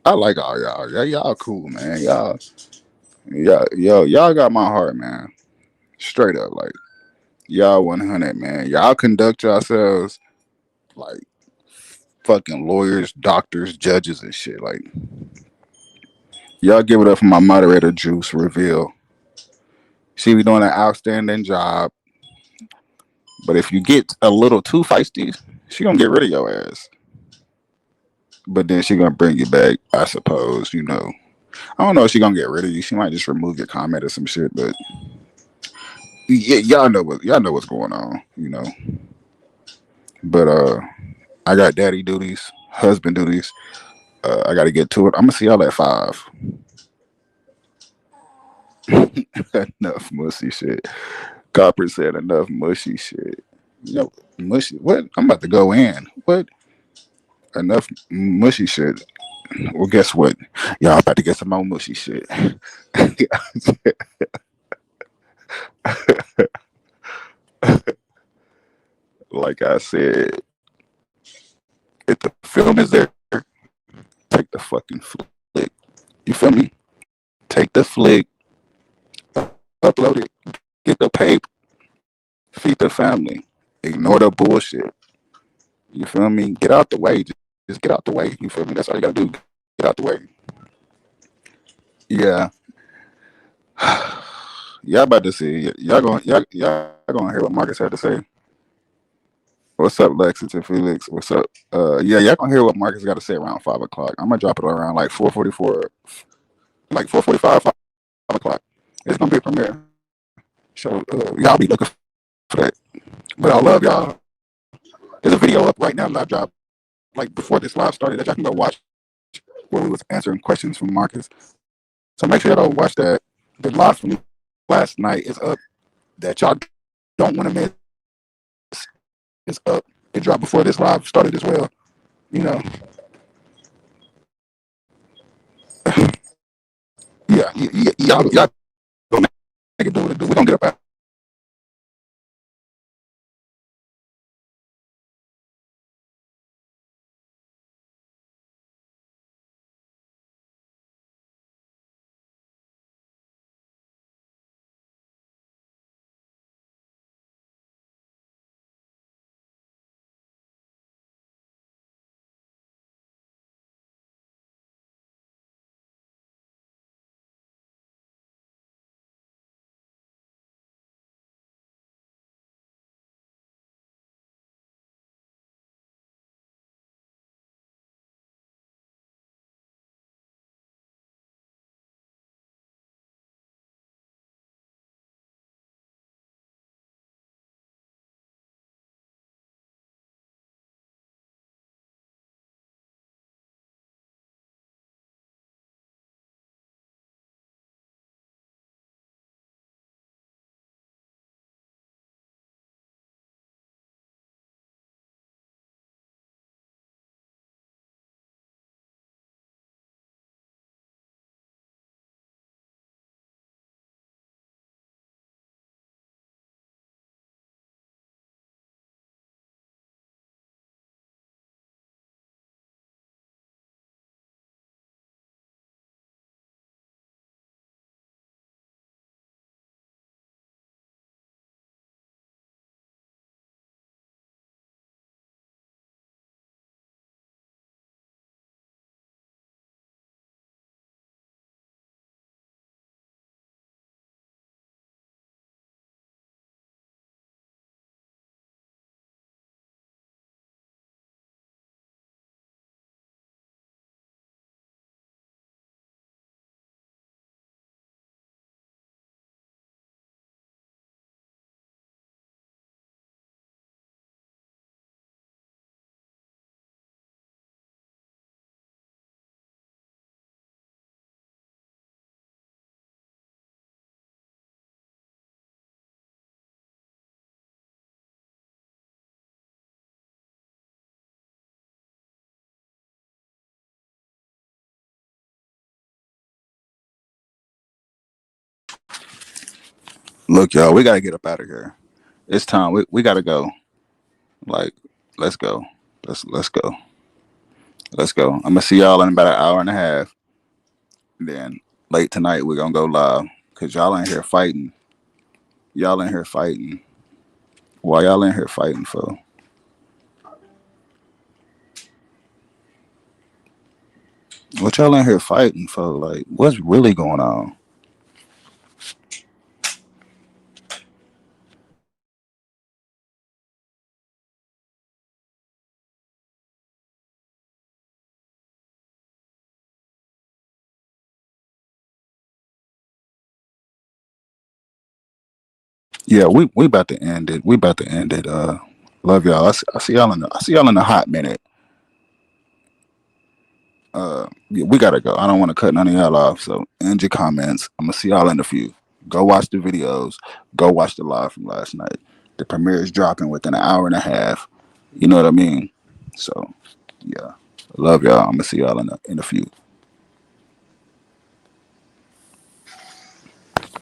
I like all y'all. Y'all cool, man. Y'all got my heart, man. Straight up, like y'all 100, man. Y'all conduct yourselves like fucking lawyers, doctors, judges, and shit. Like y'all give it up for my moderator, Juice Reveal. She be doing an outstanding job. But if you get a little too feisty, she gonna get rid of your ass. But then she gonna bring you back, I suppose. You know, I don't know if she gonna get rid of you. She might just remove your comment or some shit. But yeah, y'all know what's going on. You know. But I got daddy duties, husband duties. I got to get to it. I'm gonna see y'all at 5. Enough mushy shit. Copper said enough mushy shit. You know, mushy. What? I'm about to go in. What? Enough mushy shit. Well, guess what? Y'all about to get some more mushy shit. Like I said, if the film is there, take the fucking flick. You feel me? Take the flick, upload it, get the paper, feed the family, ignore the bullshit. You feel me? Get out the way. Just get out the way. You feel me? That's all you gotta do. Get out the way. Yeah. Y'all about to see. Y'all gonna hear what Marcus had to say. What's up, Lexington Felix? What's up? Yeah, y'all gonna hear what Marcus got to say around 5 o'clock. I'm gonna drop it around like 4:44, like 4:45, 5 o'clock. It's gonna be a premiere. So y'all be looking for that. But I love y'all. There's a video up right now that I dropped like before this live started that y'all can go watch where we was answering questions from Marcus. So make sure y'all go watch that. The live from last night is up that y'all don't want to miss. It's up. It dropped before this live started as well. You know. Yeah, y'all gonna make it do what it do. We're gonna get up out Look, y'all, we gotta get up out of here. It's time. We gotta go. Like, let's go. Let's go. Let's go. I'm gonna see y'all in about an hour and a half. Then late tonight we're gonna go live. Cause y'all in here fighting. Y'all in here fighting. Why y'all in here fighting for? What y'all in here fighting for? Like, what's really going on? Yeah, we about to end it. We about to end it. Love y'all. I see y'all in a hot minute. Yeah, we gotta go. I don't want to cut none of y'all off. So end your comments. I'm gonna see y'all in a few. Go watch the videos. Go watch the live from last night. The premiere is dropping within an hour and a half. You know what I mean? So yeah, love y'all. I'm gonna see y'all in a few.